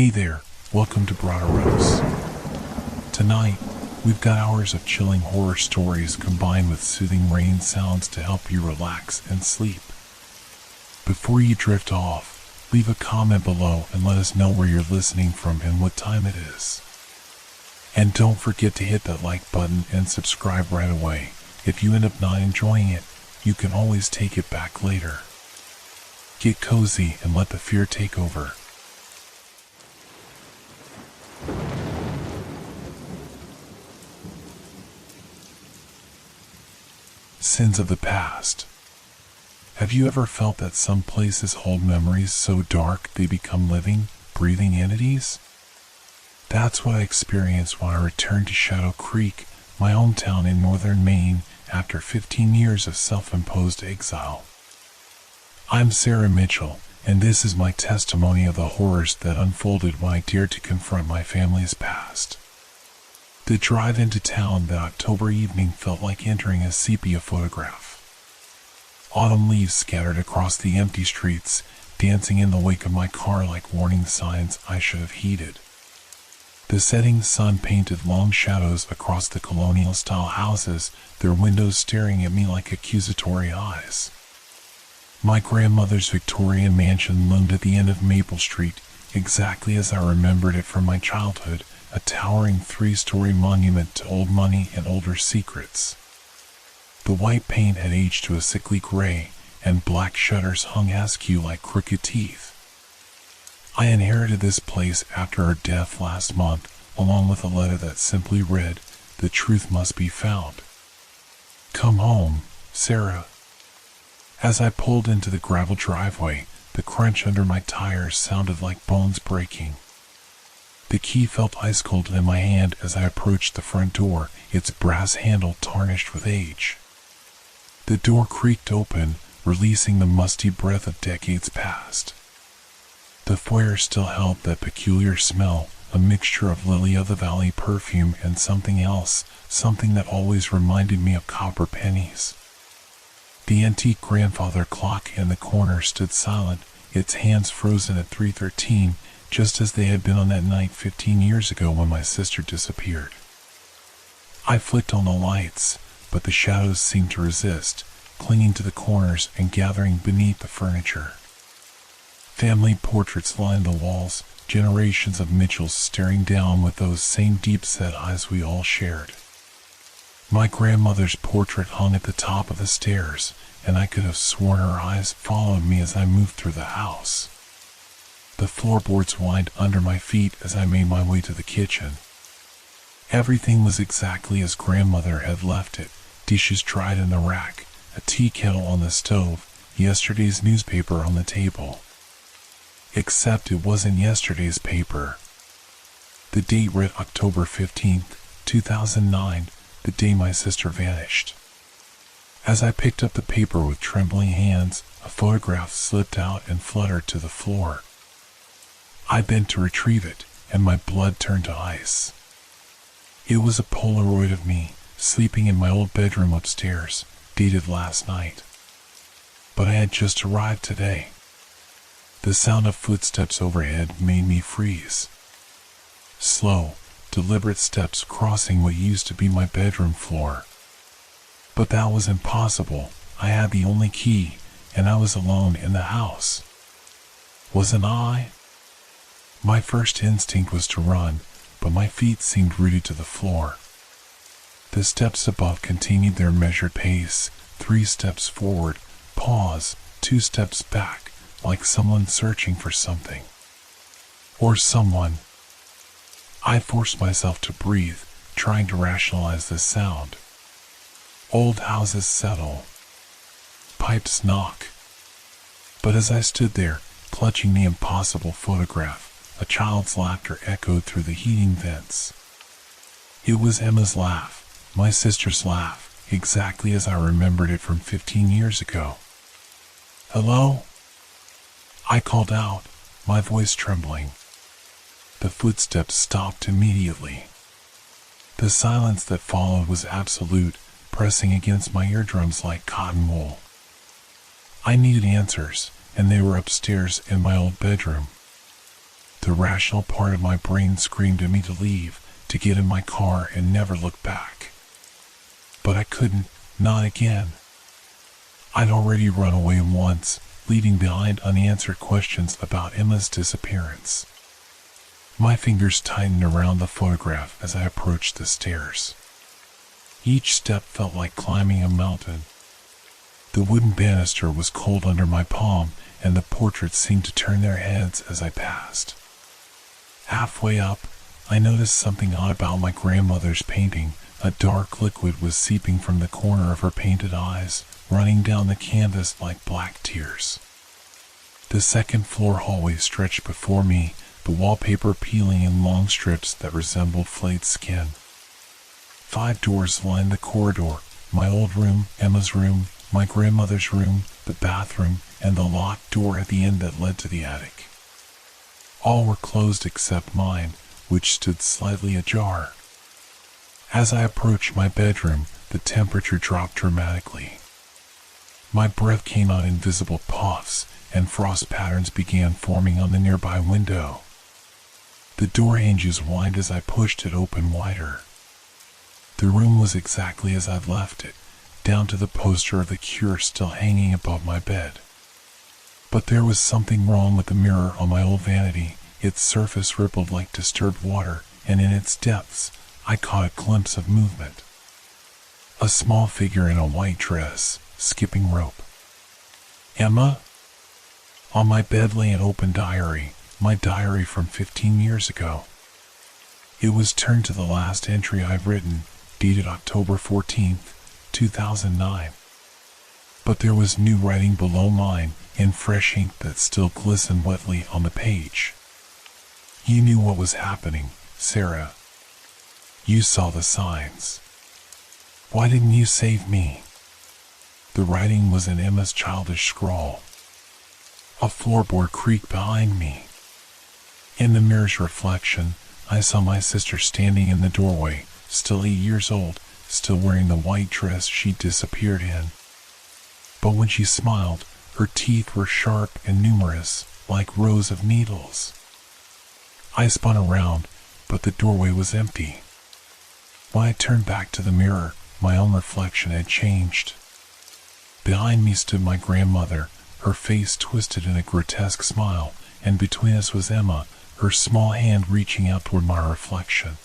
Hey there, welcome to Broderos. Tonight, we've got hours of chilling horror stories combined with soothing rain sounds to help you relax and sleep. Before you drift off, leave a comment below and let us know where you're listening from and what time it is. And don't forget to hit that like button and subscribe right away. If you end up not enjoying it, you can always take it back later. Get cozy and let the fear take over. Sins of the past. Have you ever felt that some places hold memories so dark they become living, breathing entities? That's what I experienced when I returned to Shadow Creek, my hometown in northern Maine, after 15 years of self-imposed exile. I'm Sarah Mitchell, and this is my testimony of the horrors that unfolded when I dared to confront my family's past. The drive into town that October evening felt like entering a sepia photograph. Autumn leaves scattered across the empty streets, dancing in the wake of my car like warning signs I should have heeded. The setting sun painted long shadows across the colonial-style houses, their windows staring at me like accusatory eyes. My grandmother's Victorian mansion loomed at the end of Maple Street, exactly as I remembered it from my childhood, a towering 3-story monument to old money and older secrets. The white paint had aged to a sickly gray, and black shutters hung askew like crooked teeth. I inherited this place after her death last month, along with a letter that simply read, "The truth must be found. Come home, Sarah." As I pulled into the gravel driveway, the crunch under my tires sounded like bones breaking. The key felt ice cold in my hand as I approached the front door, its brass handle tarnished with age. The door creaked open, releasing the musty breath of decades past. The foyer still held that peculiar smell, a mixture of lily-of-the-valley perfume and something else, something that always reminded me of copper pennies. The antique grandfather clock in the corner stood silent, its hands frozen at 3:13, just as they had been on that night 15 years ago when my sister disappeared. I flicked on the lights, but the shadows seemed to resist, clinging to the corners and gathering beneath the furniture. Family portraits lined the walls, generations of Mitchells staring down with those same deep-set eyes we all shared. My grandmother's portrait hung at the top of the stairs, and I could have sworn her eyes followed me as I moved through the house. The floorboards whined under my feet as I made my way to the kitchen. Everything was exactly as grandmother had left it, dishes dried in the rack, a tea kettle on the stove, yesterday's newspaper on the table. Except it wasn't yesterday's paper. The date read October 15th, 2009, the day my sister vanished. As I picked up the paper with trembling hands, a photograph slipped out and fluttered to the floor. I bent to retrieve it, and my blood turned to ice. It was a Polaroid of me, sleeping in my old bedroom upstairs, dated last night. But I had just arrived today. The sound of footsteps overhead made me freeze. Slow, deliberate steps crossing what used to be my bedroom floor. But that was impossible. I had the only key, and I was alone in the house. Wasn't I? My first instinct was to run, but my feet seemed rooted to the floor. The steps above continued their measured pace, 3 steps forward, pause, 2 steps back, like someone searching for something. Or someone. I forced myself to breathe, trying to rationalize the sound. Old houses settle. Pipes knock. But as I stood there, clutching the impossible photograph, a child's laughter echoed through the heating vents. It was Emma's laugh, my sister's laugh, exactly as I remembered it from 15 years ago. "Hello?" I called out, my voice trembling. The footsteps stopped immediately. The silence that followed was absolute, pressing against my eardrums like cotton wool. I needed answers, and they were upstairs in my old bedroom. The rational part of my brain screamed at me to leave, to get in my car and never look back. But I couldn't, not again. I'd already run away once, leaving behind unanswered questions about Emma's disappearance. My fingers tightened around the photograph as I approached the stairs. Each step felt like climbing a mountain. The wooden banister was cold under my palm, and the portraits seemed to turn their heads as I passed. Halfway up, I noticed something odd about my grandmother's painting. A dark liquid was seeping from the corner of her painted eyes, running down the canvas like black tears. The second floor hallway stretched before me, the wallpaper peeling in long strips that resembled flayed skin. 5 doors lined the corridor: my old room, Emma's room, my grandmother's room, the bathroom, and the locked door at the end that led to the attic. All were closed except mine, which stood slightly ajar. As I approached my bedroom, the temperature dropped dramatically. My breath came out in visible puffs, and frost patterns began forming on the nearby window. The door hinges whined as I pushed it open wider. The room was exactly as I'd left it, down to the poster of The Cure still hanging above my bed. But there was something wrong with the mirror on my old vanity. Its surface rippled like disturbed water, and in its depths, I caught a glimpse of movement. A small figure in a white dress, skipping rope. Emma? On my bed lay an open diary, my diary from 15 years ago. It was turned to the last entry I'd written, dated October 14th, 2009. But there was new writing below mine, in fresh ink that still glistened wetly on the page. You knew what was happening, Sarah. You saw the signs. Why didn't you save me? The writing was in Emma's childish scrawl. A floorboard creaked behind me. In the mirror's reflection, I saw my sister standing in the doorway, still 8 years old, still wearing the white dress she disappeared in. But when she smiled, her teeth were sharp and numerous, like rows of needles. I spun around, but the doorway was empty. When I turned back to the mirror, my own reflection had changed. Behind me stood my grandmother, her face twisted in a grotesque smile, and between us was Emma, her small hand reaching out toward my reflection.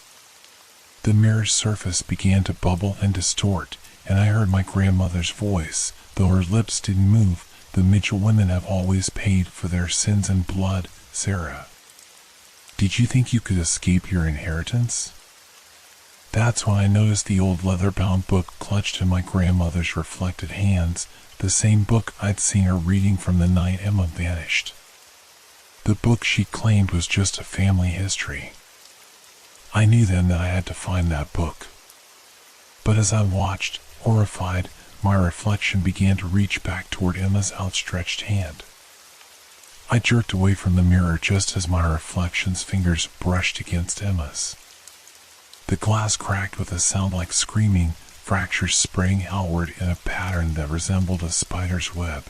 The mirror's surface began to bubble and distort, and I heard my grandmother's voice. Though her lips didn't move, the Mitchell women have always paid for their sins in blood, Sarah. Did you think you could escape your inheritance? That's when I noticed the old leather-bound book clutched in my grandmother's reflected hands, the same book I'd seen her reading from the night Emma vanished. The book she claimed was just a family history. I knew then that I had to find that book. But as I watched, horrified, my reflection began to reach back toward Emma's outstretched hand. I jerked away from the mirror just as my reflection's fingers brushed against Emma's. The glass cracked with a sound like screaming, fractures sprang outward in a pattern that resembled a spider's web.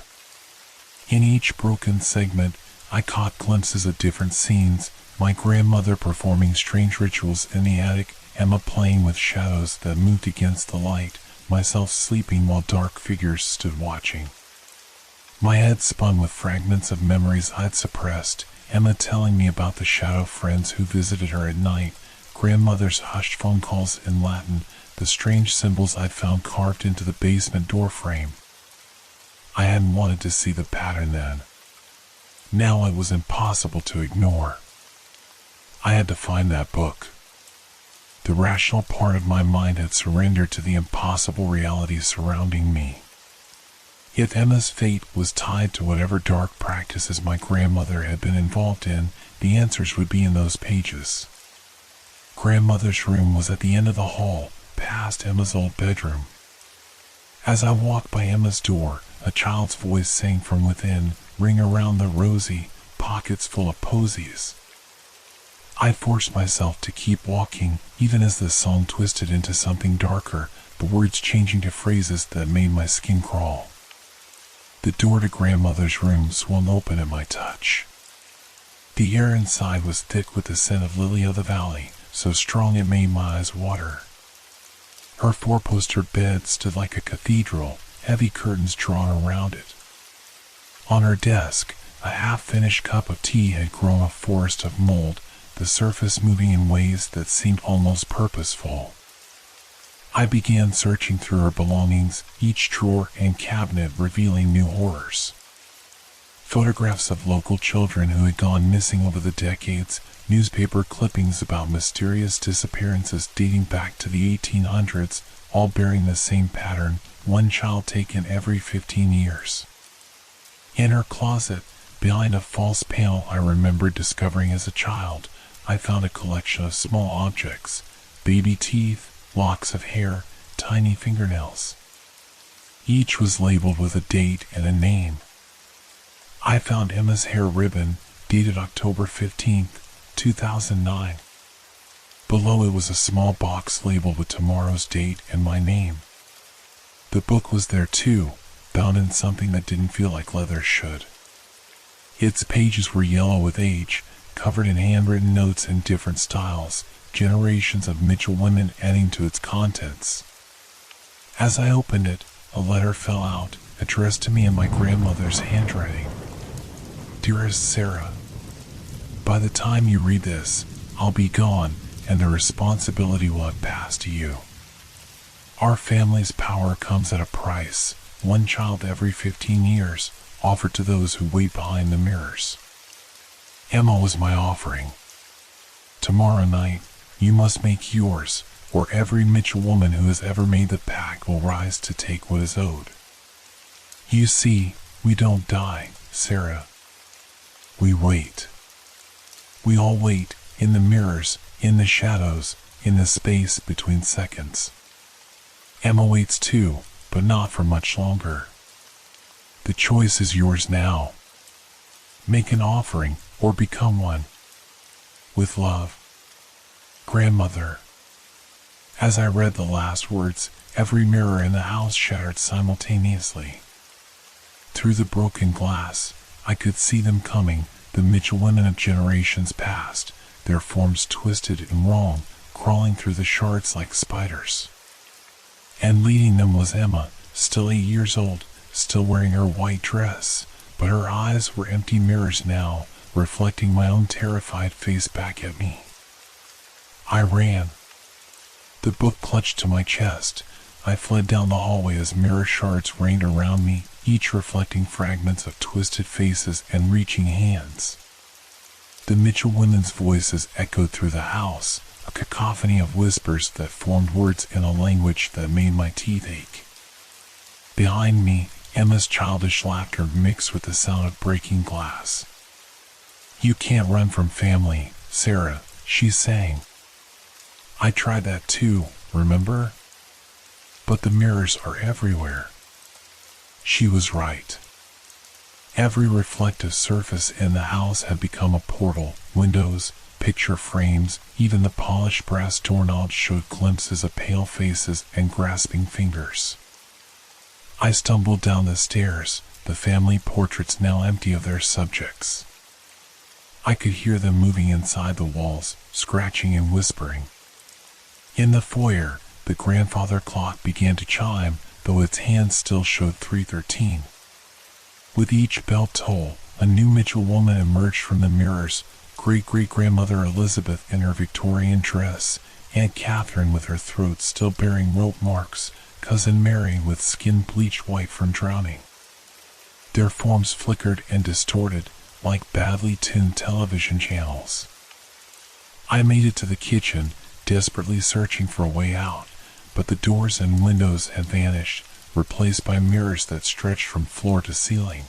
In each broken segment, I caught glimpses of different scenes: my grandmother performing strange rituals in the attic, Emma playing with shadows that moved against the light, myself sleeping while dark figures stood watching. My head spun with fragments of memories I'd suppressed, Emma telling me about the shadow friends who visited her at night, grandmother's hushed phone calls in Latin, the strange symbols I'd found carved into the basement door frame. I hadn't wanted to see the pattern then. Now it was impossible to ignore. I had to find that book. The rational part of my mind had surrendered to the impossible reality surrounding me. If Emma's fate was tied to whatever dark practices my grandmother had been involved in, the answers would be in those pages. Grandmother's room was at the end of the hall, past Emma's old bedroom. As I walked by Emma's door, a child's voice sang from within, "Ring around the rosy, pockets full of posies." I forced myself to keep walking, even as the song twisted into something darker, the words changing to phrases that made my skin crawl. The door to grandmother's room swung open at my touch. The air inside was thick with the scent of lily of the valley, so strong it made my eyes water. Her four-poster bed stood like a cathedral, heavy curtains drawn around it. On her desk, a half-finished cup of tea had grown a forest of mold, the surface moving in ways that seemed almost purposeful. I began searching through her belongings, each drawer and cabinet revealing new horrors. Photographs of local children who had gone missing over the decades, newspaper clippings about mysterious disappearances dating back to the 1800s, all bearing the same pattern, one child taken every 15 years. In her closet, behind a false panel I remembered discovering as a child, I found a collection of small objects, baby teeth, locks of hair, tiny fingernails. Each was labeled with a date and a name. I found Emma's hair ribbon, dated October 15, 2009. Below it was a small box labeled with tomorrow's date and my name. The book was there too, bound in something that didn't feel like leather should. Its pages were yellow with age, covered in handwritten notes in different styles, generations of Mitchell women adding to its contents. As I opened it, a letter fell out, addressed to me in my grandmother's handwriting. Dearest Sarah, by the time you read this, I'll be gone, and the responsibility will have passed to you. Our family's power comes at a price, one child every 15 years, offered to those who wait behind the mirrors. Emma was my offering. Tomorrow night, you must make yours, or every Mitchell woman who has ever made the pact will rise to take what is owed. You see, we don't die, Sarah. We wait. We all wait, in the mirrors, in the shadows, in the space between seconds. Emma waits too, but not for much longer. The choice is yours now. Make an offering, or become one. With love, Grandmother. As I read the last words, every mirror in the house shattered simultaneously. Through the broken glass, I could see them coming, the Mitchell women of generations past, their forms twisted and wrong, crawling through the shards like spiders. And leading them was Emma, still 8 years old, still wearing her white dress, but her eyes were empty mirrors now, reflecting my own terrified face back at me. I ran. The book clutched to my chest. I fled down the hallway as mirror shards rained around me, each reflecting fragments of twisted faces and reaching hands. The Mitchell women's voices echoed through the house, a cacophony of whispers that formed words in a language that made my teeth ache. Behind me, Emma's childish laughter mixed with the sound of breaking glass. You can't run from family, Sarah, she sang. I tried that too, remember? But the mirrors are everywhere. She was right. Every reflective surface in the house had become a portal. Windows, picture frames, even the polished brass doorknobs showed glimpses of pale faces and grasping fingers. I stumbled down the stairs, the family portraits now empty of their subjects. I could hear them moving inside the walls, scratching and whispering. In the foyer, the grandfather clock began to chime, though its hands still showed 3:13. With each bell toll, a new Mitchell woman emerged from the mirrors, great-great-grandmother Elizabeth in her Victorian dress, Aunt Catherine with her throat still bearing rope marks, Cousin Mary with skin bleached white from drowning. Their forms flickered and distorted, like badly tuned television channels. I made it to the kitchen, desperately searching for a way out, but the doors and windows had vanished, replaced by mirrors that stretched from floor to ceiling.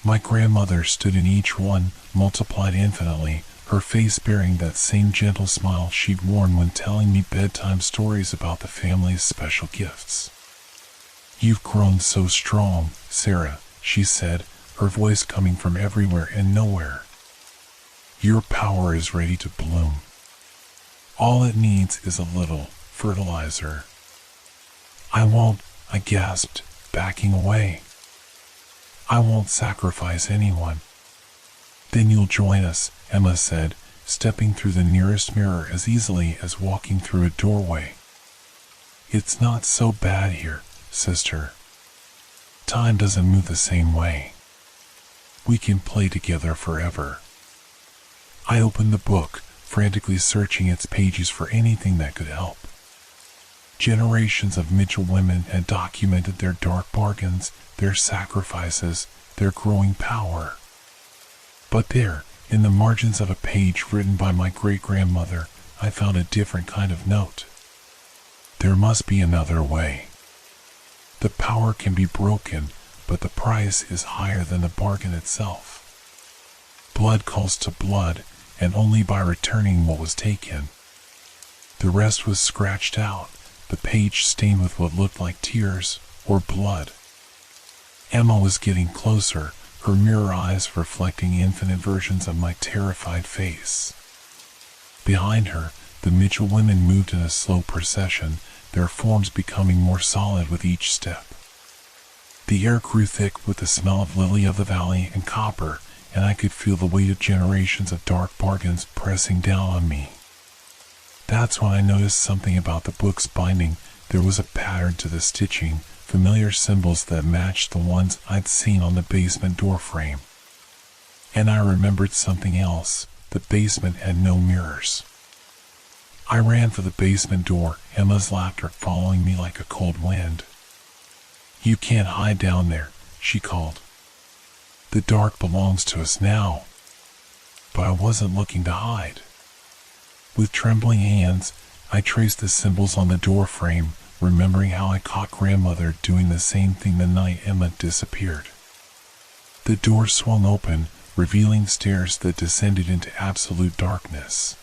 My grandmother stood in each one, multiplied infinitely, her face bearing that same gentle smile she'd worn when telling me bedtime stories about the family's special gifts. You've grown so strong, Sarah, she said, her voice coming from everywhere and nowhere. Your power is ready to bloom. All it needs is a little fertilizer. I won't, I gasped, backing away. I won't sacrifice anyone. Then you'll join us, Emma said, stepping through the nearest mirror as easily as walking through a doorway. It's not so bad here, sister. Time doesn't move the same way. We can play together forever. I opened the book, frantically searching its pages for anything that could help. Generations of Mitchell women had documented their dark bargains, their sacrifices, their growing power. But there, in the margins of a page written by my great-grandmother, I found a different kind of note. There must be another way. The power can be broken, but the price is higher than the bargain itself. Blood calls to blood, and only by returning what was taken. The rest was scratched out, the page stained with what looked like tears or blood. Emma was getting closer, her mirror eyes reflecting infinite versions of my terrified face. Behind her, the Mitchell women moved in a slow procession, their forms becoming more solid with each step. The air grew thick with the smell of lily of the valley and copper, and I could feel the weight of generations of dark bargains pressing down on me. That's when I noticed something about the book's binding. There was a pattern to the stitching, familiar symbols that matched the ones I'd seen on the basement door frame. And I remembered something else. The basement had no mirrors. I ran for the basement door, Emma's laughter following me like a cold wind. You can't hide down there, she called. The dark belongs to us now. But I wasn't looking to hide. With trembling hands, I traced the symbols on the door frame, remembering how I caught grandmother doing the same thing the night Emma disappeared. The door swung open, revealing stairs that descended into absolute darkness.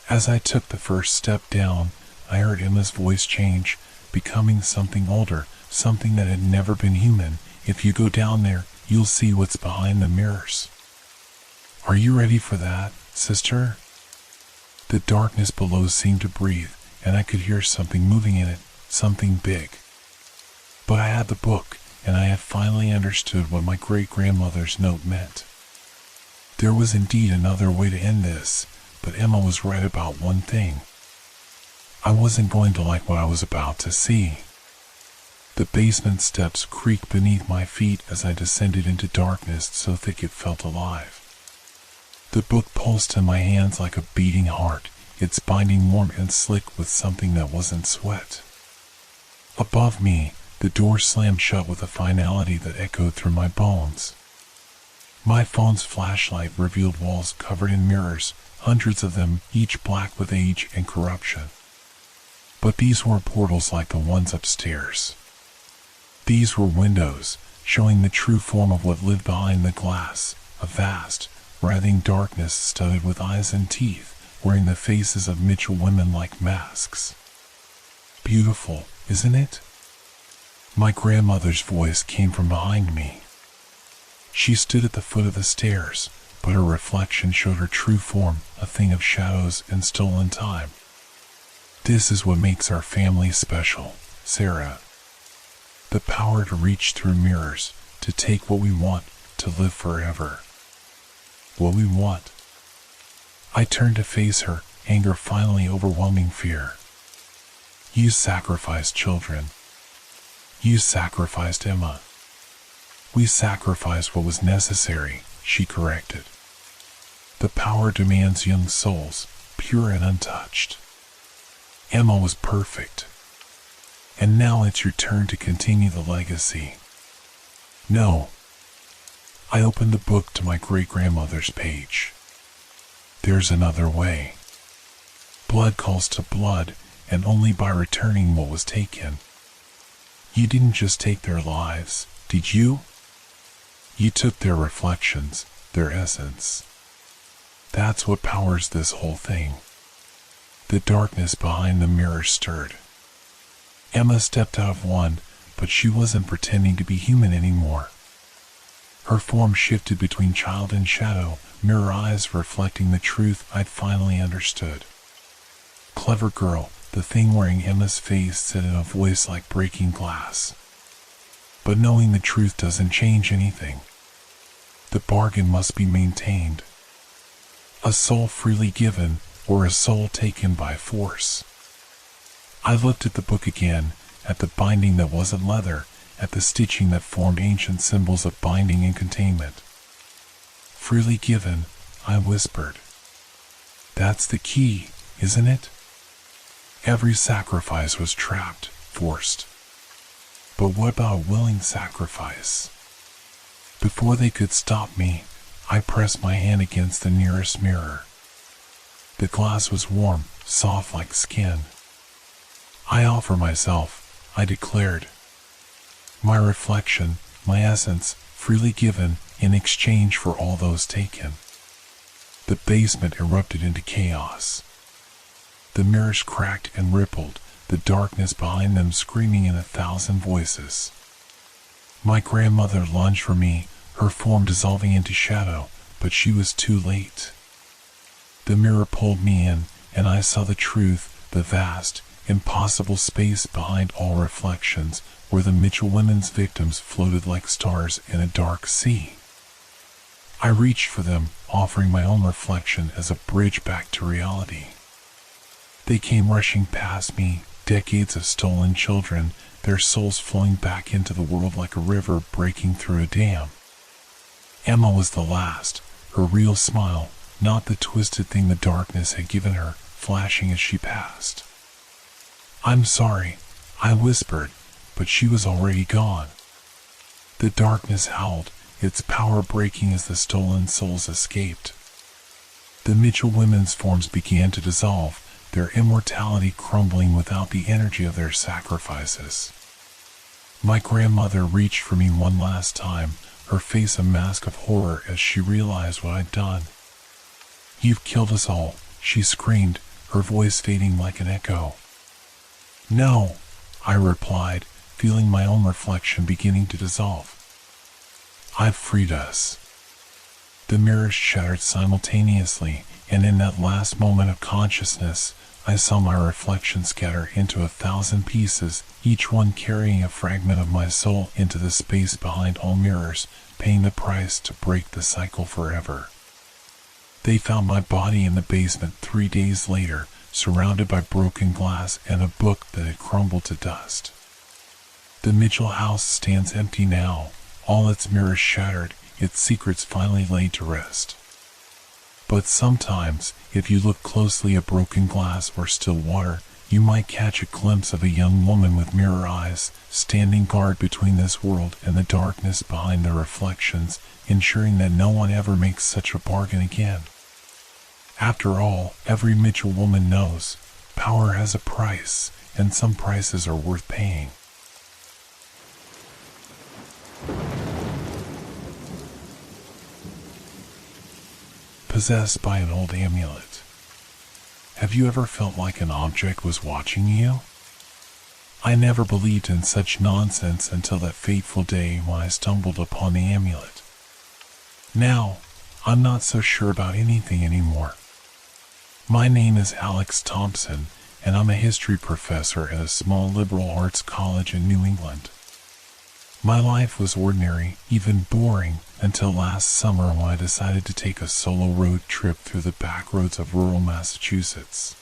As I took the first step down, I heard Emma's voice change, becoming something older, something that had never been human. If you go down there, you'll see what's behind the mirrors. Are you ready for that, sister? The darkness below seemed to breathe, and I could hear something moving in it, something big. But I had the book, and I had finally understood what my great-grandmother's note meant. There was indeed another way to end this, but Emma was right about one thing. I wasn't going to like what I was about to see. The basement steps creaked beneath my feet as I descended into darkness so thick it felt alive. The book pulsed in my hands like a beating heart, its binding warm and slick with something that wasn't sweat. Above me, the door slammed shut with a finality that echoed through my bones. My phone's flashlight revealed walls covered in mirrors, hundreds of them, each black with age and corruption. But these weren't portals like the ones upstairs. These were windows, showing the true form of what lived behind the glass, a vast, writhing darkness studded with eyes and teeth, wearing the faces of Mitchell women like masks. Beautiful, isn't it? My grandmother's voice came from behind me. She stood at the foot of the stairs, but her reflection showed her true form, a thing of shadows and stolen time. This is what makes our family special, Sarah. The power to reach through mirrors, to take what we want, to live forever. What we want. I turned to face her, anger finally overwhelming fear. You sacrificed children. You sacrificed Emma. We sacrificed what was necessary, she corrected. The power demands young souls, pure and untouched. Emma was perfect. And now it's your turn to continue the legacy. No. I opened the book to my great-grandmother's page. There's another way. Blood calls to blood, and only by returning what was taken. You didn't just take their lives, did you? You took their reflections, their essence. That's what powers this whole thing. The darkness behind the mirror stirred. Emma stepped out of one, but she wasn't pretending to be human anymore. Her form shifted between child and shadow, mirror eyes reflecting the truth I'd finally understood. Clever girl, the thing wearing Emma's face said in a voice like breaking glass. But knowing the truth doesn't change anything. The bargain must be maintained. A soul freely given, or a soul taken by force. I looked at the book again, at the binding that wasn't leather, at the stitching that formed ancient symbols of binding and containment. Freely given, I whispered. That's the key, isn't it? Every sacrifice was trapped, forced. But what about a willing sacrifice? Before they could stop me, I pressed my hand against the nearest mirror. The glass was warm, soft like skin. I offer myself, I declared. My reflection, my essence, freely given in exchange for all those taken. The basement erupted into chaos. The mirrors cracked and rippled, the darkness behind them screaming in 1,000 voices. My grandmother lunged for me, her form dissolving into shadow, but she was too late. The mirror pulled me in, and I saw the truth, the vast, impossible space behind all reflections, where the Mitchell women's victims floated like stars in a dark sea. I reached for them, offering my own reflection as a bridge back to reality. They came rushing past me, decades of stolen children, their souls flowing back into the world like a river breaking through a dam. Emma was the last, her real smile, not the twisted thing the darkness had given her, flashing as she passed. I'm sorry, I whispered, but she was already gone. The darkness howled, its power breaking as the stolen souls escaped. The Mitchell women's forms began to dissolve, their immortality crumbling without the energy of their sacrifices. My grandmother reached for me one last time, her face a mask of horror as she realized what I'd done. You've killed us all, she screamed, her voice fading like an echo. No, I replied, feeling my own reflection beginning to dissolve. I've freed us. The mirrors shattered simultaneously, and in that last moment of consciousness, I saw my reflection scatter into 1,000 pieces, each one carrying a fragment of my soul into the space behind all mirrors, paying the price to break the cycle forever. They found my body in the basement 3 days later, surrounded by broken glass and a book that had crumbled to dust. The Mitchell house stands empty now, all its mirrors shattered, its secrets finally laid to rest. But sometimes, if you look closely at broken glass or still water, you might catch a glimpse of a young woman with mirror eyes, standing guard between this world and the darkness behind the reflections, ensuring that no one ever makes such a bargain again. After all, every Mitchell woman knows, power has a price, and some prices are worth paying. Possessed by an old amulet. Have you ever felt like an object was watching you? I never believed in such nonsense until that fateful day when I stumbled upon the amulet. Now, I'm not so sure about anything anymore. My name is Alex Thompson, and I'm a history professor at a small liberal arts college in New England. My life was ordinary, even boring, until last summer when I decided to take a solo road trip through the back roads of rural Massachusetts.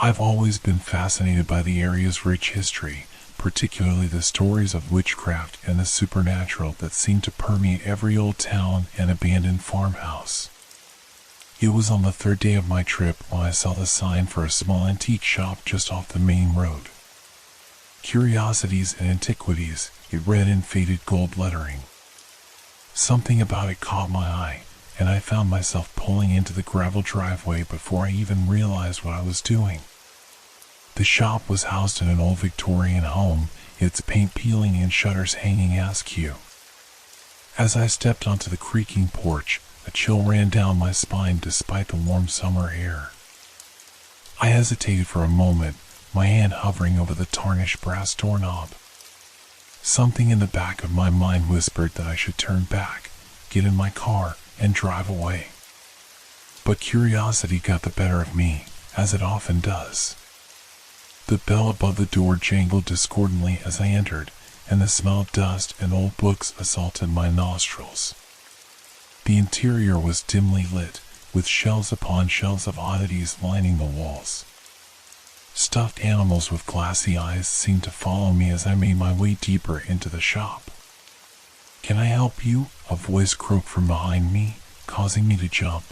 I've always been fascinated by the area's rich history, particularly the stories of witchcraft and the supernatural that seem to permeate every old town and abandoned farmhouse. It was on the 3rd day of my trip when I saw the sign for a small antique shop just off the main road. Curiosities and Antiquities, it read in faded gold lettering. Something about it caught my eye, and I found myself pulling into the gravel driveway before I even realized what I was doing. The shop was housed in an old Victorian home, its paint peeling and shutters hanging askew. As I stepped onto the creaking porch, a chill ran down my spine despite the warm summer air. I hesitated for a moment, my hand hovering over the tarnished brass doorknob. Something in the back of my mind whispered that I should turn back, get in my car, and drive away. But curiosity got the better of me, as it often does. The bell above the door jangled discordantly as I entered, and the smell of dust and old books assaulted my nostrils. The interior was dimly lit, with shelves upon shelves of oddities lining the walls. Stuffed animals with glassy eyes seemed to follow me as I made my way deeper into the shop. "Can I help you?" a voice croaked from behind me, causing me to jump.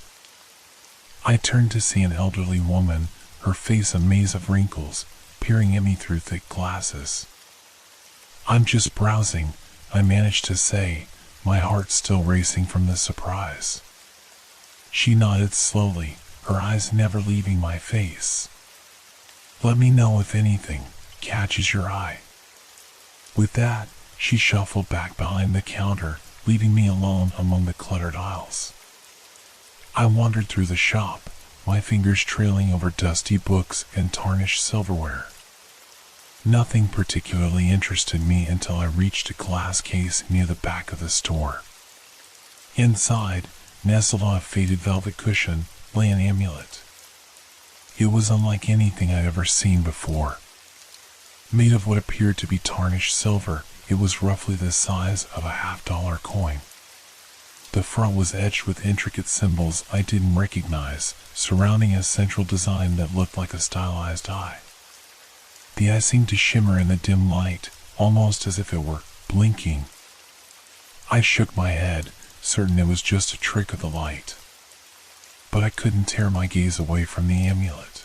I turned to see an elderly woman, her face a maze of wrinkles, peering at me through thick glasses. "I'm just browsing," I managed to say, my heart still racing from the surprise. She nodded slowly, her eyes never leaving my face. "Let me know if anything catches your eye." With that, she shuffled back behind the counter, leaving me alone among the cluttered aisles. I wandered through the shop, my fingers trailing over dusty books and tarnished silverware. Nothing particularly interested me until I reached a glass case near the back of the store. Inside, nestled on a faded velvet cushion, lay an amulet. It was unlike anything I'd ever seen before. Made of what appeared to be tarnished silver, it was roughly the size of a $50 coin. The front was etched with intricate symbols I didn't recognize, surrounding a central design that looked like a stylized eye. The eye seemed to shimmer in the dim light, almost as if it were blinking. I shook my head, certain it was just a trick of the light. But I couldn't tear my gaze away from the amulet.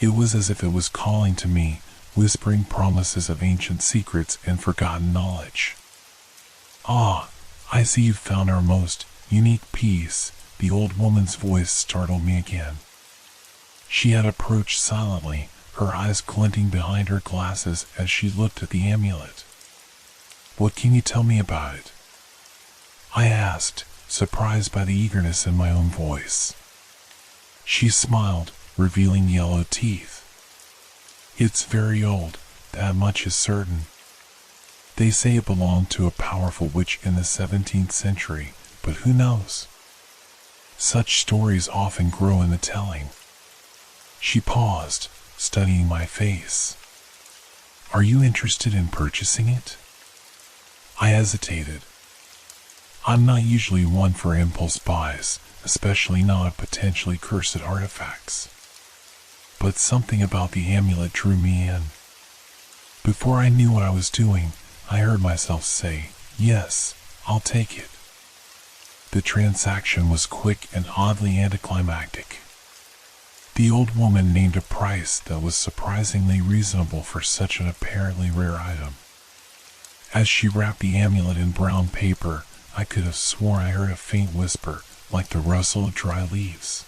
It was as if it was calling to me, whispering promises of ancient secrets and forgotten knowledge. "Ah, I see you've found our most unique piece," the old woman's voice startled me again. She had approached silently, her eyes glinting behind her glasses as she looked at the amulet. "What can you tell me about it?" I asked, surprised by the eagerness in my own voice. She smiled, revealing yellow teeth. "It's very old, that much is certain. They say it belonged to a powerful witch in the 17th century, but who knows? Such stories often grow in the telling." She paused, studying my face. "Are you interested in purchasing it?" I hesitated. I'm not usually one for impulse buys, especially not of potentially cursed artifacts. But something about the amulet drew me in. Before I knew what I was doing, I heard myself say, "Yes, I'll take it." The transaction was quick and oddly anticlimactic. The old woman named a price that was surprisingly reasonable for such an apparently rare item. As she wrapped the amulet in brown paper, I could have sworn I heard a faint whisper, like the rustle of dry leaves.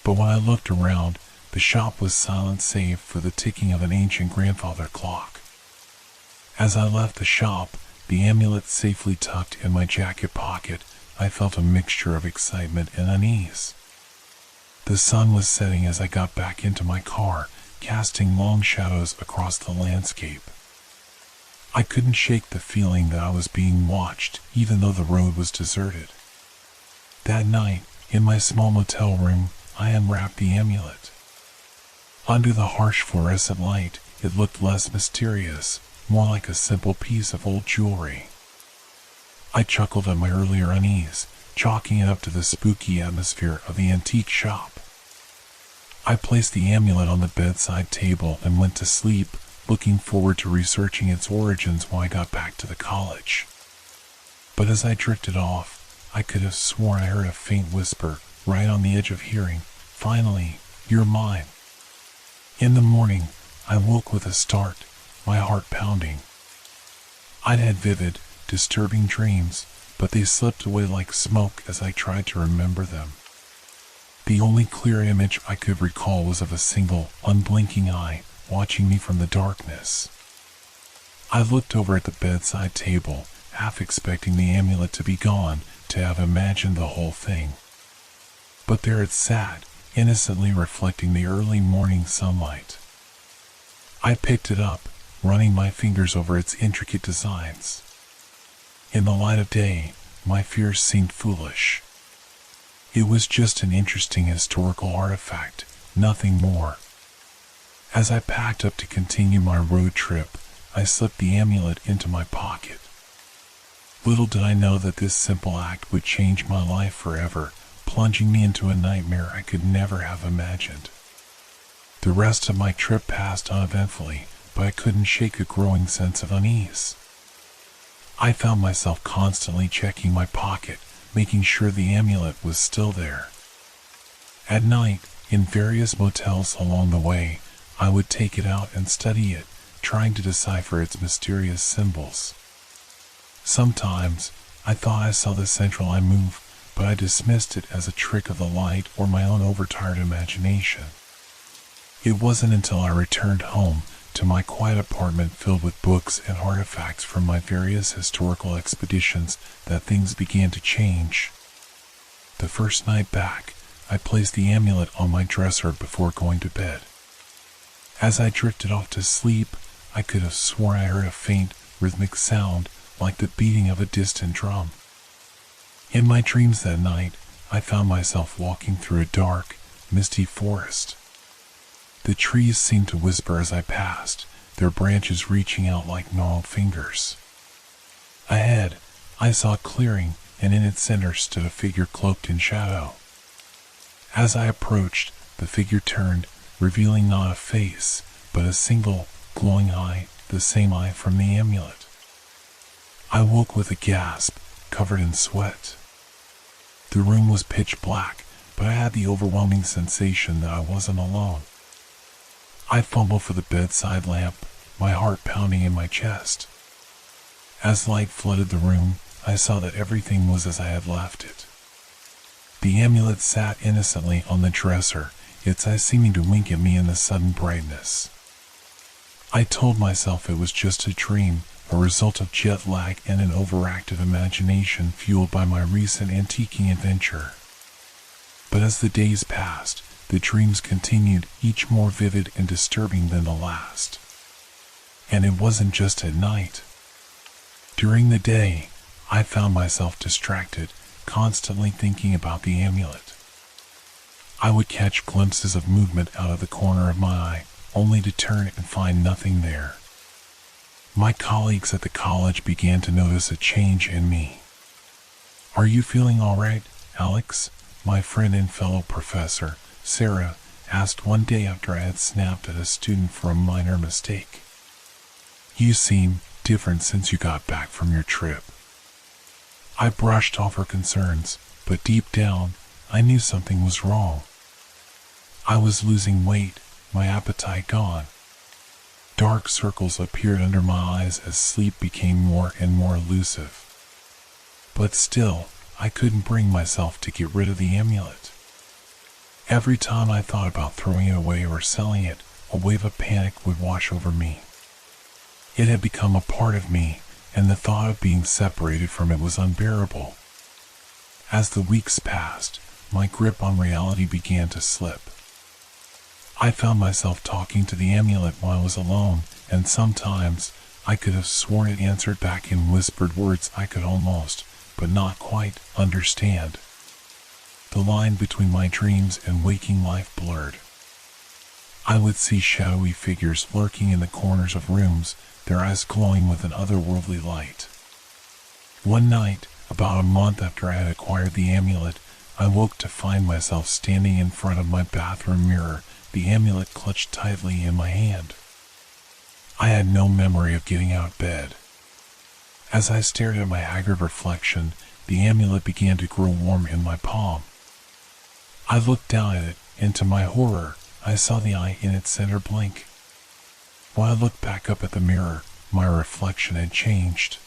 But when I looked around, the shop was silent save for the ticking of an ancient grandfather clock. As I left the shop, the amulet safely tucked in my jacket pocket, I felt a mixture of excitement and unease. The sun was setting as I got back into my car, casting long shadows across the landscape. I couldn't shake the feeling that I was being watched, even though the road was deserted. That night, in my small motel room, I unwrapped the amulet. Under the harsh fluorescent light, it looked less mysterious, more like a simple piece of old jewelry. I chuckled at my earlier unease, chalking it up to the spooky atmosphere of the antique shop. I placed the amulet on the bedside table and went to sleep, looking forward to researching its origins when I got back to the college. But as I drifted off, I could have sworn I heard a faint whisper, right on the edge of hearing, "Finally, you're mine." In the morning, I woke with a start, my heart pounding. I'd had vivid, disturbing dreams, but they slipped away like smoke as I tried to remember them. The only clear image I could recall was of a single, unblinking eye watching me from the darkness. I looked over at the bedside table, half expecting the amulet to be gone, to have imagined the whole thing. But there it sat, innocently reflecting the early morning sunlight. I picked it up, running my fingers over its intricate designs. In the light of day, my fears seemed foolish. It was just an interesting historical artifact, nothing more. As I packed up to continue my road trip, I slipped the amulet into my pocket. Little did I know that this simple act would change my life forever, plunging me into a nightmare I could never have imagined. The rest of my trip passed uneventfully, but I couldn't shake a growing sense of unease. I found myself constantly checking my pocket, making sure the amulet was still there. At night, in various motels along the way, I would take it out and study it, trying to decipher its mysterious symbols. Sometimes, I thought I saw the central eye move, but I dismissed it as a trick of the light or my own overtired imagination. It wasn't until I returned home to my quiet apartment filled with books and artifacts from my various historical expeditions that things began to change. The first night back, I placed the amulet on my dresser before going to bed. As I drifted off to sleep, I could have sworn I heard a faint, rhythmic sound like the beating of a distant drum. In my dreams that night, I found myself walking through a dark, misty forest. The trees seemed to whisper as I passed, their branches reaching out like gnarled fingers. Ahead, I saw a clearing, and in its center stood a figure cloaked in shadow. As I approached, the figure turned, revealing not a face, but a single, glowing eye, the same eye from the amulet. I woke with a gasp, covered in sweat. The room was pitch black, but I had the overwhelming sensation that I wasn't alone. I fumbled for the bedside lamp, my heart pounding in my chest. As light flooded the room, I saw that everything was as I had left it. The amulet sat innocently on the dresser, its eyes seeming to wink at me in the sudden brightness. I told myself it was just a dream, a result of jet lag and an overactive imagination fueled by my recent antiquing adventure. But as the days passed, the dreams continued, each more vivid and disturbing than the last. And it wasn't just at night. During the day, I found myself distracted, constantly thinking about the amulet. I would catch glimpses of movement out of the corner of my eye, only to turn and find nothing there. My colleagues at the college began to notice a change in me. "Are you feeling all right, Alex?" my friend and fellow professor, Sarah, asked one day after I had snapped at a student for a minor mistake. "You seem different since you got back from your trip." I brushed off her concerns, but deep down, I knew something was wrong. I was losing weight, my appetite gone. Dark circles appeared under my eyes as sleep became more and more elusive. But still, I couldn't bring myself to get rid of the amulet. Every time I thought about throwing it away or selling it, a wave of panic would wash over me. It had become a part of me, and the thought of being separated from it was unbearable. As the weeks passed, my grip on reality began to slip. I found myself talking to the amulet while I was alone, and sometimes I could have sworn it answered back in whispered words I could almost, but not quite, understand. The line between my dreams and waking life blurred. I would see shadowy figures lurking in the corners of rooms, their eyes glowing with an otherworldly light. One night, about a month after I had acquired the amulet, I woke to find myself standing in front of my bathroom mirror, the amulet clutched tightly in my hand. I had no memory of getting out of bed. As I stared at my haggard reflection, the amulet began to grow warm in my palm. I looked down at it, and to my horror, I saw the eye in its center blink. When I looked back up at the mirror, my reflection had changed.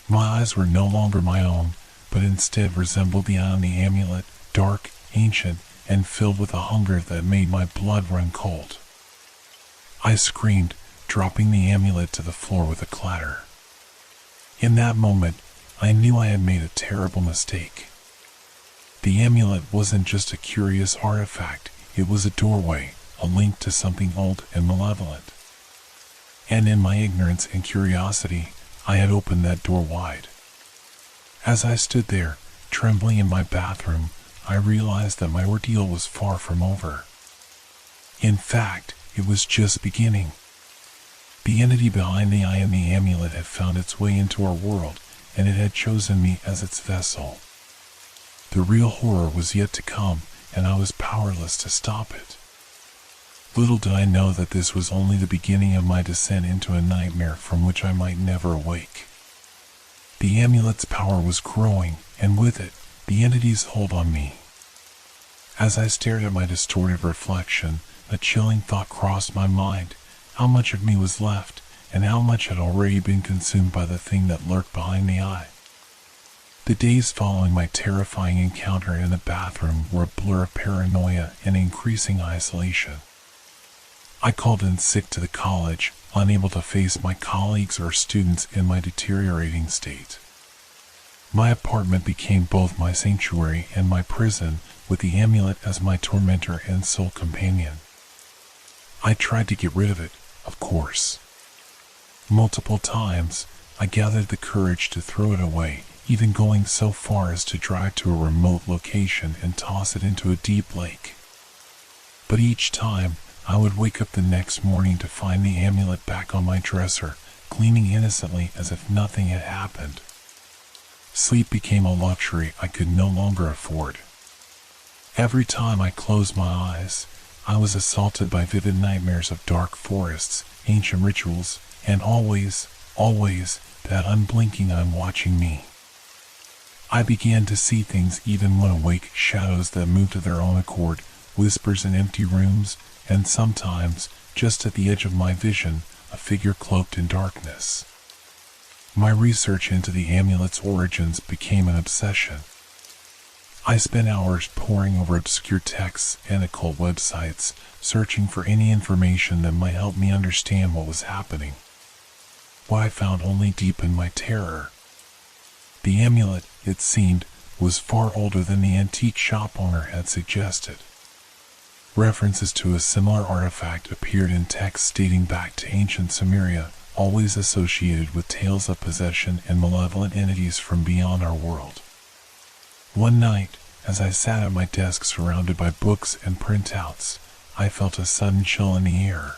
My eyes were no longer my own, but instead resembled the eye on the amulet, dark, ancient, and filled with a hunger that made my blood run cold. I screamed, dropping the amulet to the floor with a clatter. In that moment, I knew I had made a terrible mistake. The amulet wasn't just a curious artifact, it was a doorway, a link to something old and malevolent. And in my ignorance and curiosity, I had opened that door wide. As I stood there, trembling in my bathroom, I realized that my ordeal was far from over. In fact, it was just beginning. The entity behind the eye and the amulet had found its way into our world, and it had chosen me as its vessel. The real horror was yet to come, and I was powerless to stop it. Little did I know that this was only the beginning of my descent into a nightmare from which I might never awake. The amulet's power was growing, and with it, the entity's hold on me. As I stared at my distorted reflection, a chilling thought crossed my mind: how much of me was left, and how much had already been consumed by the thing that lurked behind the eye. The days following my terrifying encounter in the bathroom were a blur of paranoia and increasing isolation. I called in sick to the college, unable to face my colleagues or students in my deteriorating state. My apartment became both my sanctuary and my prison, with the amulet as my tormentor and sole companion. I tried to get rid of it, of course. Multiple times, I gathered the courage to throw it away, even going so far as to drive to a remote location and toss it into a deep lake. But each time, I would wake up the next morning to find the amulet back on my dresser, gleaming innocently as if nothing had happened. Sleep became a luxury I could no longer afford. Every time I closed my eyes, I was assaulted by vivid nightmares of dark forests, ancient rituals, and always, that unblinking I'm watching me. I began to see things even when awake, shadows that moved of their own accord, whispers in empty rooms, and sometimes, just at the edge of my vision, a figure cloaked in darkness. My research into the amulet's origins became an obsession. I spent hours poring over obscure texts and occult websites, searching for any information that might help me understand what was happening. What I found only deepened my terror. The amulet, it seemed, was far older than the antique shop owner had suggested. References to a similar artifact appeared in texts dating back to ancient Sumeria, always associated with tales of possession and malevolent entities from beyond our world. One night, as I sat at my desk surrounded by books and printouts, I felt a sudden chill in the air.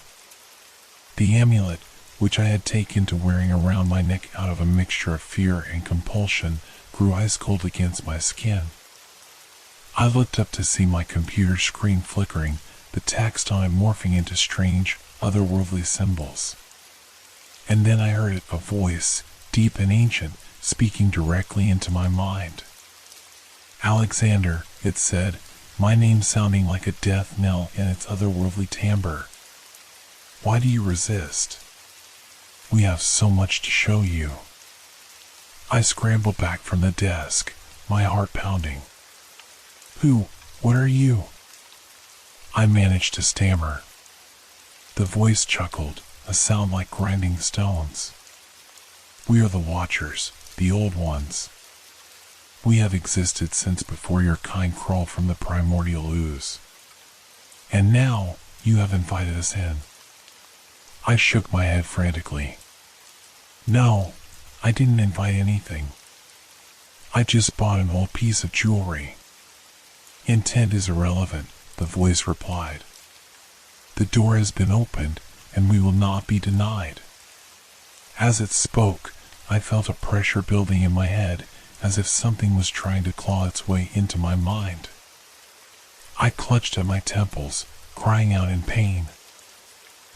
The amulet, which I had taken to wearing around my neck out of a mixture of fear and compulsion, grew ice cold against my skin. I looked up to see my computer screen flickering, the text on it morphing into strange, otherworldly symbols. And then I heard a voice, deep and ancient, speaking directly into my mind. "Alexander," it said, my name sounding like a death knell in its otherworldly timbre. "Why do you resist? We have so much to show you." I scrambled back from the desk, my heart pounding. What are you?" I managed to stammer. The voice chuckled, a sound like grinding stones. "We are the Watchers, the Old Ones. We have existed since before your kind crawled from the primordial ooze. And now, you have invited us in." I shook my head frantically. "No, I didn't invite anything. I just bought an old piece of jewelry." "Intent is irrelevant," the voice replied. "The door has been opened, and we will not be denied." As it spoke, I felt a pressure building in my head, as if something was trying to claw its way into my mind. I clutched at my temples, crying out in pain.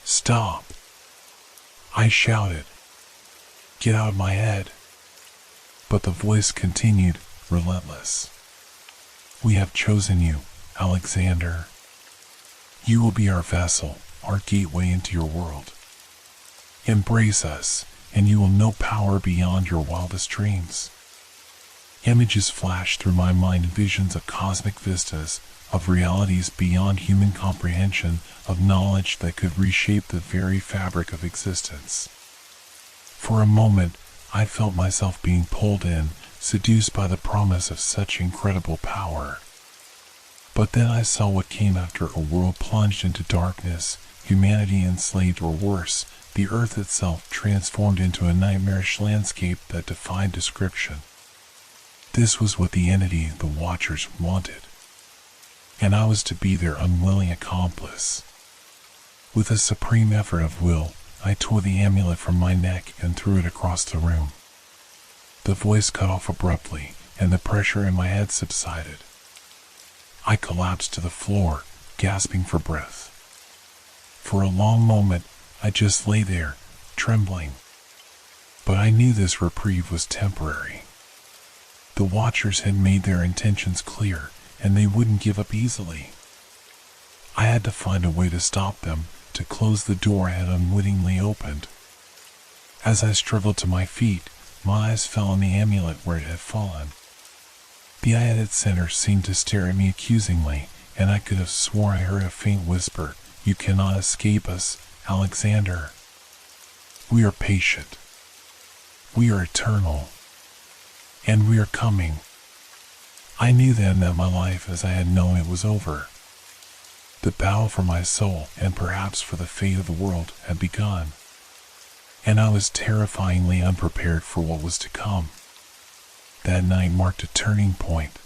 "Stop!" I shouted. "Get out of my head!" But the voice continued, relentless. "We have chosen you, Alexander. You will be our vessel, our gateway into your world. Embrace us, and you will know power beyond your wildest dreams." Images flashed through my mind, visions of cosmic vistas, of realities beyond human comprehension, of knowledge that could reshape the very fabric of existence. For a moment, I felt myself being pulled in, seduced by the promise of such incredible power. But then I saw what came after: a world plunged into darkness, humanity enslaved, or worse, the earth itself transformed into a nightmarish landscape that defied description. This was what the entity, the Watchers, wanted. And I was to be their unwilling accomplice. With a supreme effort of will, I tore the amulet from my neck and threw it across the room. The voice cut off abruptly, and the pressure in my head subsided. I collapsed to the floor, gasping for breath. For a long moment, I just lay there, trembling. But I knew this reprieve was temporary. The Watchers had made their intentions clear, and they wouldn't give up easily. I had to find a way to stop them, to close the door I had unwittingly opened. As I struggled to my feet, my eyes fell on the amulet where it had fallen. The eye at its center seemed to stare at me accusingly, and I could have sworn I heard a faint whisper, "You cannot escape us, Alexander. We are patient. We are eternal. And we are coming." I knew then that my life as I had known it was over. The battle for my soul, and perhaps for the fate of the world, had begun. And I was terrifyingly unprepared for what was to come. That night marked a turning point.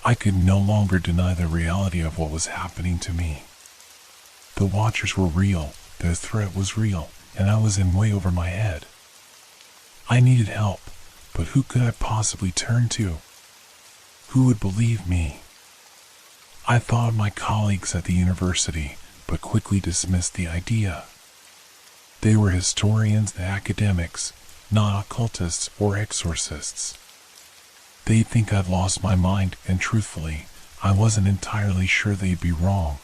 I could no longer deny the reality of what was happening to me. The Watchers were real, their threat was real, and I was in way over my head. I needed help, but who could I possibly turn to? Who would believe me? I thought of my colleagues at the university, but quickly dismissed the idea. They were historians and academics, not occultists or exorcists. They'd think I'd lost my mind, and truthfully, I wasn't entirely sure they'd be wrong.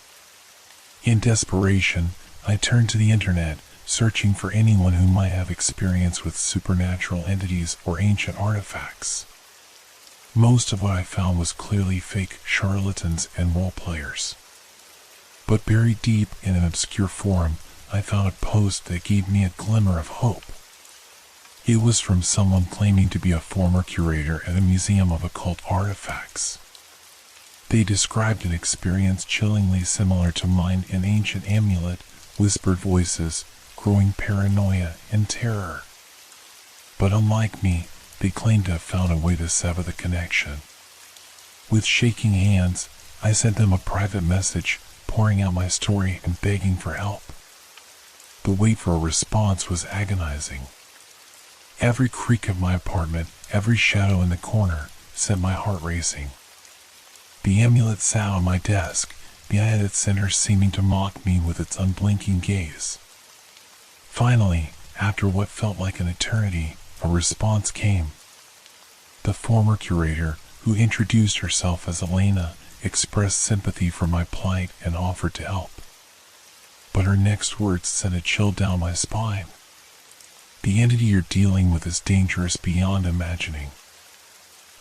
In desperation, I turned to the internet, searching for anyone who might have experience with supernatural entities or ancient artifacts. Most of what I found was clearly fake charlatans and role players. But buried deep in an obscure forum, I found a post that gave me a glimmer of hope. It was from someone claiming to be a former curator at a museum of occult artifacts. They described an experience chillingly similar to mine: an ancient amulet, whispered voices, growing paranoia and terror. But unlike me, they claimed to have found a way to sever the connection. With shaking hands, I sent them a private message, pouring out my story and begging for help. The wait for a response was agonizing. Every creak of my apartment, every shadow in the corner, sent my heart racing. The amulet sat on my desk, the eye at its center seeming to mock me with its unblinking gaze. Finally, after what felt like an eternity, a response came. The former curator, who introduced herself as Elena, expressed sympathy for my plight and offered to help. But her next words sent a chill down my spine. "The entity you're dealing with is dangerous beyond imagining.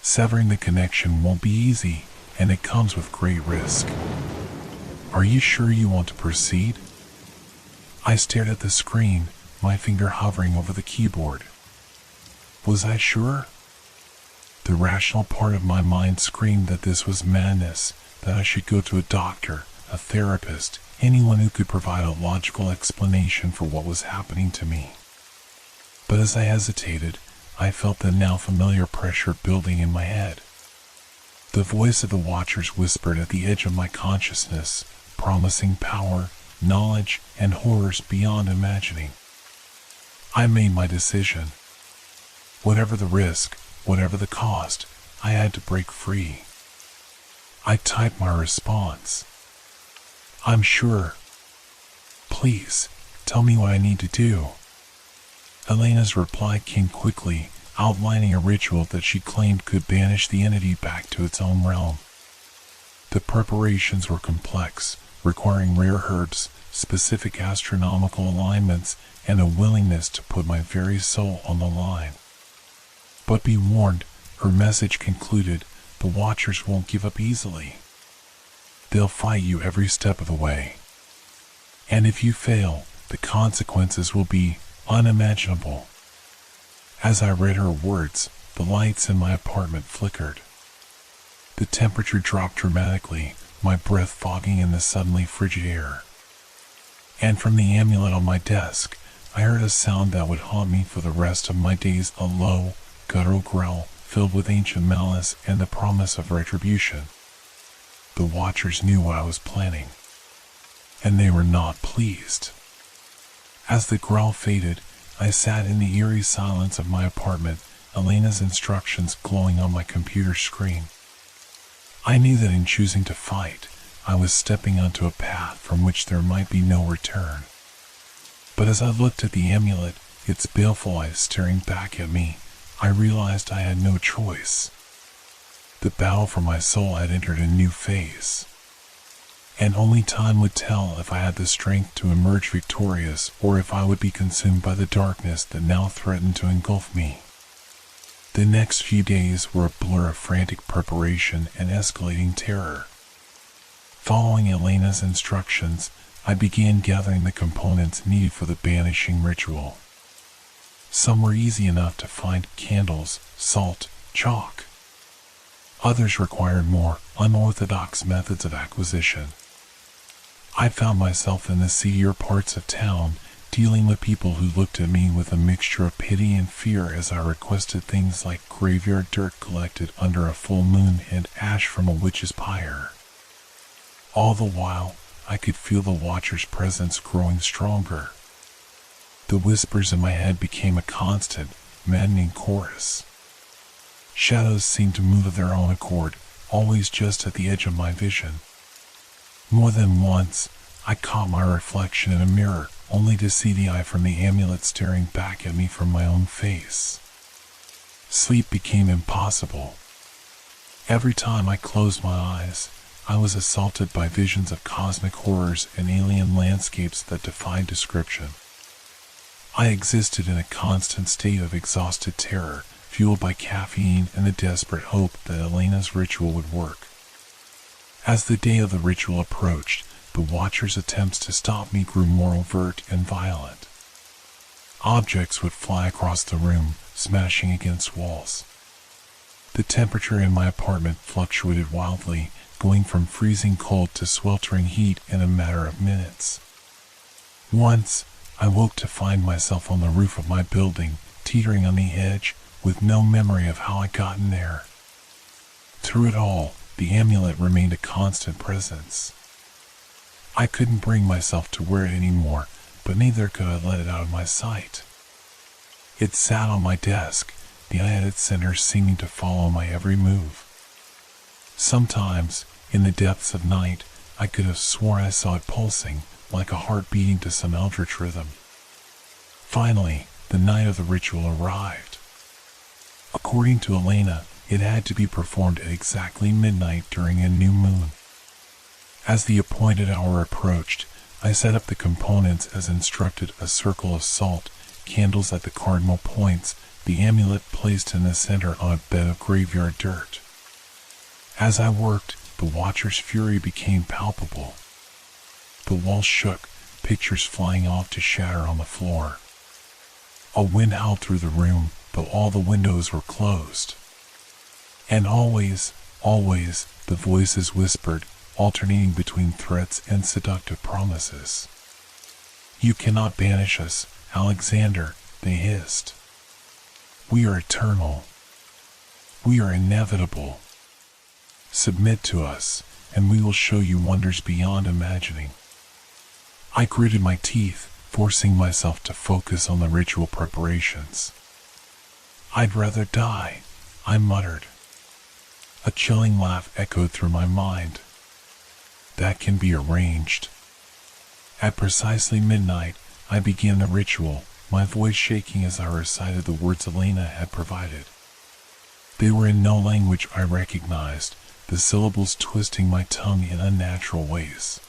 Severing the connection won't be easy, and it comes with great risk. Are you sure you want to proceed?" I stared at the screen, my finger hovering over the keyboard. Was I sure? The rational part of my mind screamed that this was madness, that I should go to a doctor, a therapist, anyone who could provide a logical explanation for what was happening to me. But as I hesitated, I felt the now familiar pressure building in my head. The voice of the Watchers whispered at the edge of my consciousness, promising power, knowledge, and horrors beyond imagining. I made my decision. Whatever the risk, whatever the cost, I had to break free. I typed my response. "I'm sure. Please, tell me what I need to do." Elena's reply came quickly, outlining a ritual that she claimed could banish the entity back to its own realm. The preparations were complex, requiring rare herbs, specific astronomical alignments, and a willingness to put my very soul on the line. But be warned, her message concluded, the Watchers won't give up easily. They'll fight you every step of the way. And if you fail, the consequences will be unimaginable. As I read her words, the lights in my apartment flickered. The temperature dropped dramatically, my breath fogging in the suddenly frigid air. And from the amulet on my desk, I heard a sound that would haunt me for the rest of my days, a low, guttural growl filled with ancient malice and the promise of retribution. The Watchers knew what I was planning, and they were not pleased. As the growl faded, I sat in the eerie silence of my apartment, Elena's instructions glowing on my computer screen. I knew that in choosing to fight, I was stepping onto a path from which there might be no return. But as I looked at the amulet, its baleful eyes staring back at me, I realized I had no choice. The battle for my soul had entered a new phase. And only time would tell if I had the strength to emerge victorious or if I would be consumed by the darkness that now threatened to engulf me. The next few days were a blur of frantic preparation and escalating terror. Following Elena's instructions, I began gathering the components needed for the banishing ritual. Some were easy enough to find: candles, salt, chalk. Others required more unorthodox methods of acquisition. I found myself in the seedier parts of town, dealing with people who looked at me with a mixture of pity and fear as I requested things like graveyard dirt collected under a full moon and ash from a witch's pyre. All the while, I could feel the Watcher's presence growing stronger. The whispers in my head became a constant, maddening chorus. Shadows seemed to move of their own accord, always just at the edge of my vision. More than once, I caught my reflection in a mirror, only to see the eye from the amulet staring back at me from my own face. Sleep became impossible. Every time I closed my eyes, I was assaulted by visions of cosmic horrors and alien landscapes that defied description. I existed in a constant state of exhausted terror, fueled by caffeine and the desperate hope that Elena's ritual would work. As the day of the ritual approached, the Watcher's attempts to stop me grew more overt and violent. Objects would fly across the room, smashing against walls. The temperature in my apartment fluctuated wildly, going from freezing cold to sweltering heat in a matter of minutes. Once, I woke to find myself on the roof of my building, teetering on the edge, with no memory of how I got in there. Through it all, the amulet remained a constant presence. I couldn't bring myself to wear it anymore, but neither could I let it out of my sight. It sat on my desk, the eye at its center seeming to follow my every move. Sometimes, in the depths of night, I could have sworn I saw it pulsing, like a heart beating to some eldritch rhythm. Finally, the night of the ritual arrived. According to Elena, it had to be performed at exactly midnight during a new moon. As the appointed hour approached, I set up the components as instructed: a circle of salt, candles at the cardinal points, the amulet placed in the center on a bed of graveyard dirt. As I worked, the Watcher's fury became palpable. The walls shook, pictures flying off to shatter on the floor. A wind howled through the room, though all the windows were closed. And always, the voices whispered, alternating between threats and seductive promises. "You cannot banish us, Alexander," they hissed. "We are eternal. We are inevitable. Submit to us, and we will show you wonders beyond imagining." I gritted my teeth, forcing myself to focus on the ritual preparations. "I'd rather die," I muttered. A chilling laugh echoed through my mind. "That can be arranged." At precisely midnight, I began the ritual, my voice shaking as I recited the words Elena had provided. They were in no language I recognized, the syllables twisting my tongue in unnatural ways.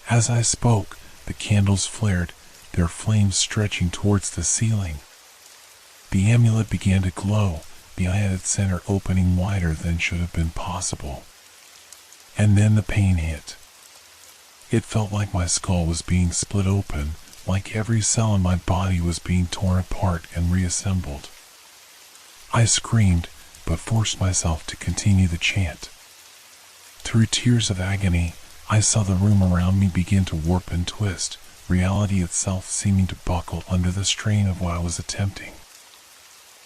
As I spoke, the candles flared, their flames stretching towards the ceiling. The amulet began to glow, the eye at its center opening wider than should have been possible. And then the pain hit. It felt like my skull was being split open, like every cell in my body was being torn apart and reassembled. I screamed, but forced myself to continue the chant. Through tears of agony, I saw the room around me begin to warp and twist, reality itself seeming to buckle under the strain of what I was attempting.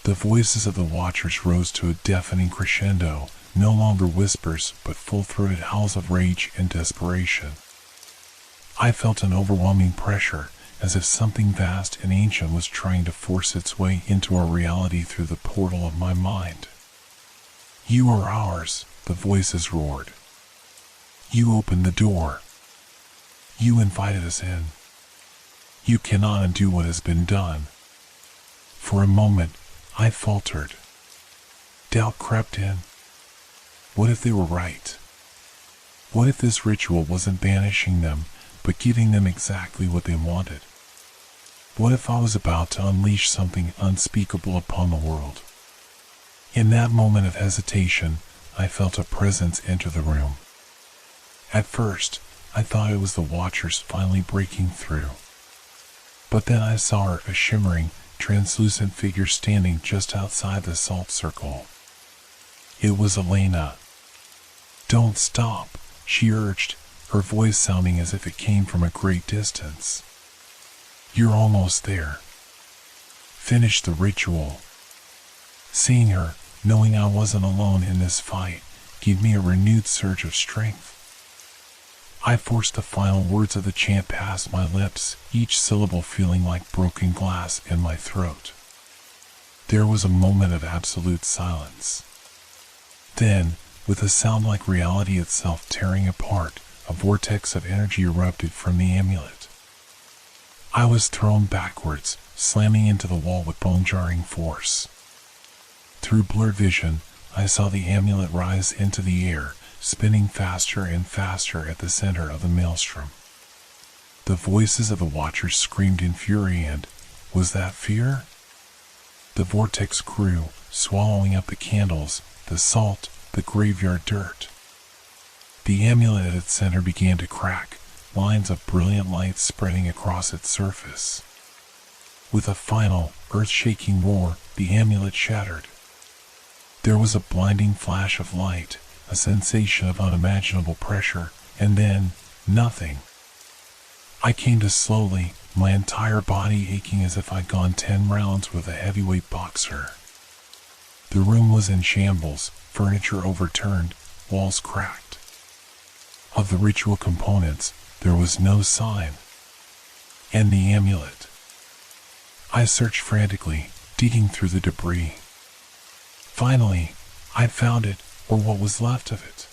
The voices of the Watchers rose to a deafening crescendo, no longer whispers, but full-throated howls of rage and desperation. I felt an overwhelming pressure, as if something vast and ancient was trying to force its way into our reality through the portal of my mind. "You are ours," the voices roared. "You opened the door. You invited us in. You cannot undo what has been done." For a moment, I faltered. Doubt crept in. What if they were right? What if this ritual wasn't banishing them, but giving them exactly what they wanted? What if I was about to unleash something unspeakable upon the world? In that moment of hesitation, I felt a presence enter the room. At first, I thought it was the Watchers finally breaking through. But then I saw a shimmering, translucent figure standing just outside the salt circle. It was Elena. "Don't stop," she urged, her voice sounding as if it came from a great distance. "You're almost there. Finish the ritual." Seeing her, knowing I wasn't alone in this fight, gave me a renewed surge of strength. I forced the final words of the chant past my lips, each syllable feeling like broken glass in my throat. There was a moment of absolute silence. Then, with a sound like reality itself tearing apart, a vortex of energy erupted from the amulet. I was thrown backwards, slamming into the wall with bone-jarring force. Through blurred vision, I saw the amulet rise into the air, spinning faster and faster at the center of the maelstrom. The voices of the Watchers screamed in fury and, was that fear? The vortex grew, swallowing up the candles, the salt, the graveyard dirt. The amulet at its center began to crack, lines of brilliant light spreading across its surface. With a final, earth-shaking roar, the amulet shattered. There was a blinding flash of light, a sensation of unimaginable pressure, and then, nothing. I came to slowly, my entire body aching as if I'd gone 10 rounds with a heavyweight boxer. The room was in shambles, furniture overturned, walls cracked. Of the ritual components, there was no sign. And the amulet. I searched frantically, digging through the debris. Finally, I found it, or what was left of it.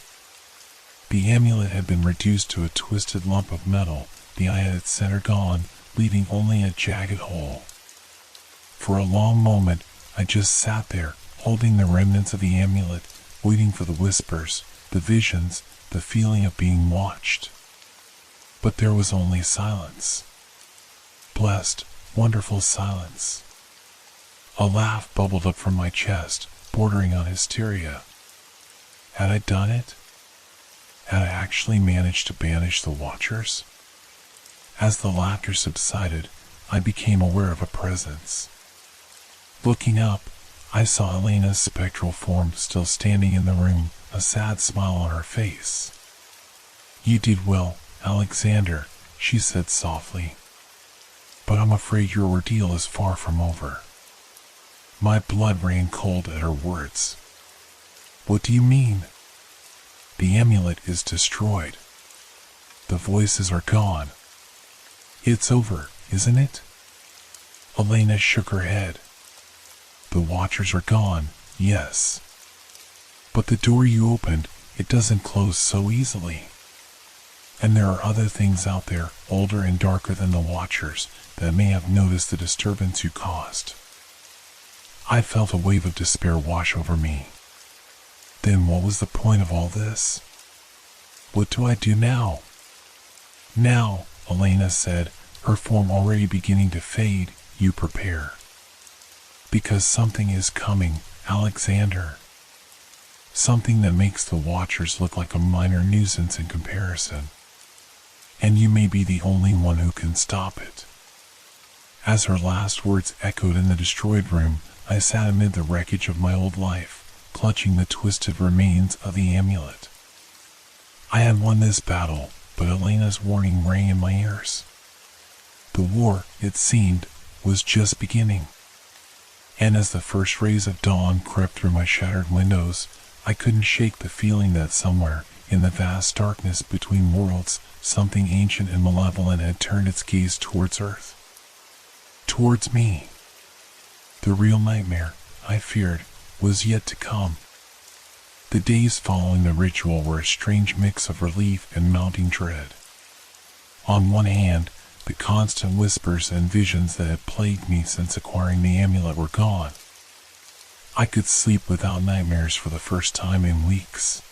The amulet had been reduced to a twisted lump of metal, the eye at its center gone, leaving only a jagged hole. For a long moment, I just sat there, holding the remnants of the amulet, waiting for the whispers, the visions, the feeling of being watched. But there was only silence. Blessed, wonderful silence. A laugh bubbled up from my chest, bordering on hysteria. Had I done it? Had I actually managed to banish the Watchers? As the laughter subsided, I became aware of a presence. Looking up, I saw Elena's spectral form still standing in the room, a sad smile on her face. "You did well, Alexander," she said softly. "But I'm afraid your ordeal is far from over." My blood ran cold at her words. "What do you mean?" "The amulet is destroyed. The voices are gone. It's over, isn't it?" Elena shook her head. "The Watchers are gone, yes. But the door you opened, it doesn't close so easily. And there are other things out there, older and darker than the Watchers, that may have noticed the disturbance you caused." I felt a wave of despair wash over me. Then what was the point of all this? What do I do now? "Now," Elena said, her form already beginning to fade, "you prepare. Because something is coming, Alexander. Something that makes the Watchers look like a minor nuisance in comparison. And you may be the only one who can stop it." As her last words echoed in the destroyed room, I sat amid the wreckage of my old life, clutching the twisted remains of the amulet. I had won this battle, but Elena's warning rang in my ears. The war, it seemed, was just beginning. And as the first rays of dawn crept through my shattered windows, I couldn't shake the feeling that somewhere, In the vast darkness between worlds, something ancient and malevolent had turned its gaze towards Earth. Towards me. The real nightmare, I feared, was yet to come. The days following the ritual were a strange mix of relief and mounting dread. On one hand, the constant whispers and visions that had plagued me since acquiring the amulet were gone. I could sleep without nightmares for the first time in weeks.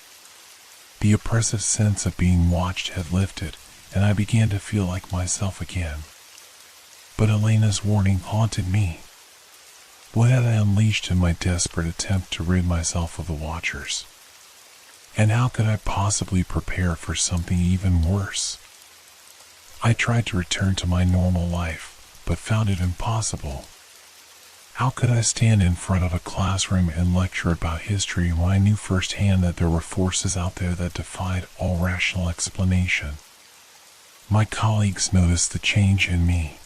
The oppressive sense of being watched had lifted, and I began to feel like myself again. But Elena's warning haunted me. What had I unleashed in my desperate attempt to rid myself of the Watchers? And how could I possibly prepare for something even worse? I tried to return to my normal life, but found it impossible. How could I stand in front of a classroom and lecture about history when I knew firsthand that there were forces out there that defied all rational explanation? My colleagues noticed the change in me.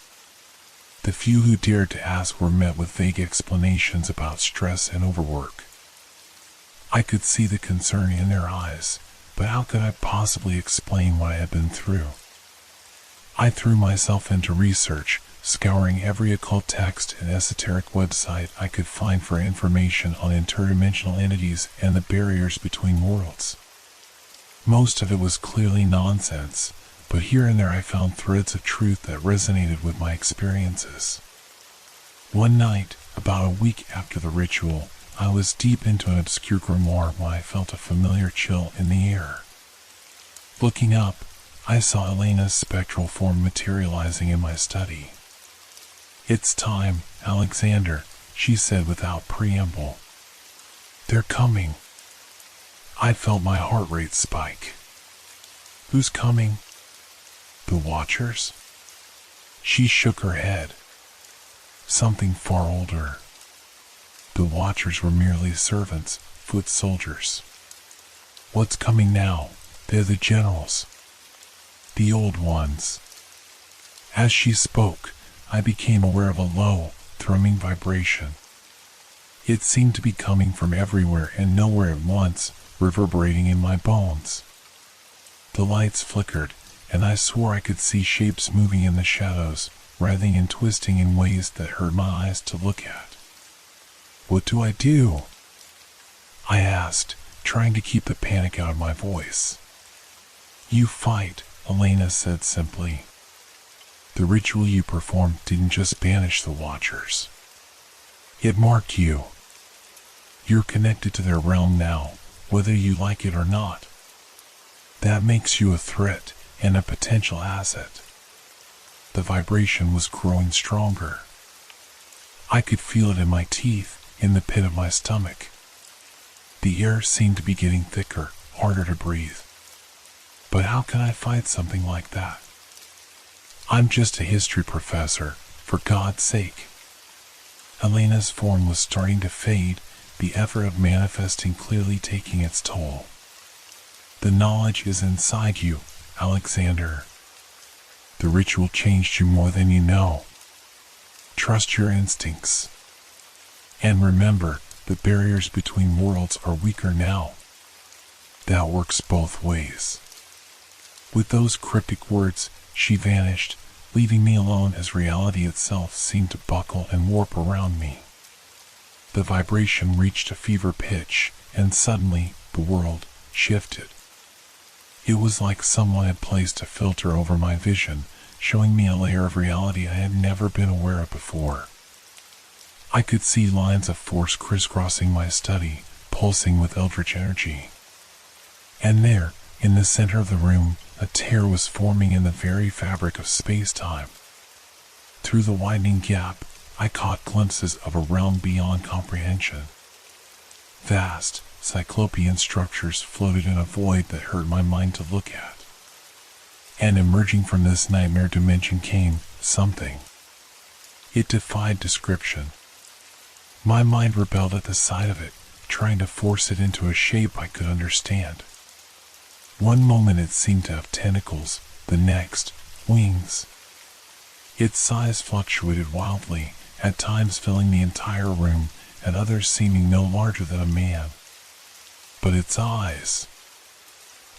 The few who dared to ask were met with vague explanations about stress and overwork. I could see the concern in their eyes, but how could I possibly explain what I had been through? I threw myself into research, scouring every occult text and esoteric website I could find for information on interdimensional entities and the barriers between worlds. Most of it was clearly nonsense, but here and there I found threads of truth that resonated with my experiences. One night, about a week after the ritual, I was deep into an obscure grimoire when I felt a familiar chill in the air. Looking up, I saw Elena's spectral form materializing in my study. "It's time, Alexander," she said without preamble. "They're coming." I felt my heart rate spike. "Who's coming?" "The Watchers?" She shook her head. "Something far older. The Watchers were merely servants, foot soldiers. What's coming now? They're the generals. The old ones." As she spoke, I became aware of a low, thrumming vibration. It seemed to be coming from everywhere and nowhere at once, reverberating in my bones. The lights flickered, and I swore I could see shapes moving in the shadows, writhing and twisting in ways that hurt my eyes to look at. "What do I do?" I asked, trying to keep the panic out of my voice. "You fight," Elena said simply. "The ritual you performed didn't just banish the Watchers. It marked you. You're connected to their realm now, whether you like it or not. That makes you a threat and a potential asset." The vibration was growing stronger. I could feel it in my teeth, in the pit of my stomach. The air seemed to be getting thicker, harder to breathe. But how can I fight something like that? I'm just a history professor, for God's sake. Elena's form was starting to fade, the effort of manifesting clearly taking its toll. "The knowledge is inside you, Alexander. The ritual changed you more than you know. Trust your instincts. And remember, the barriers between worlds are weaker now. That works both ways." With those cryptic words, she vanished, leaving me alone as reality itself seemed to buckle and warp around me. The vibration reached a fever pitch, and suddenly, the world shifted. It was like someone had placed a filter over my vision, showing me a layer of reality I had never been aware of before. I could see lines of force crisscrossing my study, pulsing with eldritch energy. And there, in the center of the room, a tear was forming in the very fabric of space-time. Through the widening gap, I caught glimpses of a realm beyond comprehension. Vast, cyclopean structures floated in a void that hurt my mind to look at. And emerging from this nightmare dimension came something. It defied description. My mind rebelled at the sight of it, trying to force it into a shape I could understand. One moment it seemed to have tentacles, the next, wings. Its size fluctuated wildly, at times filling the entire room, at others seeming no larger than a man. But its eyes...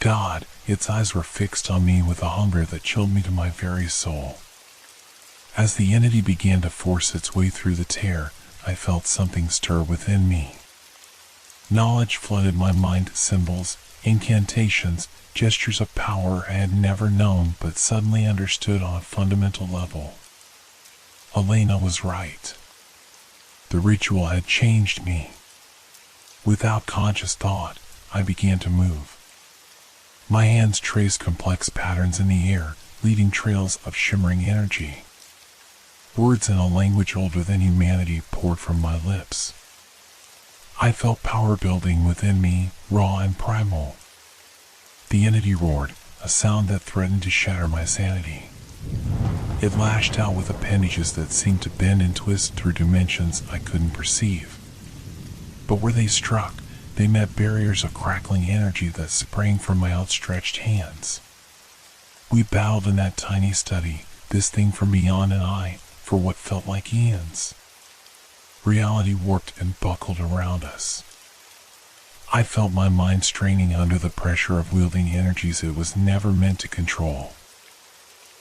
God, its eyes were fixed on me with a hunger that chilled me to my very soul. As the entity began to force its way through the tear, I felt something stir within me. Knowledge flooded my mind, symbols, incantations, gestures of power I had never known but suddenly understood on a fundamental level. Elena was right. The ritual had changed me. Without conscious thought, I began to move. My hands traced complex patterns in the air, leading trails of shimmering energy. Words in a language older than humanity poured from my lips. I felt power building within me, raw and primal. The entity roared, a sound that threatened to shatter my sanity. It lashed out with appendages that seemed to bend and twist through dimensions I couldn't perceive. But where they struck, they met barriers of crackling energy that sprang from my outstretched hands. We battled in that tiny study, this thing from beyond and I, for what felt like eons. Reality warped and buckled around us. I felt my mind straining under the pressure of wielding energies it was never meant to control.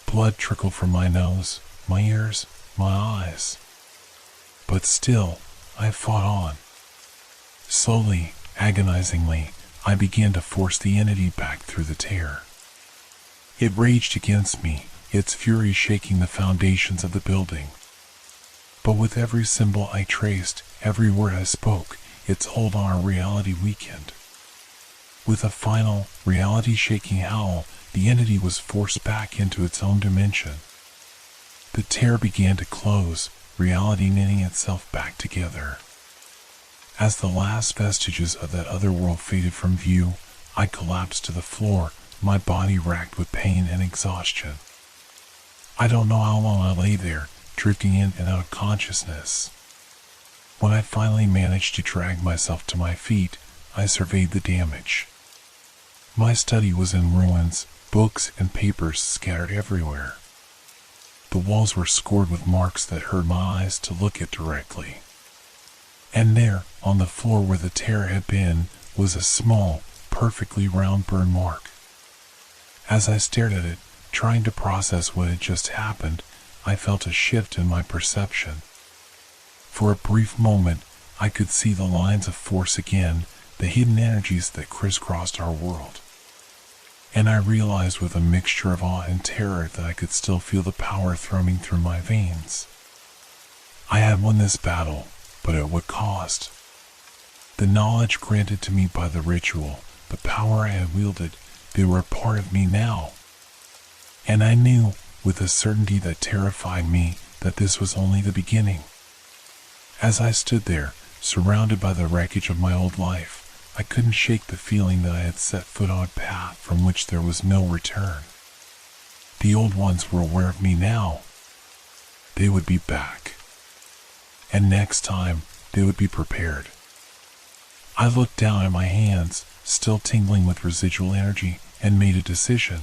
Blood trickled from my nose, my ears, my eyes. But still, I fought on. Slowly, agonizingly, I began to force the entity back through the tear. It raged against me, its fury shaking the foundations of the building. But with every symbol I traced, every word I spoke, its hold on our reality weakened. With a final, reality-shaking howl, the entity was forced back into its own dimension. The tear began to close, reality knitting itself back together. As the last vestiges of that other world faded from view, I collapsed to the floor, my body racked with pain and exhaustion. I don't know how long I lay there, drifting in and out of consciousness. When I finally managed to drag myself to my feet, I surveyed the damage. My study was in ruins, books and papers scattered everywhere. The walls were scored with marks that hurt my eyes to look at directly. And there, on the floor where the tear had been, was a small, perfectly round burn mark. As I stared at it, trying to process what had just happened, I felt a shift in my perception. For a brief moment, I could see the lines of force again, the hidden energies that crisscrossed our world. And I realized with a mixture of awe and terror that I could still feel the power thrumming through my veins. I had won this battle, but at what cost? The knowledge granted to me by the ritual, the power I had wielded, they were a part of me now. And I knew, with a certainty that terrified me, that this was only the beginning. As I stood there, surrounded by the wreckage of my old life, I couldn't shake the feeling that I had set foot on a path from which there was no return. The old ones were aware of me now. They would be back. And next time, they would be prepared. I looked down at my hands, still tingling with residual energy, and made a decision.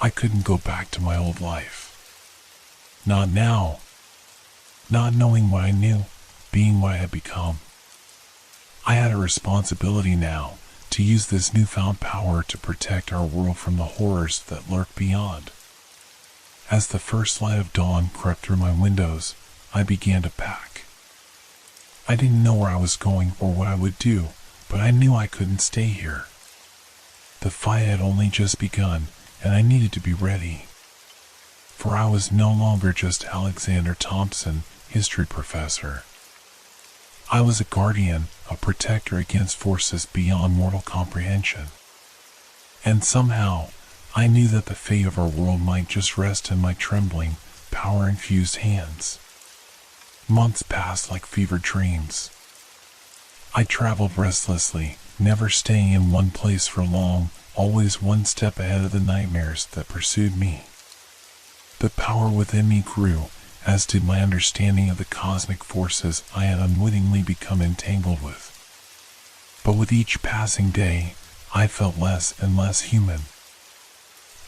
I couldn't go back to my old life. Not now. Not knowing what I knew, being what I had become. I had a responsibility now to use this newfound power to protect our world from the horrors that lurk beyond. As the first light of dawn crept through my windows, I began to pack. I didn't know where I was going or what I would do, but I knew I couldn't stay here. The fight had only just begun, and I needed to be ready. For I was no longer just Alexander Thompson, history professor. I was a guardian, a protector against forces beyond mortal comprehension. And somehow, I knew that the fate of our world might just rest in my trembling, power-infused hands. Months passed like fevered dreams. I traveled restlessly, never staying in one place for long, always one step ahead of the nightmares that pursued me. The power within me grew, as did my understanding of the cosmic forces I had unwittingly become entangled with. But with each passing day, I felt less and less human.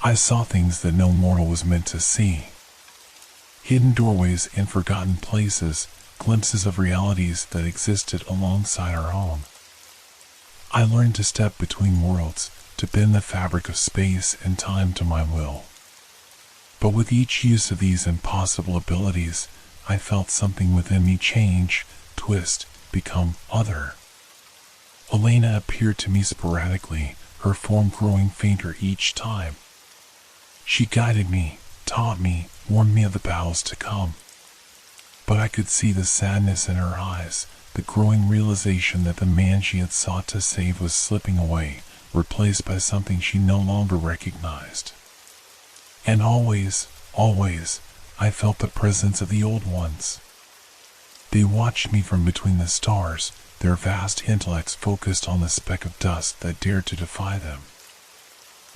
I saw things that no mortal was meant to see. Hidden doorways in forgotten places, glimpses of realities that existed alongside our own. I learned to step between worlds, to bend the fabric of space and time to my will. But with each use of these impossible abilities, I felt something within me change, twist, become other. Elena appeared to me sporadically, her form growing fainter each time. She guided me, taught me, warned me of the battles to come. But I could see the sadness in her eyes, the growing realization that the man she had sought to save was slipping away, replaced by something she no longer recognized. And always, I felt the presence of the old ones. They watched me from between the stars, their vast intellects focused on the speck of dust that dared to defy them.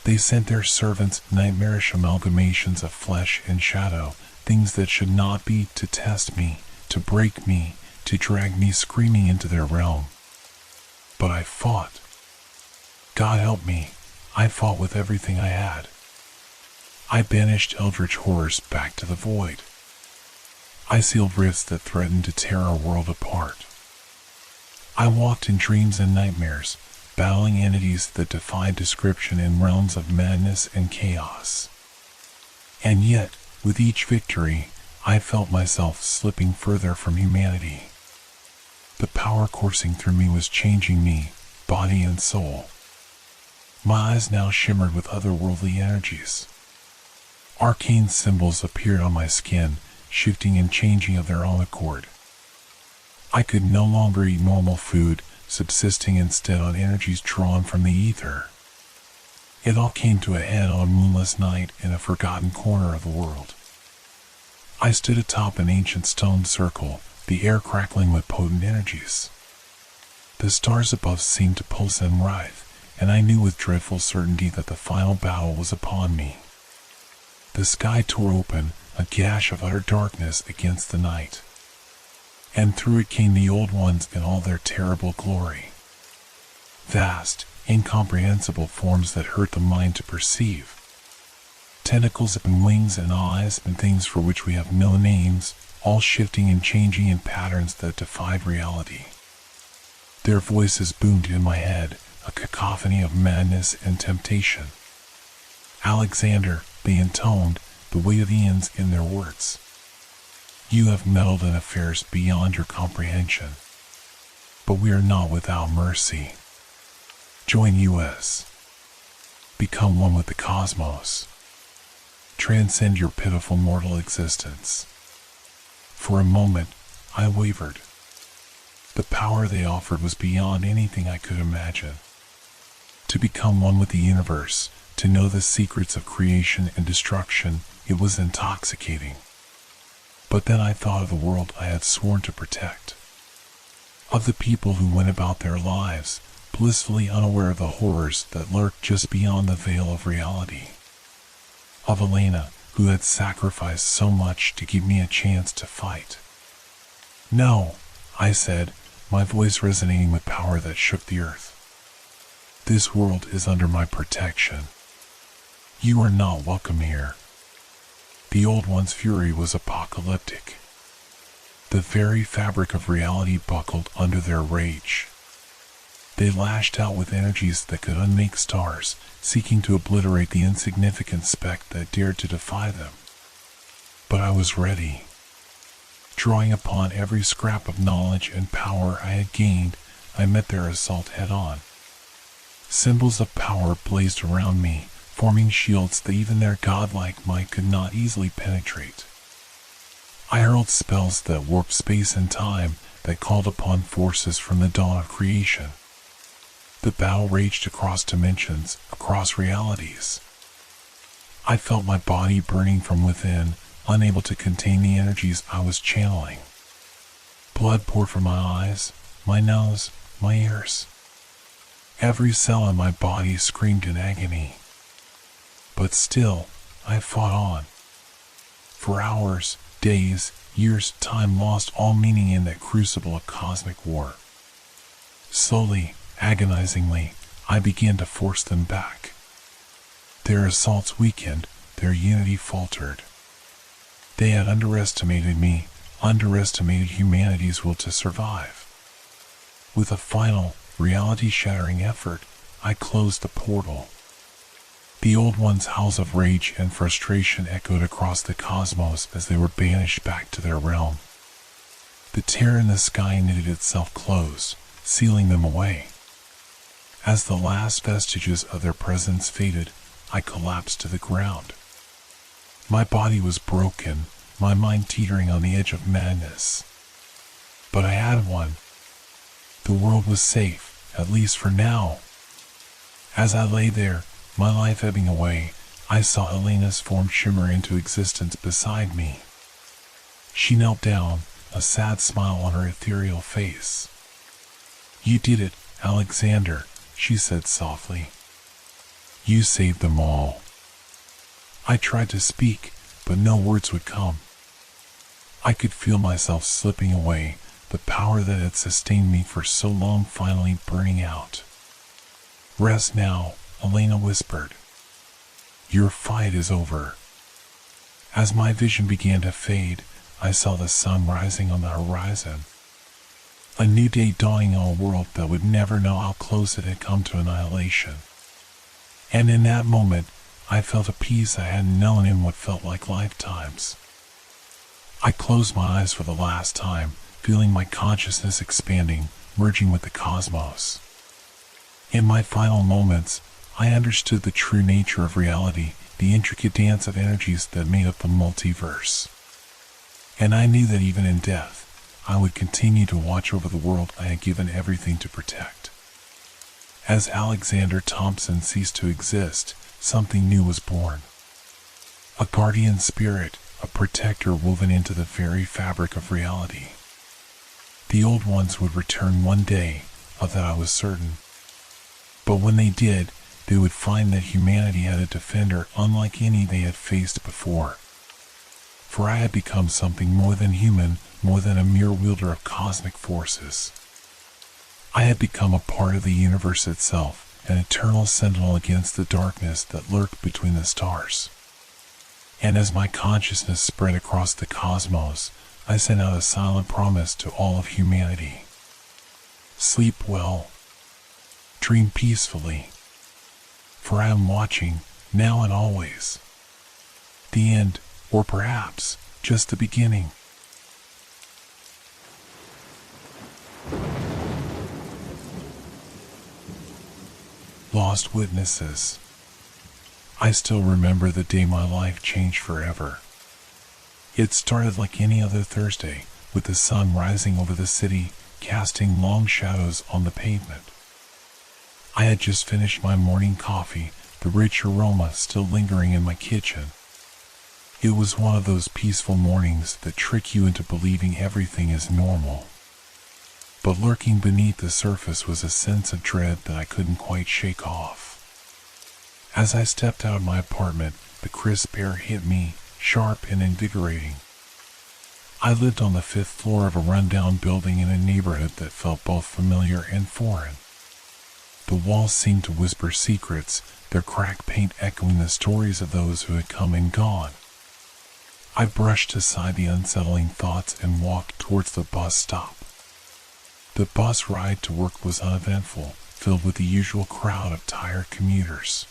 They sent their servants nightmarish amalgamations of flesh and shadow, things that should not be, to test me, to break me, to drag me screaming into their realm. But I fought. God help me, I fought with everything I had. I banished eldritch horrors back to the void. I sealed rifts that threatened to tear our world apart. I walked in dreams and nightmares, battling entities that defied description in realms of madness and chaos. And yet, with each victory, I felt myself slipping further from humanity. The power coursing through me was changing me, body and soul. My eyes now shimmered with otherworldly energies. Arcane symbols appeared on my skin, shifting and changing of their own accord. I could no longer eat normal food, subsisting instead on energies drawn from the ether. It all came to a head on a moonless night in a forgotten corner of the world. I stood atop an ancient stone circle, the air crackling with potent energies. The stars above seemed to pulse and writhe, and I knew with dreadful certainty that the final battle was upon me. The sky tore open, a gash of utter darkness against the night. And through it came the old ones in all their terrible glory. Vast, incomprehensible forms that hurt the mind to perceive. Tentacles and wings and eyes and things for which we have no names, all shifting and changing in patterns that defied reality. Their voices boomed in my head, a cacophony of madness and temptation. Alexander, they intoned, the weight of eons in their words. You have meddled in affairs beyond your comprehension. But we are not without mercy. Join us. Become one with the cosmos. Transcend your pitiful mortal existence. For a moment, I wavered. The power they offered was beyond anything I could imagine. To become one with the universe, to know the secrets of creation and destruction, it was intoxicating. But then I thought of the world I had sworn to protect. Of the people who went about their lives, blissfully unaware of the horrors that lurked just beyond the veil of reality. Of Elena, who had sacrificed so much to give me a chance to fight. No, I said, my voice resonating with power that shook the earth. This world is under my protection. You are not welcome here. The old one's fury was apocalyptic. The very fabric of reality buckled under their rage. They lashed out with energies that could unmake stars, seeking to obliterate the insignificant speck that dared to defy them. But I was ready. Drawing upon every scrap of knowledge and power I had gained, I met their assault head-on. Symbols of power blazed around me, forming shields that even their godlike might could not easily penetrate. I hurled spells that warped space and time, that called upon forces from the dawn of creation. The battle raged across dimensions, across realities. I felt my body burning from within, unable to contain the energies I was channeling. Blood poured from my eyes, my nose, my ears. Every cell in my body screamed in agony. But still, I fought on. For hours, days, years, time lost all meaning in that crucible of cosmic war. Slowly, agonizingly, I began to force them back. Their assaults weakened, their unity faltered. They had underestimated me, underestimated humanity's will to survive. With a final, reality-shattering effort, I closed the portal. The Old One's howls of rage and frustration echoed across the cosmos as they were banished back to their realm. The tear in the sky knitted itself close, sealing them away. As the last vestiges of their presence faded, I collapsed to the ground. My body was broken, my mind teetering on the edge of madness. But I had won. The world was safe, at least for now. As I lay there, my life ebbing away, I saw Elena's form shimmer into existence beside me. She knelt down, a sad smile on her ethereal face. "You did it, Alexander," she said softly. "You saved them all." I tried to speak, but no words would come. I could feel myself slipping away, the power that had sustained me for so long finally burning out. "Rest now," Elena whispered. "Your fight is over." As my vision began to fade, I saw the sun rising on the horizon. A new day dawning on a world that would never know how close it had come to annihilation. And in that moment, I felt a peace I hadn't known in what felt like lifetimes. I closed my eyes for the last time, feeling my consciousness expanding, merging with the cosmos. In my final moments, I understood the true nature of reality, the intricate dance of energies that made up the multiverse. And I knew that even in death, I would continue to watch over the world I had given everything to protect. As Alexander Thompson ceased to exist, something new was born. A guardian spirit, a protector woven into the very fabric of reality. The Old Ones would return one day, of that I was certain. But when they did, they would find that humanity had a defender unlike any they had faced before. For I had become something more than human, more than a mere wielder of cosmic forces. I had become a part of the universe itself, an eternal sentinel against the darkness that lurked between the stars. And as my consciousness spread across the cosmos, I sent out a silent promise to all of humanity. Sleep well. Dream peacefully. For I am watching, now and always. The end, or perhaps just the beginning. Lost witnesses. I still remember the day my life changed forever. It started like any other Thursday, with the sun rising over the city, casting long shadows on the pavement. I had just finished my morning coffee, the rich aroma still lingering in my kitchen. It was one of those peaceful mornings that trick you into believing everything is normal. But lurking beneath the surface was a sense of dread that I couldn't quite shake off. As I stepped out of my apartment, the crisp air hit me, sharp and invigorating. I lived on the 5th floor of a rundown building in a neighborhood that felt both familiar and foreign. The walls seemed to whisper secrets, their cracked paint echoing the stories of those who had come and gone. I brushed aside the unsettling thoughts and walked towards the bus stop. The bus ride to work was uneventful, filled with the usual crowd of tired commuters.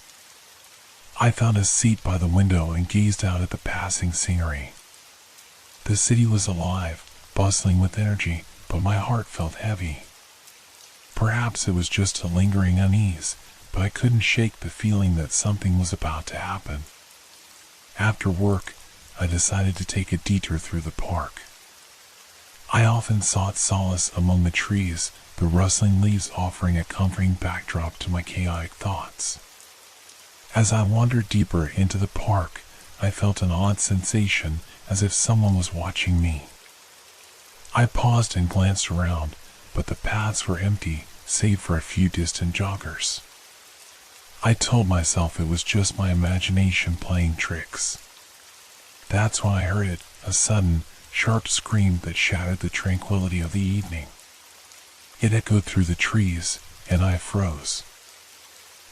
I found a seat by the window and gazed out at the passing scenery. The city was alive, bustling with energy, but my heart felt heavy. Perhaps it was just a lingering unease, but I couldn't shake the feeling that something was about to happen. After work, I decided to take a detour through the park. I often sought solace among the trees, the rustling leaves offering a comforting backdrop to my chaotic thoughts. As I wandered deeper into the park, I felt an odd sensation, as if someone was watching me. I paused and glanced around, but the paths were empty, save for a few distant joggers. I told myself it was just my imagination playing tricks. That's when I heard it, a sudden, sharp scream that shattered the tranquility of the evening. It echoed through the trees, and I froze.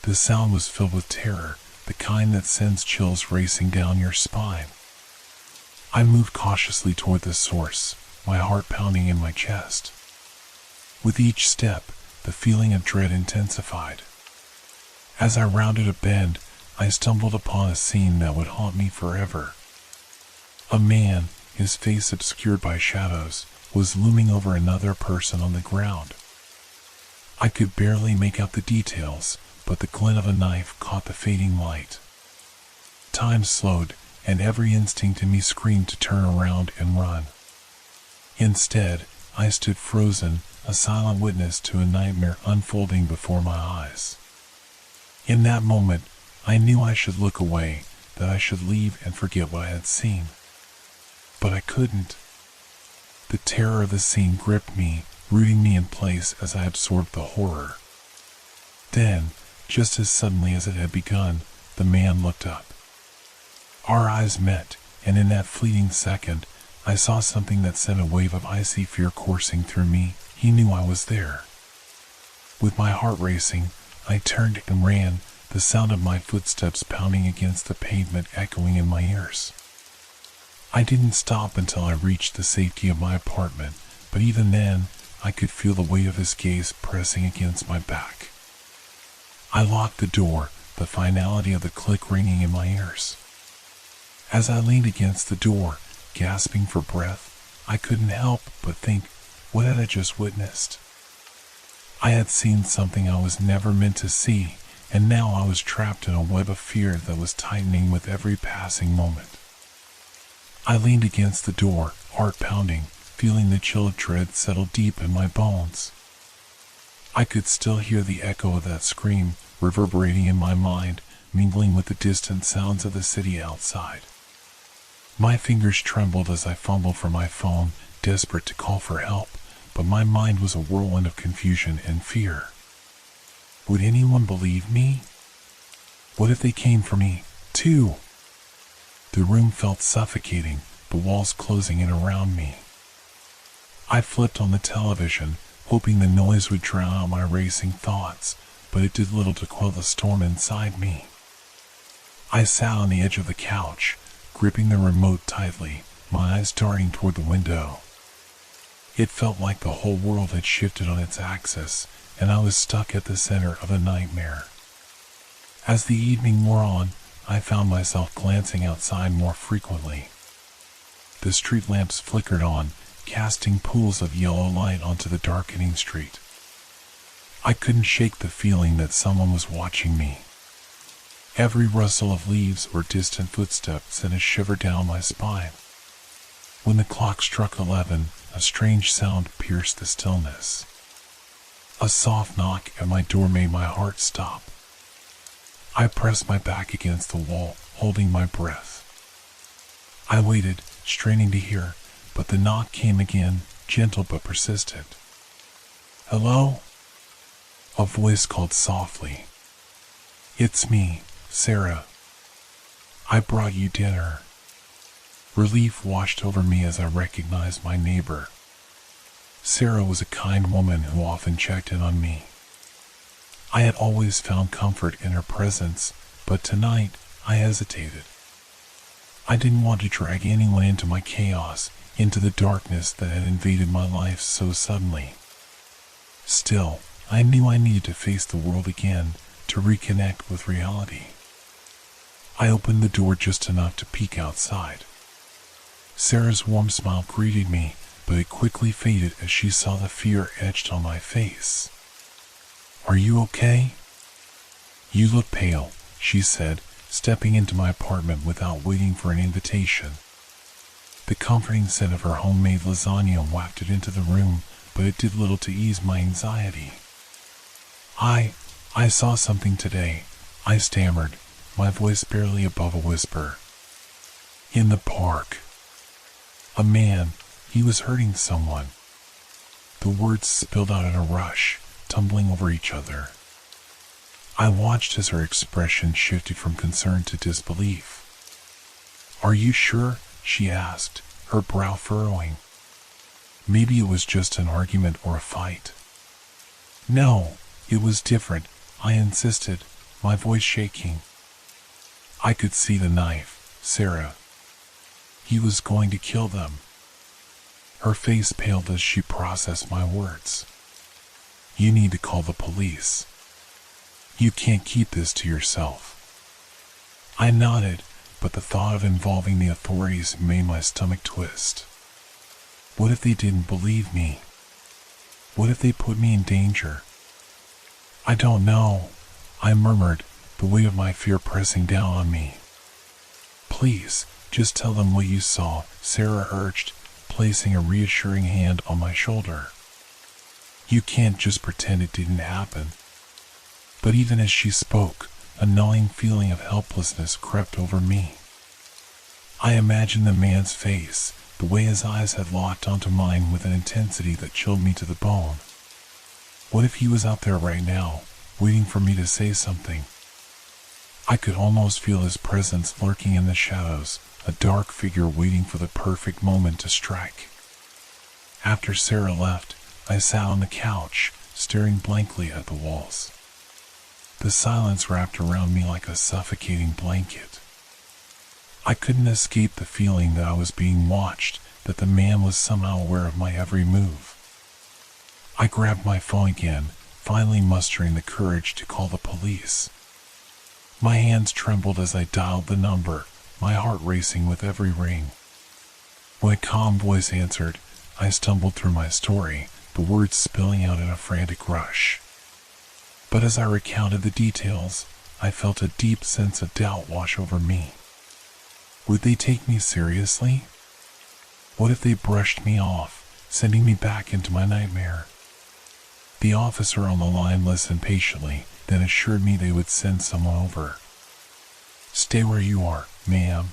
The sound was filled with terror, the kind that sends chills racing down your spine. I moved cautiously toward the source, my heart pounding in my chest. With each step, the feeling of dread intensified. As I rounded a bend, I stumbled upon a scene that would haunt me forever. A man, his face obscured by shadows, was looming over another person on the ground. I could barely make out the details, but the glint of a knife caught the fading light. Time slowed, and every instinct in me screamed to turn around and run. Instead, I stood frozen, a silent witness to a nightmare unfolding before my eyes. In that moment, I knew I should look away, that I should leave and forget what I had seen. But I couldn't. The terror of the scene gripped me, rooting me in place as I absorbed the horror. Then, just as suddenly as it had begun, the man looked up. Our eyes met, and in that fleeting second, I saw something that sent a wave of icy fear coursing through me. He knew I was there. With my heart racing, I turned and ran, the sound of my footsteps pounding against the pavement echoing in my ears. I didn't stop until I reached the safety of my apartment, but even then, I could feel the weight of his gaze pressing against my back. I locked the door, the finality of the click ringing in my ears. As I leaned against the door, gasping for breath, I couldn't help but think, what had I just witnessed? I had seen something I was never meant to see, and now I was trapped in a web of fear that was tightening with every passing moment. I leaned against the door, heart pounding, feeling the chill of dread settle deep in my bones. I could still hear the echo of that scream reverberating in my mind, mingling with the distant sounds of the city outside. My fingers trembled as I fumbled for my phone, desperate to call for help, but my mind was a whirlwind of confusion and fear. Would anyone believe me? What if they came for me, too? The room felt suffocating, the walls closing in around me. I flipped on the television, hoping the noise would drown out my racing thoughts, but it did little to quell the storm inside me. I sat on the edge of the couch, gripping the remote tightly, my eyes darting toward the window. It felt like the whole world had shifted on its axis, and I was stuck at the center of a nightmare. As the evening wore on, I found myself glancing outside more frequently. The street lamps flickered on, casting pools of yellow light onto the darkening street. I couldn't shake the feeling that someone was watching me. Every rustle of leaves or distant footsteps sent a shiver down my spine. When the clock struck 11, a strange sound pierced the stillness. A soft knock at my door made my heart stop. I pressed my back against the wall, holding my breath. I waited, straining to hear, but the knock came again, gentle but persistent. "Hello?" A voice called softly. "It's me, Sarah. I brought you dinner." Relief washed over me as I recognized my neighbor. Sarah was a kind woman who often checked in on me. I had always found comfort in her presence, but tonight I hesitated. I didn't want to drag anyone into my chaos, into the darkness that had invaded my life so suddenly. Still, I knew I needed to face the world again, to reconnect with reality. I opened the door just enough to peek outside. Sarah's warm smile greeted me, but it quickly faded as she saw the fear etched on my face. "Are you okay?" "You look pale," she said, stepping into my apartment without waiting for an invitation. The comforting scent of her homemade lasagna wafted into the room, but it did little to ease my anxiety. I saw something today," I stammered, my voice barely above a whisper. "In the park. A man, he was hurting someone." The words spilled out in a rush, tumbling over each other. I watched as her expression shifted from concern to disbelief. "Are you sure?" she asked, her brow furrowing. "Maybe it was just an argument or a fight." "No, it was different," I insisted, my voice shaking. "I could see the knife, Sarah. He was going to kill them." Her face paled as she processed my words. "You need to call the police. You can't keep this to yourself." I nodded, but the thought of involving the authorities made my stomach twist. What if they didn't believe me? What if they put me in danger? I don't know, I murmured, the weight of my fear pressing down on me. Please, just tell them what you saw, Sarah urged, placing a reassuring hand on my shoulder. You can't just pretend it didn't happen. But even as she spoke, a gnawing feeling of helplessness crept over me. I imagined the man's face, the way his eyes had locked onto mine with an intensity that chilled me to the bone. What if he was out there right now, waiting for me to say something? I could almost feel his presence lurking in the shadows, a dark figure waiting for the perfect moment to strike. After Sarah left, I sat on the couch, staring blankly at the walls. The silence wrapped around me like a suffocating blanket. I couldn't escape the feeling that I was being watched, that the man was somehow aware of my every move. I grabbed my phone again, finally mustering the courage to call the police. My hands trembled as I dialed the number, my heart racing with every ring. When a calm voice answered, I stumbled through my story, the words spilling out in a frantic rush. But as I recounted the details, I felt a deep sense of doubt wash over me. Would they take me seriously? What if they brushed me off, sending me back into my nightmare? The officer on the line listened patiently, then assured me they would send someone over. Stay where you are, ma'am.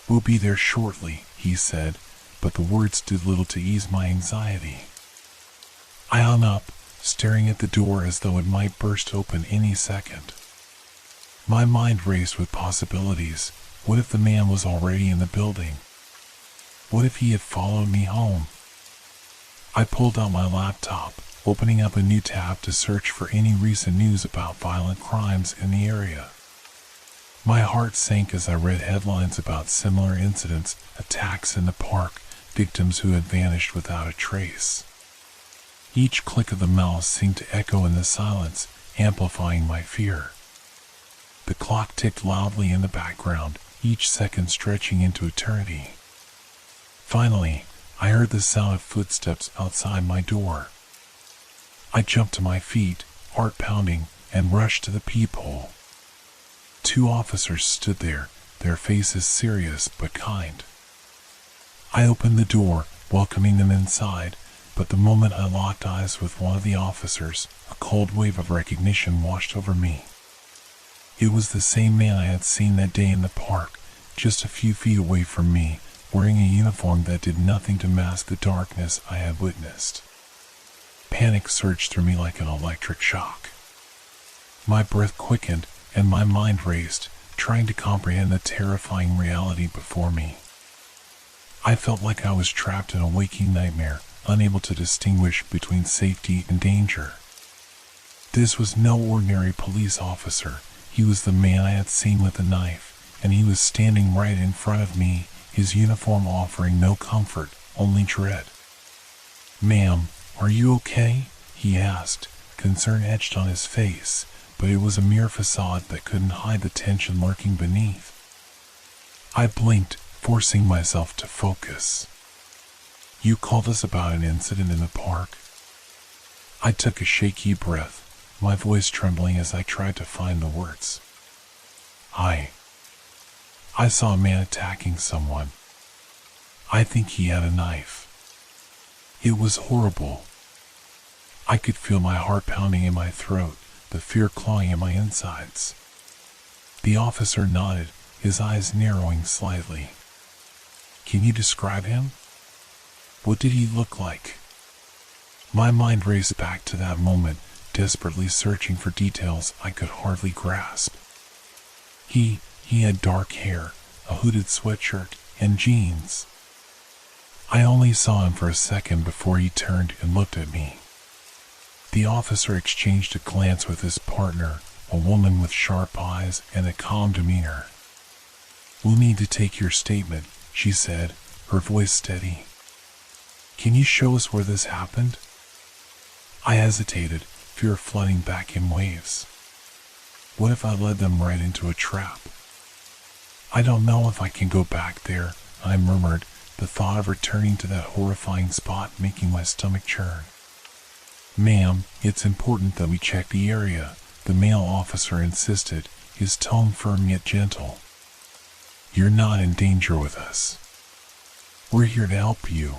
We'll be there shortly, he said, but the words did little to ease my anxiety. I hung up, staring at the door as though it might burst open any second. My mind raced with possibilities. What if the man was already in the building? What if he had followed me home? I pulled out my laptop, opening up a new tab to search for any recent news about violent crimes in the area. My heart sank as I read headlines about similar incidents, attacks in the park, victims who had vanished without a trace. Each click of the mouse seemed to echo in the silence, amplifying my fear. The clock ticked loudly in the background, each second stretching into eternity. Finally, I heard the sound of footsteps outside my door. I jumped to my feet, heart pounding, and rushed to the peephole. 2 officers stood there, their faces serious but kind. I opened the door, welcoming them inside, but the moment I locked eyes with one of the officers, a cold wave of recognition washed over me. It was the same man I had seen that day in the park, just a few feet away from me, wearing a uniform that did nothing to mask the darkness I had witnessed. Panic surged through me like an electric shock. My breath quickened, and my mind raced, trying to comprehend the terrifying reality before me. I felt like I was trapped in a waking nightmare, unable to distinguish between safety and danger. This was no ordinary police officer. He was the man I had seen with the knife, and he was standing right in front of me, his uniform offering no comfort, only dread. "Ma'am, are you okay?" he asked, concern etched on his face, but it was a mere facade that couldn't hide the tension lurking beneath. I blinked, forcing myself to focus. "You called us about an incident in the park?" I took a shaky breath, my voice trembling as I tried to find the words. I saw a man attacking someone. I think he had a knife. It was horrible. I could feel my heart pounding in my throat, the fear clawing at my insides. The officer nodded, his eyes narrowing slightly. "Can you describe him? What did he look like?" My mind raced back to that moment, desperately searching for details I could hardly grasp. He had dark hair, a hooded sweatshirt, and jeans. I only saw him for a second before he turned and looked at me. The officer exchanged a glance with his partner, a woman with sharp eyes and a calm demeanor. "We'll need to take your statement," she said, her voice steady. "Can you show us where this happened?" I hesitated, fear flooding back in waves. What if I led them right into a trap? I don't know if I can go back there, I murmured, the thought of returning to that horrifying spot making my stomach churn. Ma'am, it's important that we check the area, the male officer insisted, his tone firm yet gentle. You're not in danger with us. We're here to help you.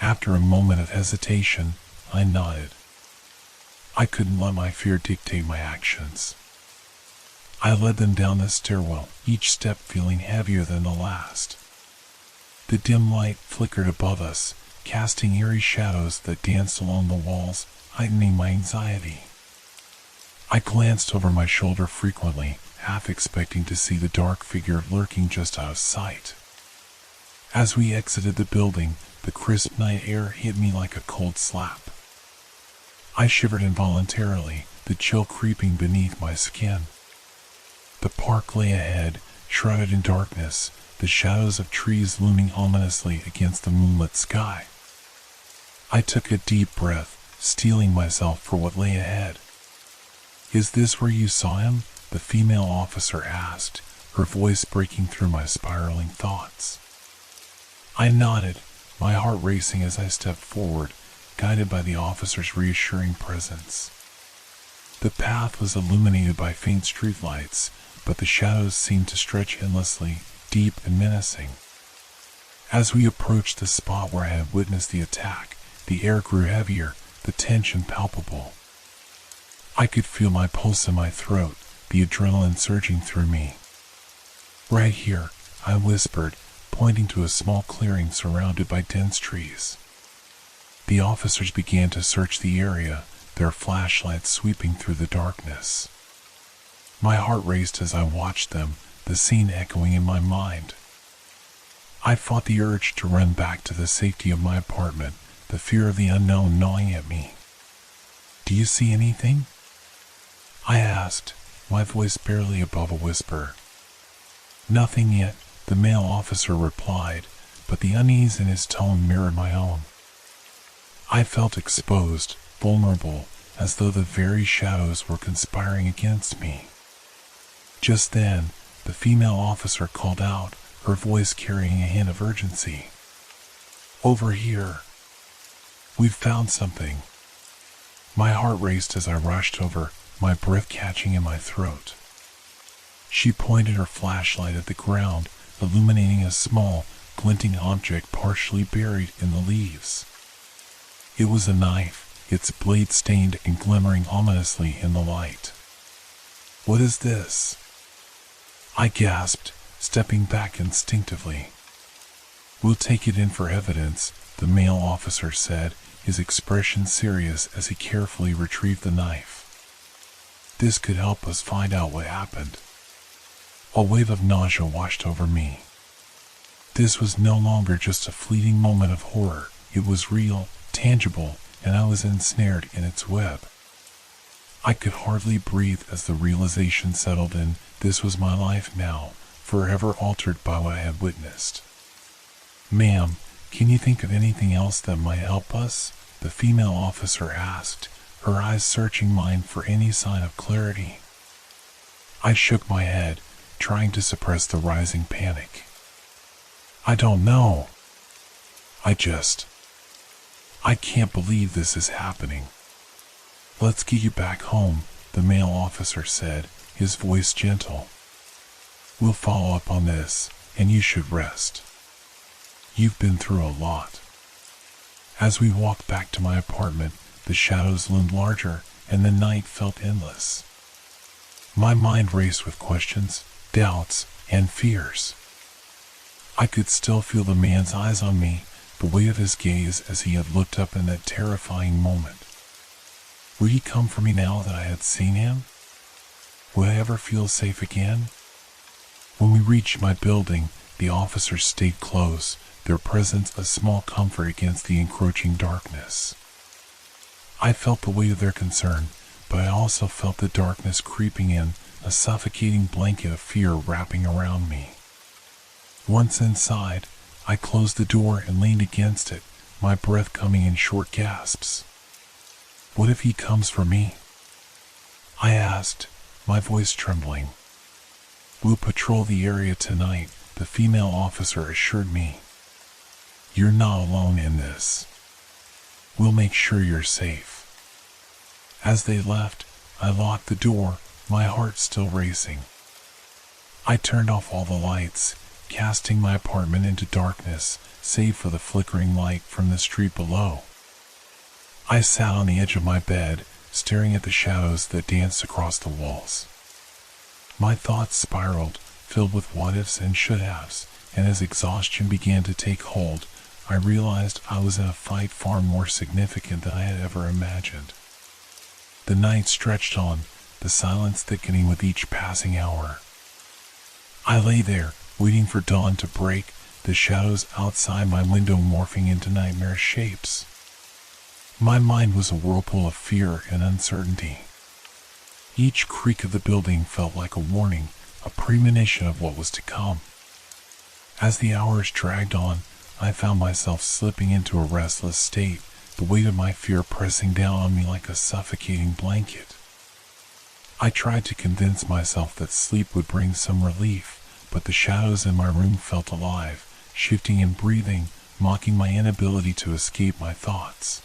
After a moment of hesitation, I nodded. I couldn't let my fear dictate my actions. I led them down the stairwell, each step feeling heavier than the last. The dim light flickered above us, casting eerie shadows that danced along the walls, heightening my anxiety. I glanced over my shoulder frequently, half expecting to see the dark figure lurking just out of sight. As we exited the building, the crisp night air hit me like a cold slap. I shivered involuntarily, the chill creeping beneath my skin. The park lay ahead, shrouded in darkness, the shadows of trees looming ominously against the moonlit sky. I took a deep breath, steeling myself for what lay ahead. Is this where you saw him? The female officer asked, her voice breaking through my spiraling thoughts. I nodded, my heart racing as I stepped forward, guided by the officer's reassuring presence. The path was illuminated by faint streetlights, but the shadows seemed to stretch endlessly, deep and menacing. As we approached the spot where I had witnessed the attack, the air grew heavier, the tension palpable. I could feel my pulse in my throat, the adrenaline surging through me. Right here, I whispered, pointing to a small clearing surrounded by dense trees. The officers began to search the area, their flashlights sweeping through the darkness. My heart raced as I watched them, the scene echoing in my mind. I fought the urge to run back to the safety of my apartment, the fear of the unknown gnawing at me. Do you see anything? I asked, my voice barely above a whisper. Nothing yet, the male officer replied, but the unease in his tone mirrored my own. I felt exposed, vulnerable, as though the very shadows were conspiring against me. Just then, the female officer called out, her voice carrying a hint of urgency. Over here. We've found something. My heart raced as I rushed over, my breath catching in my throat. She pointed her flashlight at the ground, illuminating a small, glinting object partially buried in the leaves. It was a knife, its blade stained and glimmering ominously in the light. What is this? I gasped, stepping back instinctively. We'll take it in for evidence, the male officer said, his expression serious as he carefully retrieved the knife. This could help us find out what happened. A wave of nausea washed over me. This was no longer just a fleeting moment of horror. It was real, tangible, and I was ensnared in its web. I could hardly breathe as the realization settled in. This was my life now, forever altered by what I had witnessed. Ma'am, can you think of anything else that might help us? The female officer asked, her eyes searching mine for any sign of clarity. I shook my head, trying to suppress the rising panic. I don't know. I can't believe this is happening. Let's get you back home, the male officer said, his voice gentle. We'll follow up on this, and you should rest. You've been through a lot. As we walked back to my apartment, the shadows loomed larger, and the night felt endless. My mind raced with questions, doubts, and fears. I could still feel the man's eyes on me, the weight of his gaze as he had looked up in that terrifying moment. Would he come for me now that I had seen him? Would I ever feel safe again? When we reached my building, the officers stayed close, their presence a small comfort against the encroaching darkness. I felt the weight of their concern, but I also felt the darkness creeping in, a suffocating blanket of fear wrapping around me. Once inside, I closed the door and leaned against it, my breath coming in short gasps. What if he comes for me? I asked, my voice trembling. "We'll patrol the area tonight," the female officer assured me. "You're not alone in this. We'll make sure you're safe." As they left, I locked the door, my heart still racing. I turned off all the lights, casting my apartment into darkness, save for the flickering light from the street below. I sat on the edge of my bed, staring at the shadows that danced across the walls. My thoughts spiraled, filled with what-ifs and should-haves, and as exhaustion began to take hold, I realized I was in a fight far more significant than I had ever imagined. The night stretched on, the silence thickening with each passing hour. I lay there, waiting for dawn to break, the shadows outside my window morphing into nightmare shapes. My mind was a whirlpool of fear and uncertainty. Each creak of the building felt like a warning, a premonition of what was to come. As the hours dragged on, I found myself slipping into a restless state, the weight of my fear pressing down on me like a suffocating blanket. I tried to convince myself that sleep would bring some relief, but the shadows in my room felt alive, shifting and breathing, mocking my inability to escape my thoughts.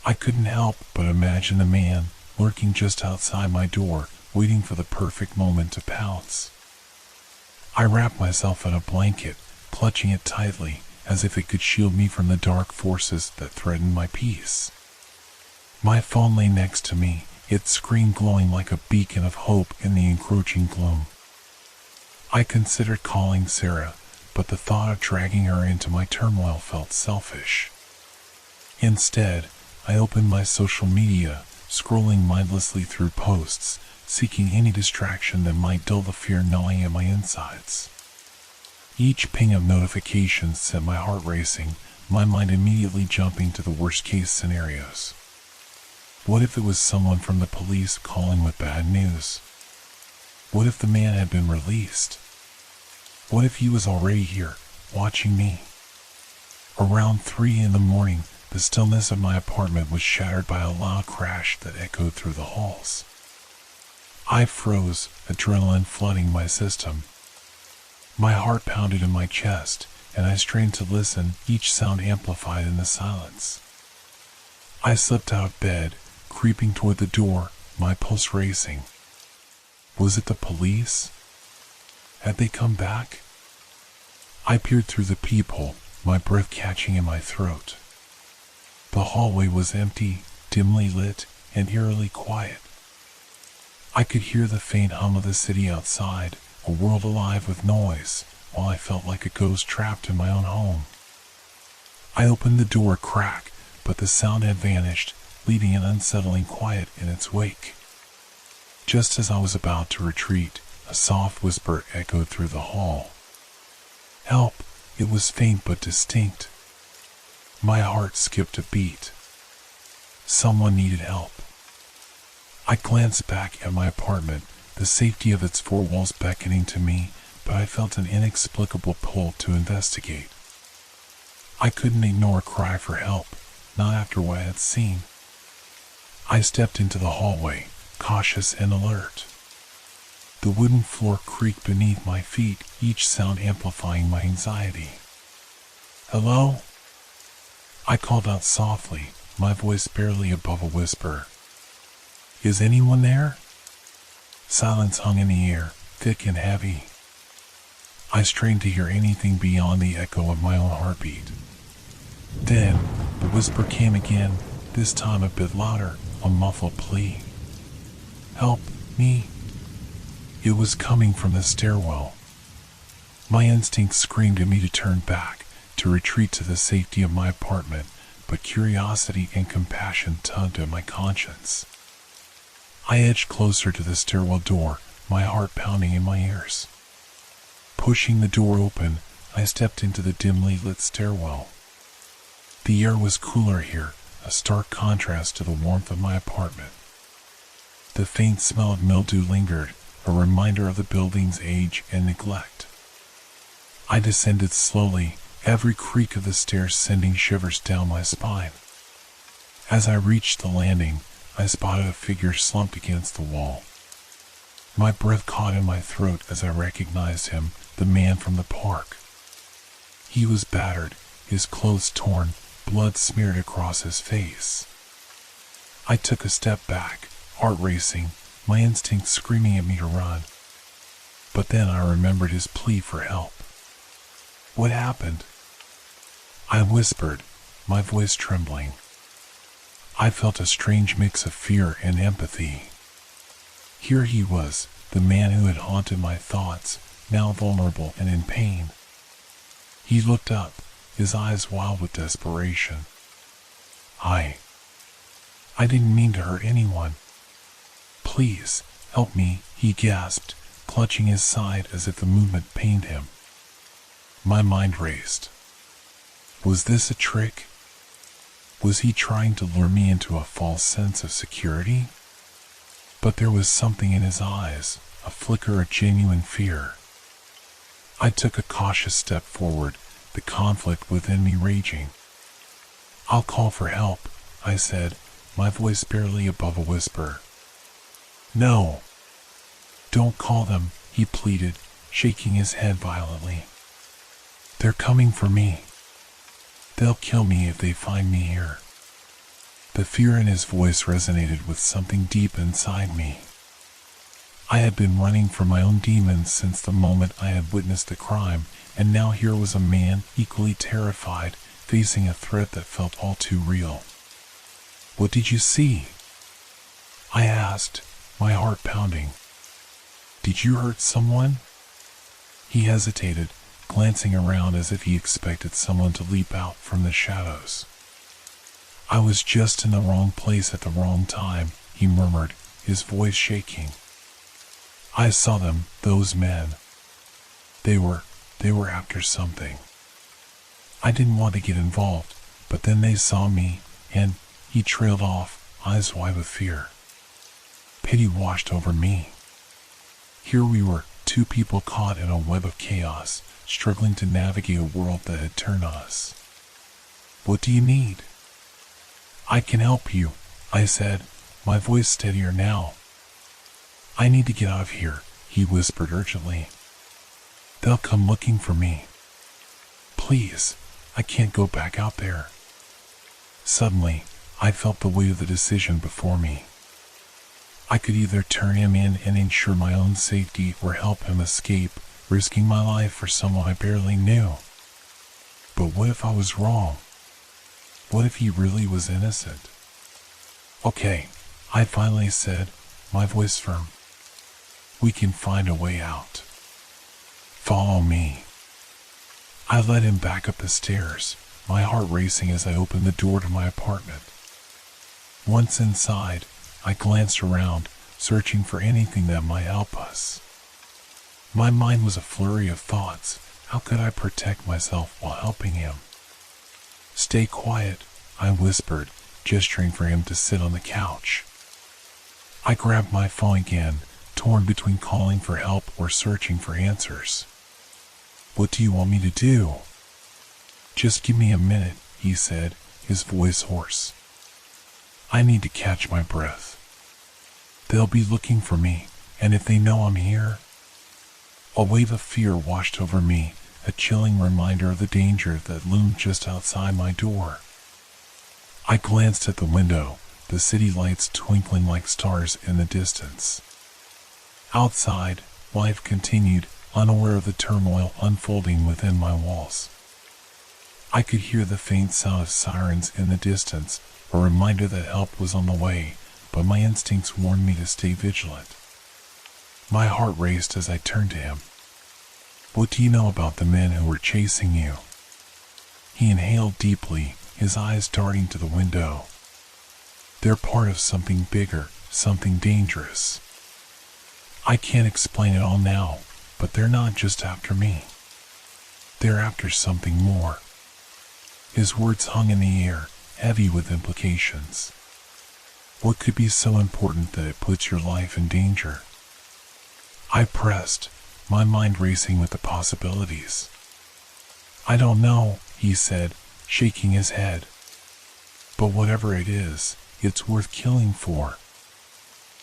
I couldn't help but imagine the man lurking just outside my door, waiting for the perfect moment to pounce. I wrapped myself in a blanket, clutching it tightly, as if it could shield me from the dark forces that threatened my peace. My phone lay next to me, its screen glowing like a beacon of hope in the encroaching gloom. I considered calling Sarah, but the thought of dragging her into my turmoil felt selfish. Instead, I opened my social media, scrolling mindlessly through posts, seeking any distraction that might dull the fear gnawing at my insides. Each ping of notifications set my heart racing, my mind immediately jumping to the worst-case scenarios. What if it was someone from the police calling with bad news? What if the man had been released? What if he was already here, watching me? Around 3 in the morning, the stillness of my apartment was shattered by a loud crash that echoed through the halls. I froze, adrenaline flooding my system. My heart pounded in my chest, and I strained to listen, each sound amplified in the silence. I slipped out of bed, creeping toward the door, my pulse racing. Was it the police? Had they come back? I peered through the peephole, my breath catching in my throat. The hallway was empty, dimly lit, and eerily quiet. I could hear the faint hum of the city outside, a world alive with noise, while I felt like a ghost trapped in my own home. I opened the door a crack, but the sound had vanished, leaving an unsettling quiet in its wake. Just as I was about to retreat, a soft whisper echoed through the hall. "Help!" It was faint but distinct. My heart skipped a beat. Someone needed help. I glanced back at my apartment, the safety of its four walls beckoning to me, but I felt an inexplicable pull to investigate. I couldn't ignore a cry for help, not after what I had seen. I stepped into the hallway, cautious and alert. The wooden floor creaked beneath my feet, each sound amplifying my anxiety. "Hello?" I called out softly, my voice barely above a whisper. "Is anyone there?" Silence hung in the air, thick and heavy. I strained to hear anything beyond the echo of my own heartbeat. Then, the whisper came again, this time a bit louder, a muffled plea. "Help me." It was coming from the stairwell. My instincts screamed at me to turn back, to retreat to the safety of my apartment, but curiosity and compassion tugged at my conscience. I edged closer to the stairwell door, my heart pounding in my ears. Pushing the door open, I stepped into the dimly lit stairwell. The air was cooler here, a stark contrast to the warmth of my apartment. The faint smell of mildew lingered, a reminder of the building's age and neglect. I descended slowly, every creak of the stairs sending shivers down my spine. As I reached the landing, I spotted a figure slumped against the wall. My breath caught in my throat as I recognized him, the man from the park. He was battered, his clothes torn, blood smeared across his face. I took a step back, heart racing, my instincts screaming at me to run. But then I remembered his plea for help. "What happened?" I whispered, my voice trembling. I felt a strange mix of fear and empathy. Here he was, the man who had haunted my thoughts, now vulnerable and in pain. He looked up, his eyes wild with desperation. I didn't mean to hurt anyone. "Please, help me," he gasped, clutching his side as if the movement pained him. My mind raced. Was this a trick? Was he trying to lure me into a false sense of security? But there was something in his eyes, a flicker of genuine fear. I took a cautious step forward, the conflict within me raging. "I'll call for help," I said, my voice barely above a whisper. "No. Don't call them," he pleaded, shaking his head violently. "They're coming for me. They'll kill me if they find me here." The fear in his voice resonated with something deep inside me. I had been running from my own demons since the moment I had witnessed the crime, and now here was a man equally terrified, facing a threat that felt all too real. "What did you see?" I asked, my heart pounding. "Did you hurt someone?" He hesitated, glancing around as if he expected someone to leap out from the shadows. "I was just in the wrong place at the wrong time," he murmured, his voice shaking. "I saw them, those men. They were after something. I didn't want to get involved, but then they saw me, and..." He trailed off, eyes wide with fear. Pity washed over me. Here we were, two people caught in a web of chaos, struggling to navigate a world that had turned on us. "What do you need?" "I can help you," I said, my voice steadier now. "I need to get out of here," he whispered urgently. "They'll come looking for me. Please, I can't go back out there." Suddenly, I felt the weight of the decision before me. I could either turn him in and ensure my own safety or help him escape, risking my life for someone I barely knew. But what if I was wrong? What if he really was innocent? "Okay," I finally said, my voice firm. "We can find a way out. Follow me." I led him back up the stairs, my heart racing as I opened the door to my apartment. Once inside, I glanced around, searching for anything that might help us. My mind was a flurry of thoughts. How could I protect myself while helping him? "Stay quiet," I whispered, gesturing for him to sit on the couch. I grabbed my phone again, torn between calling for help or searching for answers. "What do you want me to do?" "Just give me a minute," he said, his voice hoarse. "I need to catch my breath. They'll be looking for me, and if they know I'm here..." A wave of fear washed over me, a chilling reminder of the danger that loomed just outside my door. I glanced at the window, the city lights twinkling like stars in the distance. Outside, life continued, unaware of the turmoil unfolding within my walls. I could hear the faint sound of sirens in the distance, a reminder that help was on the way, but my instincts warned me to stay vigilant. My heart raced as I turned to him. "What do you know about the men who were chasing you?" He inhaled deeply, his eyes darting to the window. "They're part of something bigger, something dangerous. I can't explain it all now, but they're not just after me. They're after something more." His words hung in the air, heavy with implications. What could be so important that it puts your life in danger? I pressed, my mind racing with the possibilities. "I don't know," he said, shaking his head. "But whatever it is, it's worth killing for."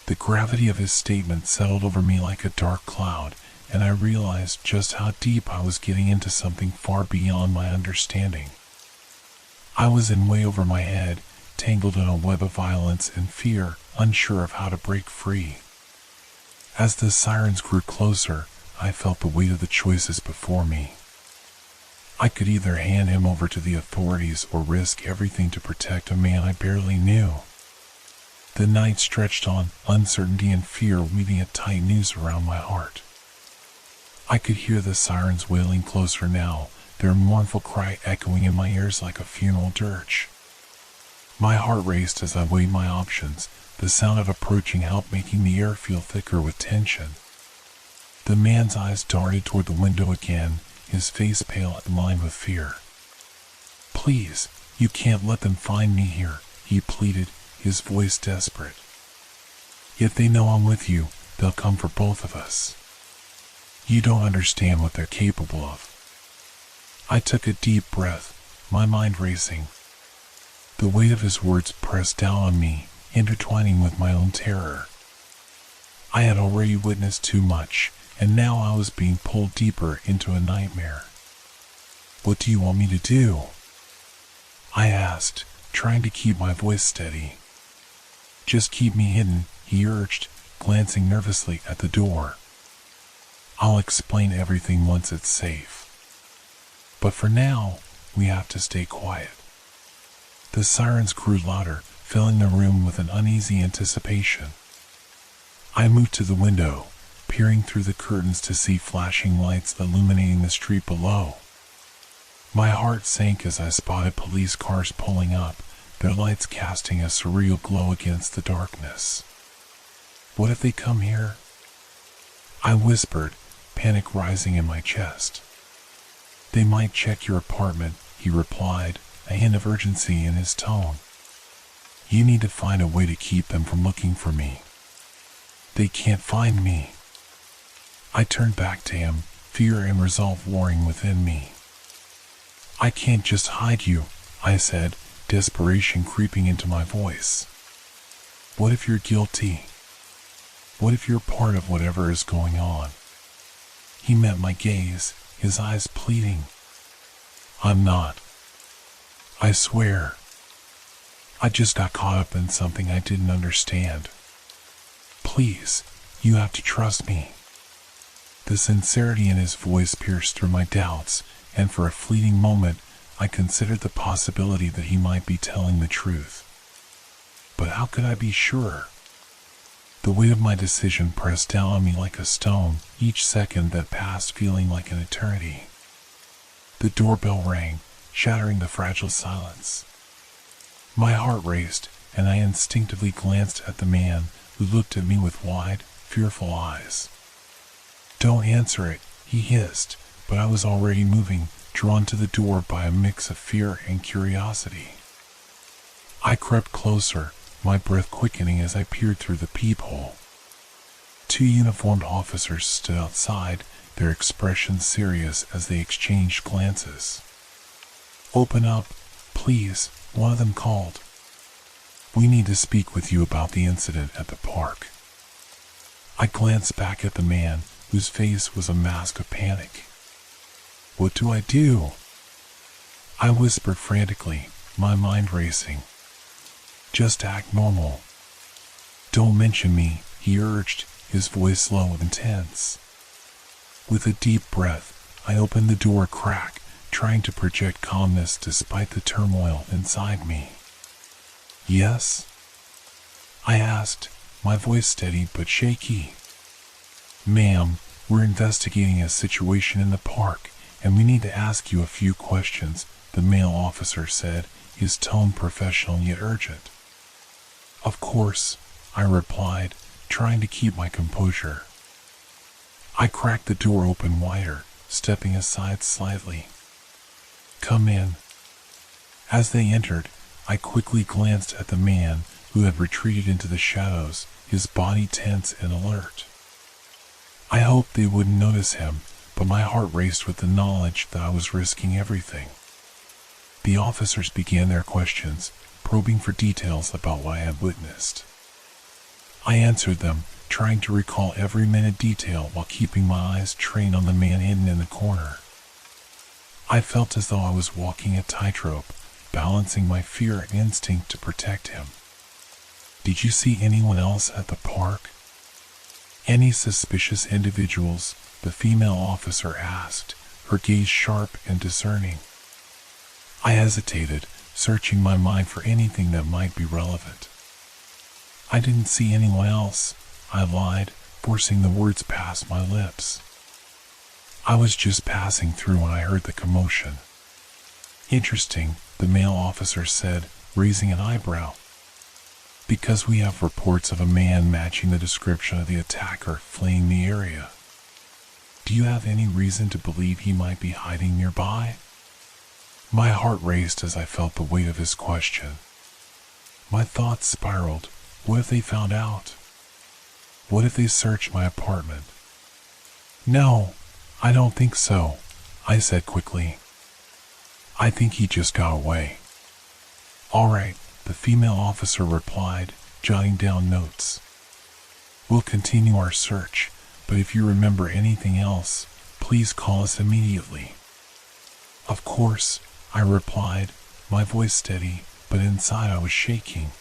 The gravity of his statement settled over me like a dark cloud, and I realized just how deep I was getting into something far beyond my understanding. I was in way over my head, tangled in a web of violence and fear, unsure of how to break free. As the sirens grew closer, I felt the weight of the choices before me. I could either hand him over to the authorities or risk everything to protect a man I barely knew. The night stretched on, uncertainty and fear weaving a tight noose around my heart. I could hear the sirens wailing closer now, their mournful cry echoing in my ears like a funeral dirge. My heart raced as I weighed my options, the sound of approaching help making the air feel thicker with tension. The man's eyes darted toward the window again, his face pale and lined with fear. "Please, you can't let them find me here," he pleaded, his voice desperate. "If they know I'm with you, they'll come for both of us. You don't understand what they're capable of." I took a deep breath, my mind racing. The weight of his words pressed down on me, intertwining with my own terror. I had already witnessed too much, and now I was being pulled deeper into a nightmare. "What do you want me to do?" I asked, trying to keep my voice steady. "Just keep me hidden," he urged, glancing nervously at the door. "I'll explain everything once it's safe. But for now, we have to stay quiet." The sirens grew louder, filling the room with an uneasy anticipation. I moved to the window, peering through the curtains to see flashing lights illuminating the street below. My heart sank as I spotted police cars pulling up, their lights casting a surreal glow against the darkness. "What if they come here?" I whispered, panic rising in my chest. "They might check your apartment," he replied, a hint of urgency in his tone. "You need to find a way to keep them from looking for me. They can't find me." I turned back to him, fear and resolve warring within me. "I can't just hide you," I said, desperation creeping into my voice. "What if you're guilty? What if you're part of whatever is going on?" He met my gaze, his eyes pleading. "I'm not. I swear. I just got caught up in something I didn't understand. Please, you have to trust me." The sincerity in his voice pierced through my doubts, and for a fleeting moment, I considered the possibility that he might be telling the truth. But how could I be sure? The weight of my decision pressed down on me like a stone, each second that passed feeling like an eternity. The doorbell rang, shattering the fragile silence. My heart raced, and I instinctively glanced at the man, who looked at me with wide, fearful eyes. "Don't answer it," he hissed, but I was already moving, drawn to the door by a mix of fear and curiosity. I crept closer, my breath quickening as I peered through the peephole. Two uniformed officers stood outside, their expressions serious as they exchanged glances. "Open up, please," one of them called. "We need to speak with you about the incident at the park." I glanced back at the man, whose face was a mask of panic. "What do I do?" I whispered frantically, my mind racing. "Just act normal. Don't mention me," he urged, his voice low and intense. With a deep breath, I opened the door a crack, trying to project calmness despite the turmoil inside me. "Yes?" I asked, my voice steady but shaky. "Ma'am, we're investigating a situation in the park, and we need to ask you a few questions," the male officer said, his tone professional yet urgent. "Of course," I replied, trying to keep my composure. I cracked the door open wider, stepping aside slightly. "Come in." As they entered, I quickly glanced at the man, who had retreated into the shadows, his body tense and alert. I hoped they wouldn't notice him, but my heart raced with the knowledge that I was risking everything. The officers began their questions, probing for details about what I had witnessed. I answered them, trying to recall every minute detail while keeping my eyes trained on the man hidden in the corner. I felt as though I was walking a tightrope, balancing my fear and instinct to protect him. Did you see anyone else at the park? Any suspicious individuals? The female officer asked, her gaze sharp and discerning. I hesitated, searching my mind for anything that might be relevant. I didn't see anyone else, I lied, forcing the words past my lips. I was just passing through when I heard the commotion. Interesting, the male officer said, raising an eyebrow. Because we have reports of a man matching the description of the attacker fleeing the area. Do you have any reason to believe he might be hiding nearby? My heart raced as I felt the weight of his question. My thoughts spiraled. What if they found out? What if they searched my apartment? No, I don't think so, I said quickly. I think he just got away. All right, the female officer replied, jotting down notes. We'll continue our search, but if you remember anything else, please call us immediately. Of course, I replied, my voice steady, but inside I was shaking.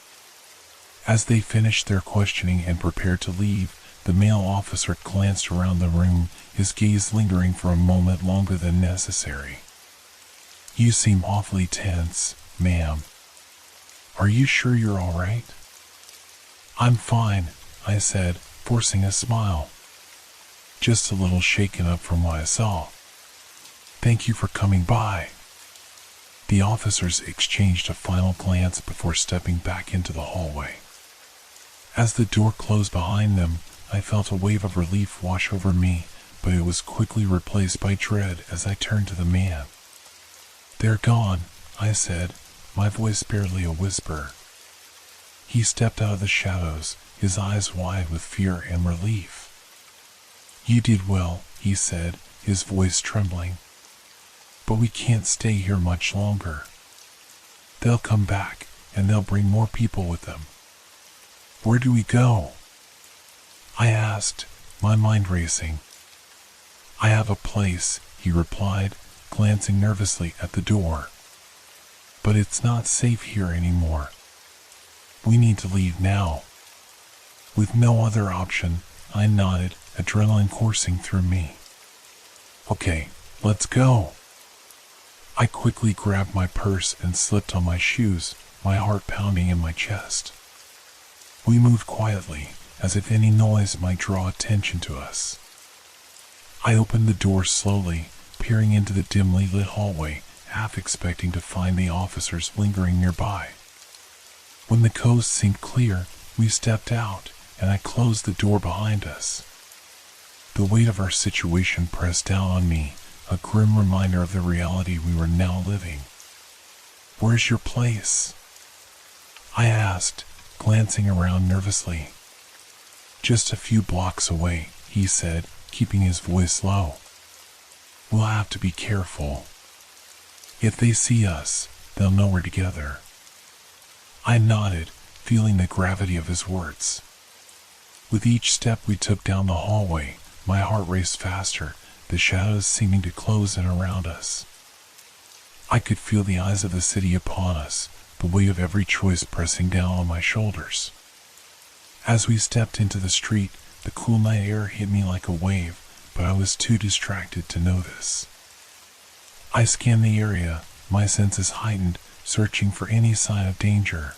As they finished their questioning and prepared to leave, the male officer glanced around the room, his gaze lingering for a moment longer than necessary. You seem awfully tense, ma'am. Are you sure you're all right? I'm fine, I said, forcing a smile. Just a little shaken up from what I saw. Thank you for coming by. The officers exchanged a final glance before stepping back into the hallway. As the door closed behind them, I felt a wave of relief wash over me, but it was quickly replaced by dread as I turned to the man. They're gone, I said, my voice barely a whisper. He stepped out of the shadows, his eyes wide with fear and relief. You did well, he said, his voice trembling. But we can't stay here much longer. They'll come back, and they'll bring more people with them. Where do we go? I asked, my mind racing. I have a place, he replied, glancing nervously at the door. But it's not safe here anymore. We need to leave now. With no other option, I nodded, adrenaline coursing through me. Okay, let's go. I quickly grabbed my purse and slipped on my shoes, my heart pounding in my chest. We moved quietly, as if any noise might draw attention to us. I opened the door slowly, peering into the dimly lit hallway, half expecting to find the officers lingering nearby. When the coast seemed clear, we stepped out, and I closed the door behind us. The weight of our situation pressed down on me, a grim reminder of the reality we were now living. Where's your place? I asked, glancing around nervously. Just a few blocks away, he said, keeping his voice low. We'll have to be careful. If they see us, they'll know we're together. I nodded, feeling the gravity of his words. With each step we took down the hallway, my heart raced faster, the shadows seeming to close in around us. I could feel the eyes of the city upon us, the weight of every choice pressing down on my shoulders. As we stepped into the street, the cool night air hit me like a wave, but I was too distracted to notice. I scanned the area, my senses heightened, searching for any sign of danger.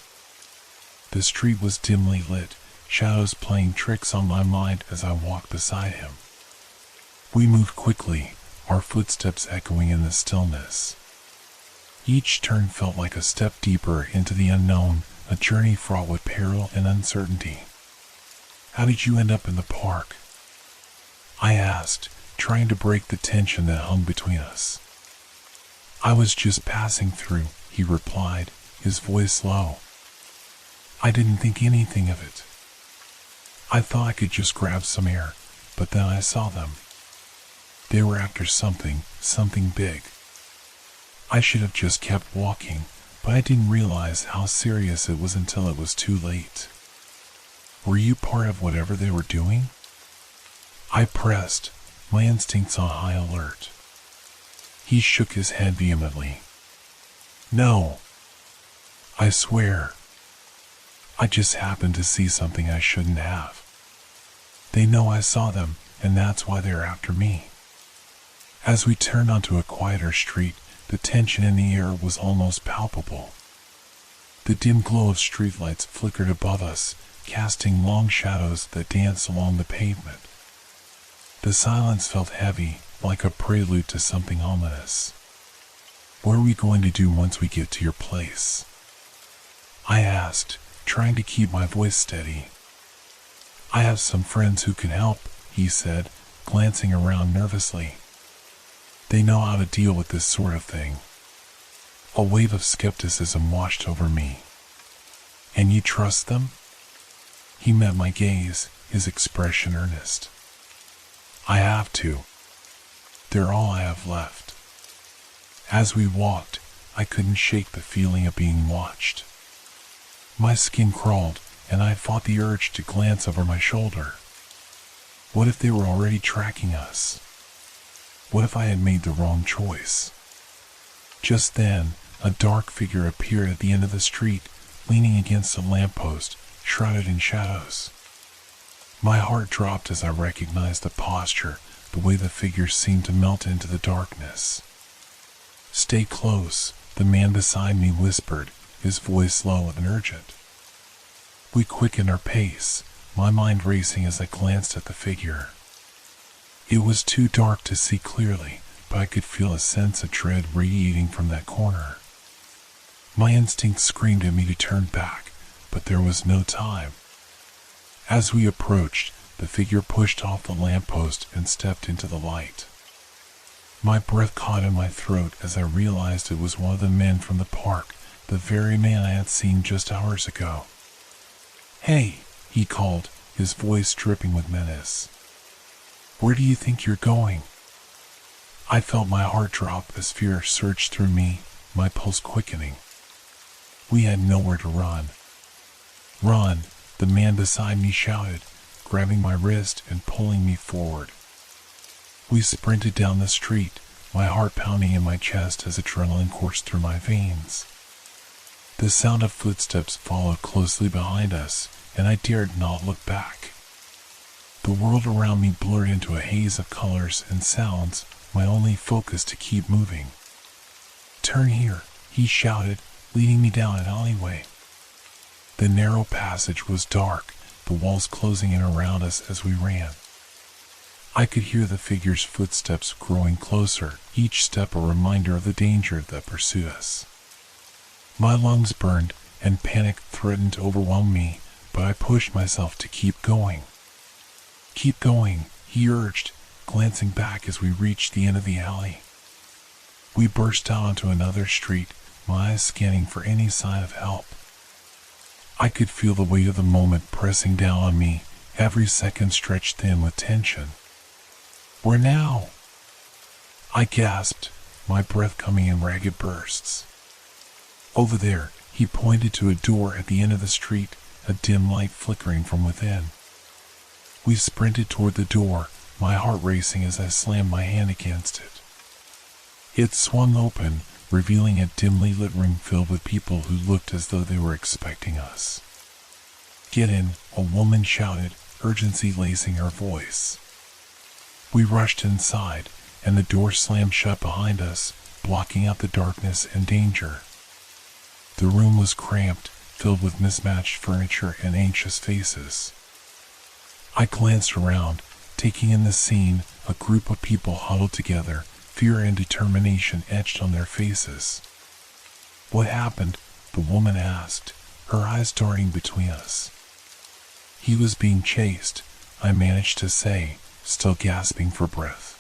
The street was dimly lit, shadows playing tricks on my mind as I walked beside him. We moved quickly, our footsteps echoing in the stillness. Each turn felt like a step deeper into the unknown, a journey fraught with peril and uncertainty. How did you end up in the park? I asked, trying to break the tension that hung between us. I was just passing through, he replied, his voice low. I didn't think anything of it. I thought I could just grab some air, but then I saw them. They were after something big. I should have just kept walking, but I didn't realize how serious it was until it was too late. Were you part of whatever they were doing? I pressed, my instincts on high alert. He shook his head vehemently. No. I swear. I just happened to see something I shouldn't have. They know I saw them, and that's why they're after me. As we turned onto a quieter street, the tension in the air was almost palpable. The dim glow of streetlights flickered above us, casting long shadows that danced along the pavement. The silence felt heavy, like a prelude to something ominous. What are we going to do once we get to your place? I asked, trying to keep my voice steady. I have some friends who can help, he said, glancing around nervously. They know how to deal with this sort of thing. A wave of skepticism washed over me. And you trust them? He met my gaze, his expression earnest. I have to. They're all I have left. As we walked, I couldn't shake the feeling of being watched. My skin crawled, and I fought the urge to glance over my shoulder. What if they were already tracking us? What if I had made the wrong choice? Just then, a dark figure appeared at the end of the street, leaning against a lamppost, shrouded in shadows. My heart dropped as I recognized the posture, the way the figure seemed to melt into the darkness. Stay close, the man beside me whispered, his voice low and urgent. We quickened our pace, my mind racing as I glanced at the figure. It was too dark to see clearly, but I could feel a sense of dread radiating from that corner. My instinct screamed at me to turn back, but there was no time. As we approached, the figure pushed off the lamppost and stepped into the light. My breath caught in my throat as I realized it was one of the men from the park, the very man I had seen just hours ago. Hey, he called, his voice dripping with menace. Where do you think you're going? I felt my heart drop as fear surged through me, my pulse quickening. We had nowhere to run. Run, the man beside me shouted, grabbing my wrist and pulling me forward. We sprinted down the street, my heart pounding in my chest as adrenaline coursed through my veins. The sound of footsteps followed closely behind us, and I dared not look back. The world around me blurred into a haze of colors and sounds, my only focus to keep moving. Turn here, he shouted, leading me down an alleyway. The narrow passage was dark, the walls closing in around us as we ran. I could hear the figure's footsteps growing closer, each step a reminder of the danger that pursued us. My lungs burned, and panic threatened to overwhelm me, but I pushed myself to keep going. Keep going, he urged, glancing back as we reached the end of the alley. We burst out onto another street, my eyes scanning for any sign of help. I could feel the weight of the moment pressing down on me, every second stretched thin with tension. Where now? I gasped, my breath coming in ragged bursts. Over there, he pointed to a door at the end of the street, a dim light flickering from within. We sprinted toward the door, my heart racing as I slammed my hand against it. It swung open, revealing a dimly lit room filled with people who looked as though they were expecting us. Get in, a woman shouted, urgency lacing her voice. We rushed inside, and the door slammed shut behind us, blocking out the darkness and danger. The room was cramped, filled with mismatched furniture and anxious faces. I glanced around, taking in the scene, a group of people huddled together, fear and determination etched on their faces. What happened? The woman asked, her eyes darting between us. He was being chased, I managed to say, still gasping for breath.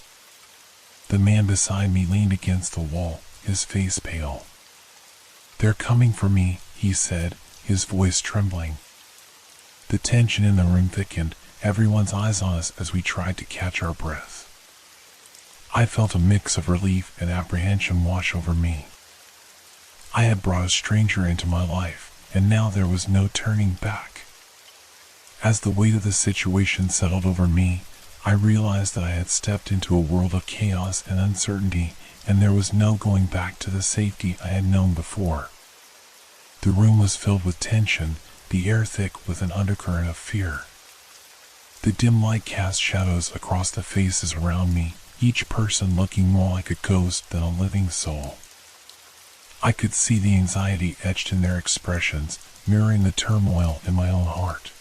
The man beside me leaned against the wall, his face pale. They're coming for me, he said, his voice trembling. The tension in the room thickened, everyone's eyes on us as we tried to catch our breath. I felt a mix of relief and apprehension wash over me. I had brought a stranger into my life, and now there was no turning back. As the weight of the situation settled over me, I realized that I had stepped into a world of chaos and uncertainty, and there was no going back to the safety I had known before. The room was filled with tension, the air thick with an undercurrent of fear. The dim light cast shadows across the faces around me, each person looking more like a ghost than a living soul. I could see the anxiety etched in their expressions, mirroring the turmoil in my own heart.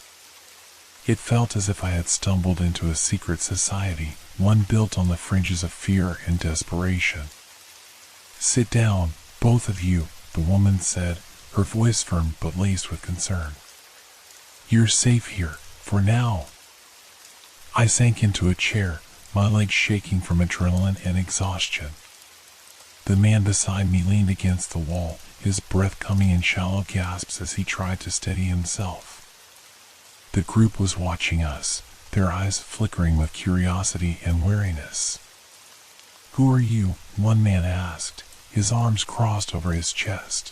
It felt as if I had stumbled into a secret society, one built on the fringes of fear and desperation. "Sit down, both of you," the woman said, her voice firm but laced with concern. "You're safe here, for now." I sank into a chair, my legs shaking from adrenaline and exhaustion. The man beside me leaned against the wall, his breath coming in shallow gasps as he tried to steady himself. The group was watching us, their eyes flickering with curiosity and wariness. "Who are you?" one man asked, his arms crossed over his chest.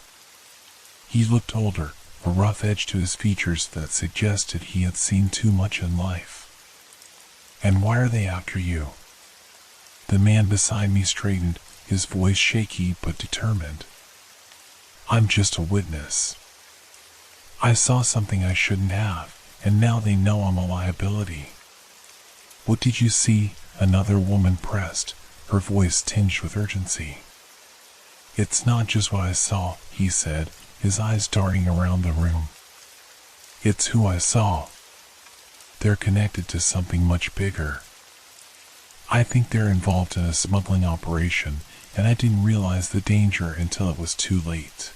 He looked older, a rough edge to his features that suggested he had seen too much in life. "And why are they after you?" The man beside me straightened, his voice shaky but determined. "I'm just a witness. I saw something I shouldn't have, and now they know I'm a liability." "What did you see?" another woman pressed, her voice tinged with urgency. "It's not just what I saw," he said, his eyes darting around the room. "It's who I saw. They're connected to something much bigger. I think they're involved in a smuggling operation, and I didn't realize the danger until it was too late."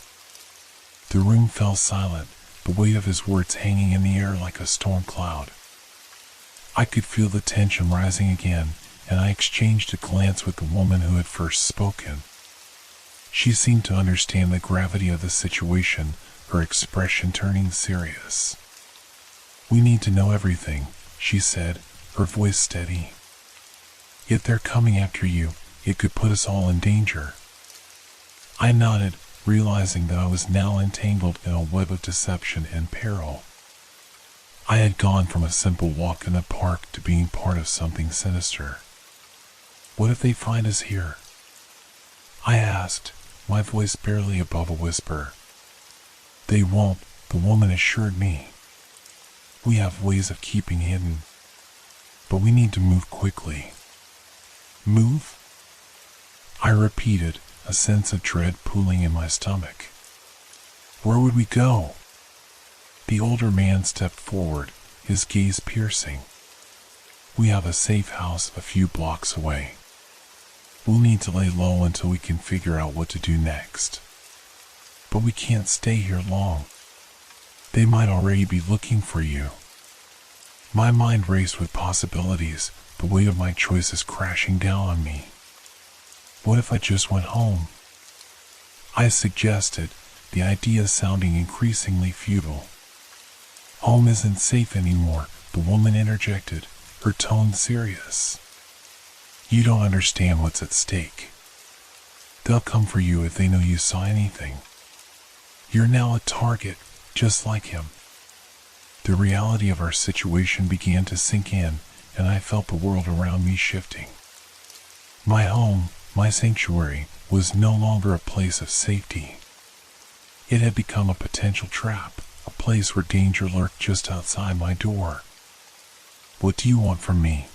The room fell silent, the weight of his words hanging in the air like a storm cloud. I could feel the tension rising again, and I exchanged a glance with the woman who had first spoken. She seemed to understand the gravity of the situation, her expression turning serious. "We need to know everything," she said, her voice steady. "If they're coming after you, it could put us all in danger." I nodded, realizing that I was now entangled in a web of deception and peril. I had gone from a simple walk in the park to being part of something sinister. "What if they find us here?" I asked, my voice barely above a whisper. "They won't," the woman assured me. "We have ways of keeping hidden. But we need to move quickly." "Move?" I repeated, a sense of dread pooling in my stomach. "Where would we go?" The older man stepped forward, his gaze piercing. "We have a safe house a few blocks away. We'll need to lay low until we can figure out what to do next. But we can't stay here long. They might already be looking for you." My mind raced with possibilities, the weight of my choices crashing down on me. What if I just went home? I suggested, the idea sounding increasingly futile. "Home isn't safe anymore," the woman interjected, her tone serious. "You don't understand what's at stake. They'll come for you if they know you saw anything. You're now a target, just like him." The reality of our situation began to sink in, and I felt the world around me shifting. My home, my sanctuary, was no longer a place of safety. It had become a potential trap, a place where danger lurked just outside my door. "What do you want from me?"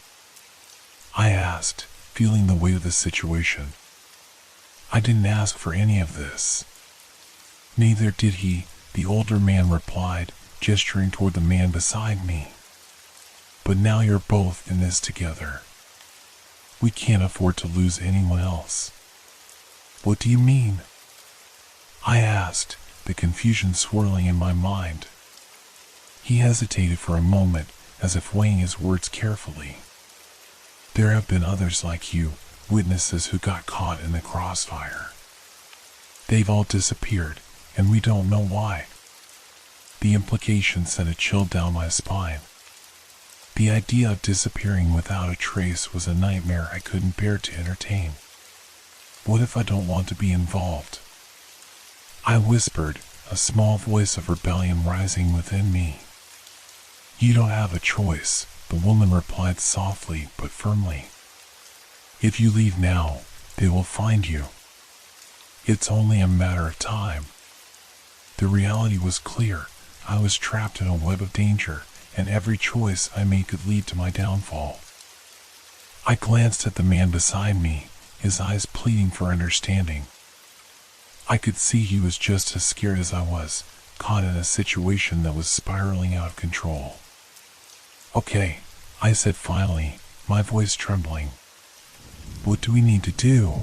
I asked, feeling the weight of the situation. I didn't ask for any of this. Neither did he, the older man replied, gesturing toward the man beside me. "But now you're both in this together. We can't afford to lose anyone else." "What do you mean?" I asked, the confusion swirling in my mind. He hesitated for a moment, as if weighing his words carefully. "There have been others like you, witnesses who got caught in the crossfire. They've all disappeared, and we don't know why." The implication sent a chill down my spine. The idea of disappearing without a trace was a nightmare I couldn't bear to entertain. "What if I don't want to be involved?" I whispered, a small voice of rebellion rising within me. You don't have a choice, the woman replied softly but firmly. If you leave now, they will find you. It's only a matter of time. The reality was clear. I was trapped in a web of danger, and every choice I made could lead to my downfall. I glanced at the man beside me, his eyes pleading for understanding. I could see he was just as scared as I was, caught in a situation that was spiraling out of control. Okay, I said finally, my voice trembling. What do we need to do?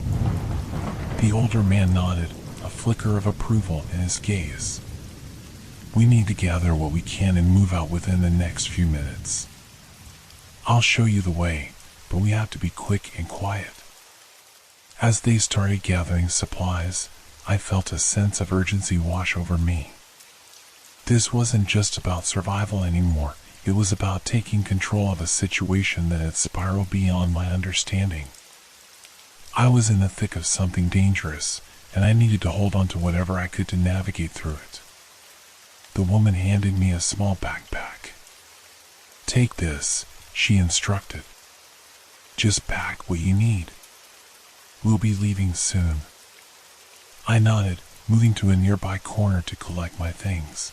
The older man nodded, a flicker of approval in his gaze. We need to gather what we can and move out within the next few minutes. I'll show you the way, but we have to be quick and quiet. As they started gathering supplies, I felt a sense of urgency wash over me. This wasn't just about survival anymore, it was about taking control of a situation that had spiraled beyond my understanding. I was in the thick of something dangerous, and I needed to hold on to whatever I could to navigate through it. The woman handed me a small backpack. Take this, she instructed. Just pack what you need. We'll be leaving soon. I nodded, moving to a nearby corner to collect my things.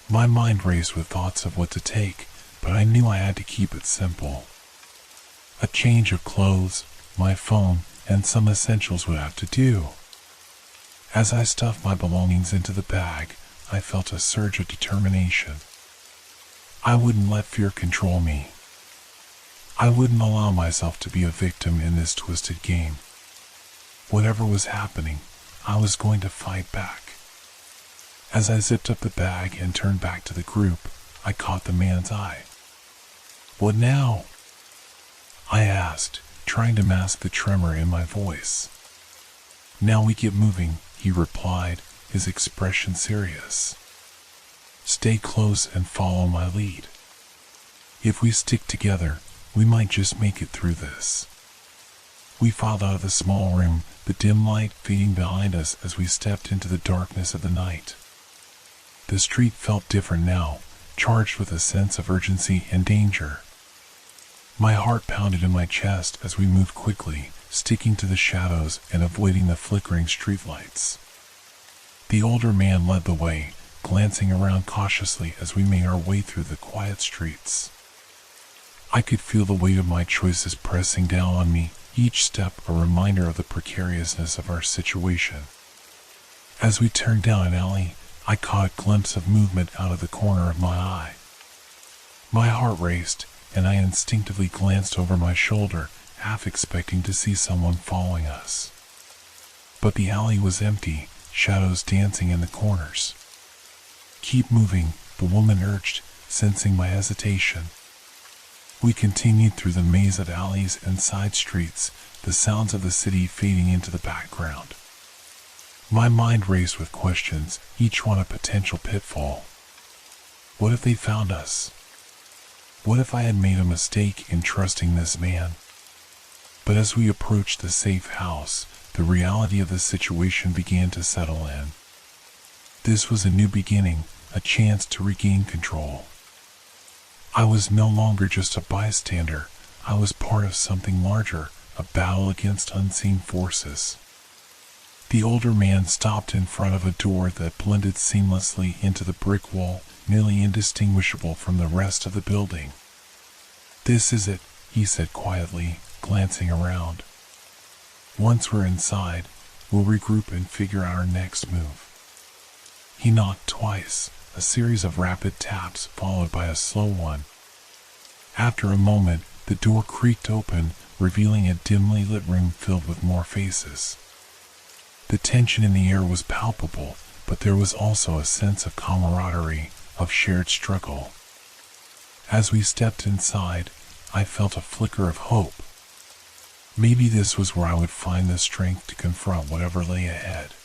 My mind raced with thoughts of what to take, but I knew I had to keep it simple. A change of clothes, my phone, and some essentials would have to do. As I stuffed my belongings into the bag, I felt a surge of determination. I wouldn't let fear control me. I wouldn't allow myself to be a victim in this twisted game. Whatever was happening, I was going to fight back. As I zipped up the bag and turned back to the group, I caught the man's eye. What now? I asked, trying to mask the tremor in my voice. Now we get moving, he replied, his expression serious. Stay close and follow my lead. If we stick together, we might just make it through this. We filed out of the small room, the dim light fading behind us as we stepped into the darkness of the night. The street felt different now, charged with a sense of urgency and danger. My heart pounded in my chest as we moved quickly, sticking to the shadows and avoiding the flickering streetlights. The older man led the way, glancing around cautiously as we made our way through the quiet streets. I could feel the weight of my choices pressing down on me, each step a reminder of the precariousness of our situation. As we turned down an alley, I caught a glimpse of movement out of the corner of my eye. My heart raced, and I instinctively glanced over my shoulder, half expecting to see someone following us. But the alley was empty, shadows dancing in the corners. Keep moving, the woman urged, sensing my hesitation. We continued through the maze of alleys and side streets, the sounds of the city fading into the background. My mind raced with questions, each one a potential pitfall. What if they found us? What if I had made a mistake in trusting this man? But as we approached the safe house, the reality of the situation began to settle in. This was a new beginning, a chance to regain control. I was no longer just a bystander, I was part of something larger, a battle against unseen forces. The older man stopped in front of a door that blended seamlessly into the brick wall, nearly indistinguishable from the rest of the building. This is it, he said quietly, glancing around. Once we're inside, we'll regroup and figure out our next move. He knocked twice, a series of rapid taps followed by a slow one. After a moment, the door creaked open, revealing a dimly lit room filled with more faces. The tension in the air was palpable, but there was also a sense of camaraderie, of shared struggle. As we stepped inside, I felt a flicker of hope. Maybe this was where I would find the strength to confront whatever lay ahead.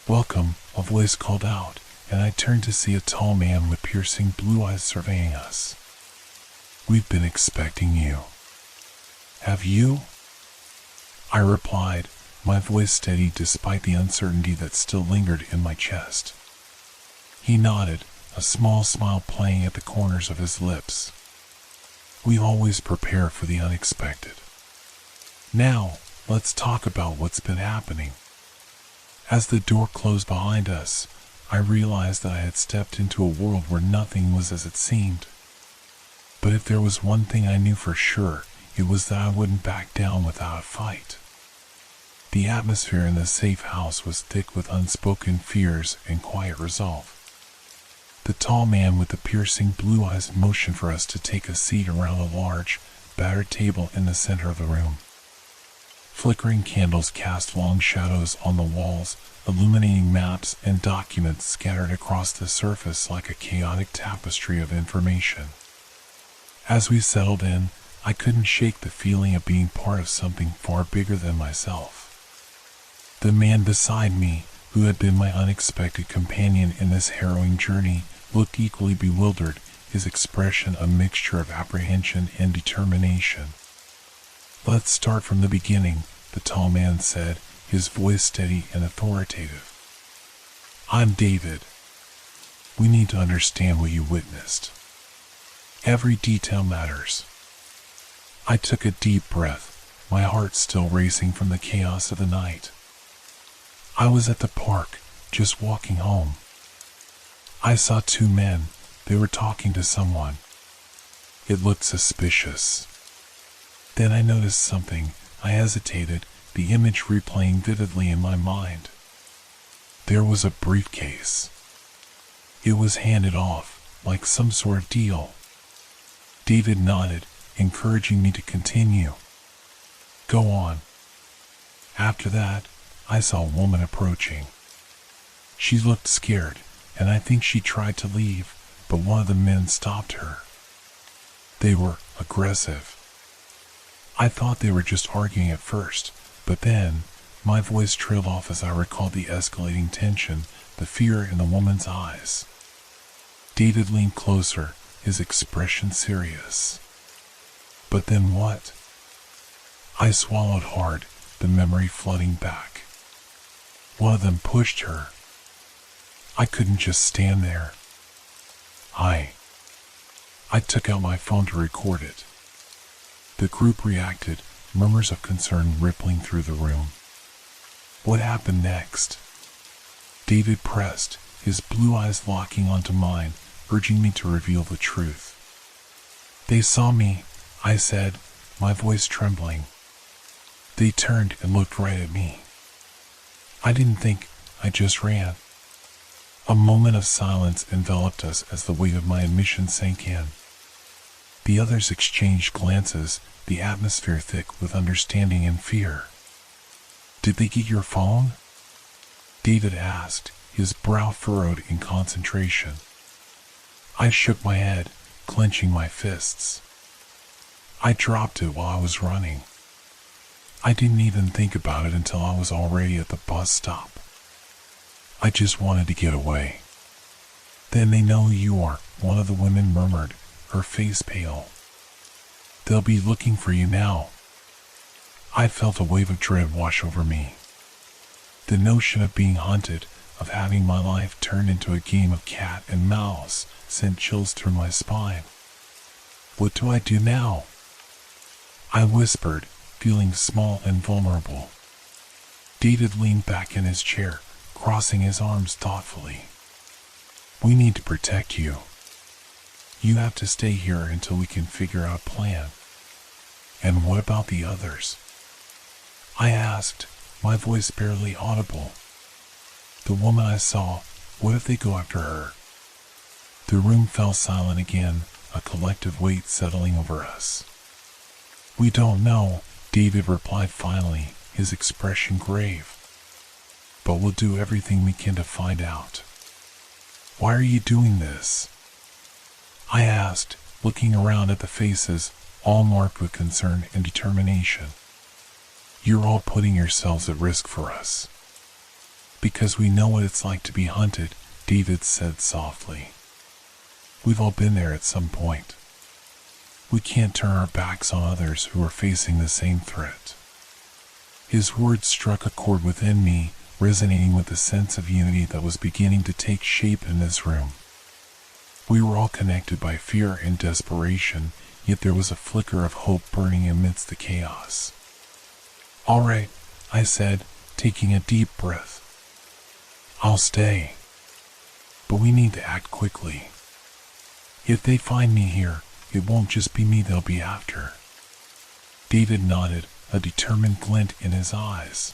Welcome, a voice called out, and I turned to see a tall man with piercing blue eyes surveying us. We've been expecting you. Have you? I replied, my voice steady despite the uncertainty that still lingered in my chest. He nodded, a small smile playing at the corners of his lips. We always prepare for the unexpected. Now, let's talk about what's been happening. As the door closed behind us, I realized that I had stepped into a world where nothing was as it seemed. But if there was one thing I knew for sure, it was that I wouldn't back down without a fight. The atmosphere in the safe house was thick with unspoken fears and quiet resolve. The tall man with the piercing blue eyes motioned for us to take a seat around a large, battered table in the center of the room. Flickering candles cast long shadows on the walls, illuminating maps and documents scattered across the surface like a chaotic tapestry of information. As we settled in, I couldn't shake the feeling of being part of something far bigger than myself. The man beside me, who had been my unexpected companion in this harrowing journey, looked equally bewildered, his expression a mixture of apprehension and determination. "Let's start from the beginning," the tall man said, his voice steady and authoritative. "I'm David. We need to understand what you witnessed. Every detail matters." I took a deep breath, my heart still racing from the chaos of the night. I was at the park, just walking home. I saw two men. They were talking to someone. It looked suspicious. Then I noticed something. I hesitated, the image replaying vividly in my mind. There was a briefcase. It was handed off, like some sort of deal. David nodded, encouraging me to continue. "Go on." After that, I saw a woman approaching. She looked scared, and I think she tried to leave, but one of the men stopped her. They were aggressive. I thought they were just arguing at first, but then, my voice trailed off as I recalled the escalating tension, the fear in the woman's eyes. David leaned closer, his expression serious. But then what? I swallowed hard, the memory flooding back. One of them pushed her. I couldn't just stand there. I took out my phone to record it. The group reacted, murmurs of concern rippling through the room. What happened next? David pressed, his blue eyes locking onto mine, urging me to reveal the truth. "They saw me," I said, my voice trembling. They turned and looked right at me. I didn't think, I just ran. A moment of silence enveloped us as the weight of my admission sank in. The others exchanged glances, the atmosphere thick with understanding and fear. "Did they get your phone?" David asked, his brow furrowed in concentration. I shook my head, clenching my fists. "I dropped it while I was running. I didn't even think about it until I was already at the bus stop. I just wanted to get away." "Then they know who you are," one of the women murmured, her face pale. "They'll be looking for you now." I felt a wave of dread wash over me. The notion of being hunted, of having my life turned into a game of cat and mouse, sent chills through my spine. "What do I do now?" I whispered, feeling small and vulnerable. David leaned back in his chair, crossing his arms thoughtfully. "We need to protect you. You have to stay here until we can figure out a plan." "And what about the others?" I asked, my voice barely audible. "The woman I saw, what if they go after her?" The room fell silent again, a collective weight settling over us. "We don't know," David replied finally, his expression grave. "But we'll do everything we can to find out." "Why are you doing this?" I asked, looking around at the faces, all marked with concern and determination. "You're all putting yourselves at risk for us." "Because we know what it's like to be hunted," David said softly. "We've all been there at some point. We can't turn our backs on others who are facing the same threat." His words struck a chord within me, resonating with the sense of unity that was beginning to take shape in this room. We were all connected by fear and desperation, yet there was a flicker of hope burning amidst the chaos. "All right," I said, taking a deep breath. "I'll stay. But we need to act quickly. If they find me here, it won't just be me they'll be after." David nodded, a determined glint in his eyes.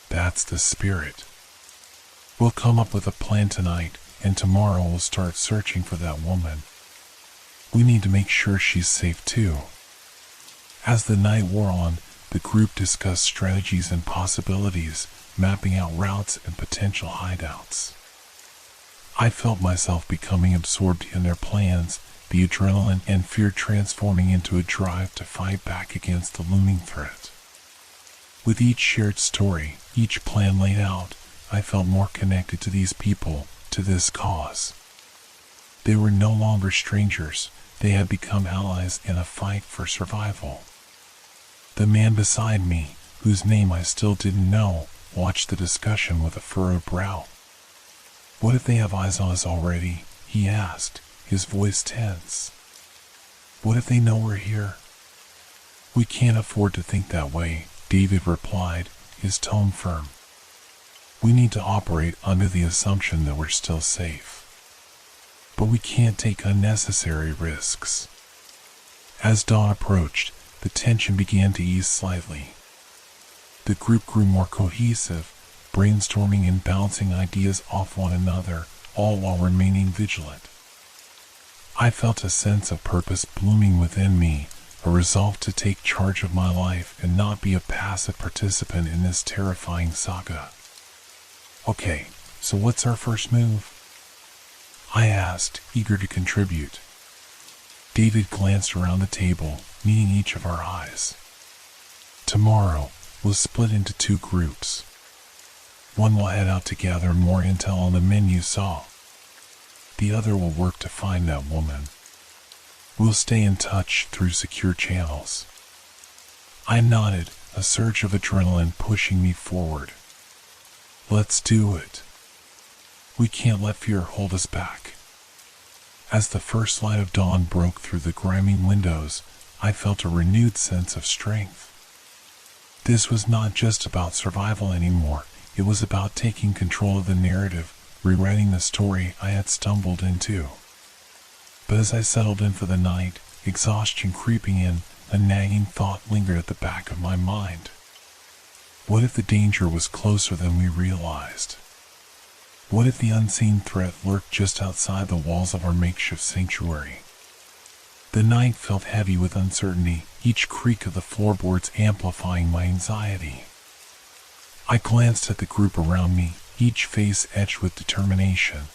"That's the spirit. We'll come up with a plan tonight, and tomorrow we'll start searching for that woman. We need to make sure she's safe too." As the night wore on, the group discussed strategies and possibilities, mapping out routes and potential hideouts. I felt myself becoming absorbed in their plans, the adrenaline and fear transforming into a drive to fight back against the looming threat. With each shared story, each plan laid out, I felt more connected to these people, to this cause. They were no longer strangers, they had become allies in a fight for survival. The man beside me, whose name I still didn't know, watched the discussion with a furrowed brow. "What if they have eyes on us already?" he asked, his voice tense. "What if they know we're here?" "We can't afford to think that way," David replied, his tone firm. "We need to operate under the assumption that we're still safe. But we can't take unnecessary risks." As dawn approached, the tension began to ease slightly. The group grew more cohesive, brainstorming and bouncing ideas off one another, all while remaining vigilant. I felt a sense of purpose blooming within me, a resolve to take charge of my life and not be a passive participant in this terrifying saga. "Okay, so what's our first move?" I asked, eager to contribute. David glanced around the table, meeting each of our eyes. "Tomorrow, we'll split into 2 groups. One will head out to gather more intel on the men you saw. The other will work to find that woman. We'll stay in touch through secure channels." I nodded, a surge of adrenaline pushing me forward. "Let's do it. We can't let fear hold us back." As the first light of dawn broke through the grimy windows, I felt a renewed sense of strength. This was not just about survival anymore, it was about taking control of the narrative, rewriting the story I had stumbled into. But as I settled in for the night, exhaustion creeping in, a nagging thought lingered at the back of my mind. What if the danger was closer than we realized? What if the unseen threat lurked just outside the walls of our makeshift sanctuary? The night felt heavy with uncertainty, each creak of the floorboards amplifying my anxiety. I glanced at the group around me, each face etched with determination.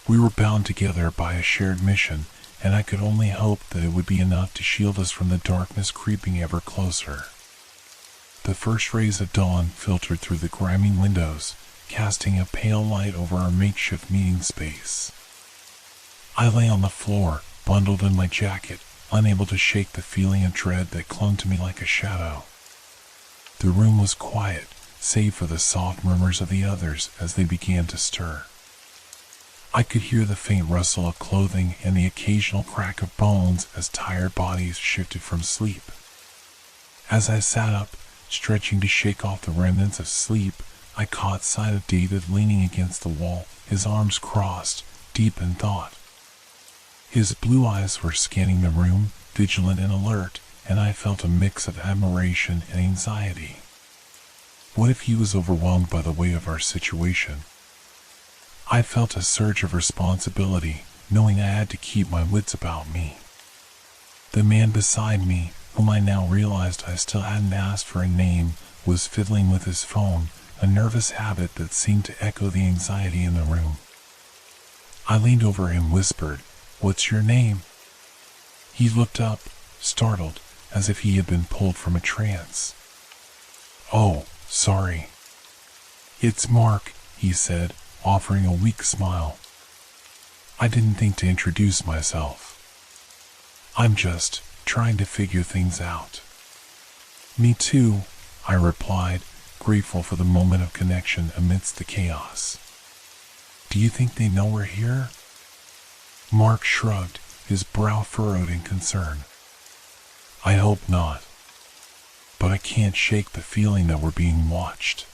We were bound together by a shared mission, and I could only hope that it would be enough to shield us from the darkness creeping ever closer. The first rays of dawn filtered through the grimy windows, casting a pale light over our makeshift meeting space. I lay on the floor, bundled in my jacket, unable to shake the feeling of dread that clung to me like a shadow. The room was quiet, save for the soft murmurs of the others as they began to stir. I could hear the faint rustle of clothing and the occasional crack of bones as tired bodies shifted from sleep. As I sat up, stretching to shake off the remnants of sleep, I caught sight of David leaning against the wall, his arms crossed, deep in thought. His blue eyes were scanning the room, vigilant and alert, and I felt a mix of admiration and anxiety. What if he was overwhelmed by the weight of our situation? I felt a surge of responsibility, knowing I had to keep my wits about me. The man beside me, whom I now realized I still hadn't asked for a name, was fiddling with his phone, a nervous habit that seemed to echo the anxiety in the room. I leaned over and whispered, "What's your name?" He looked up, startled, as if he had been pulled from a trance. "Oh, sorry. It's Mark," he said, offering a weak smile. "I didn't think to introduce myself. I'm just trying to figure things out." "Me too," I replied, grateful for the moment of connection amidst the chaos. "Do you think they know we're here?" Mark shrugged, his brow furrowed in concern. I hope not. But I can't shake the feeling that we're being watched.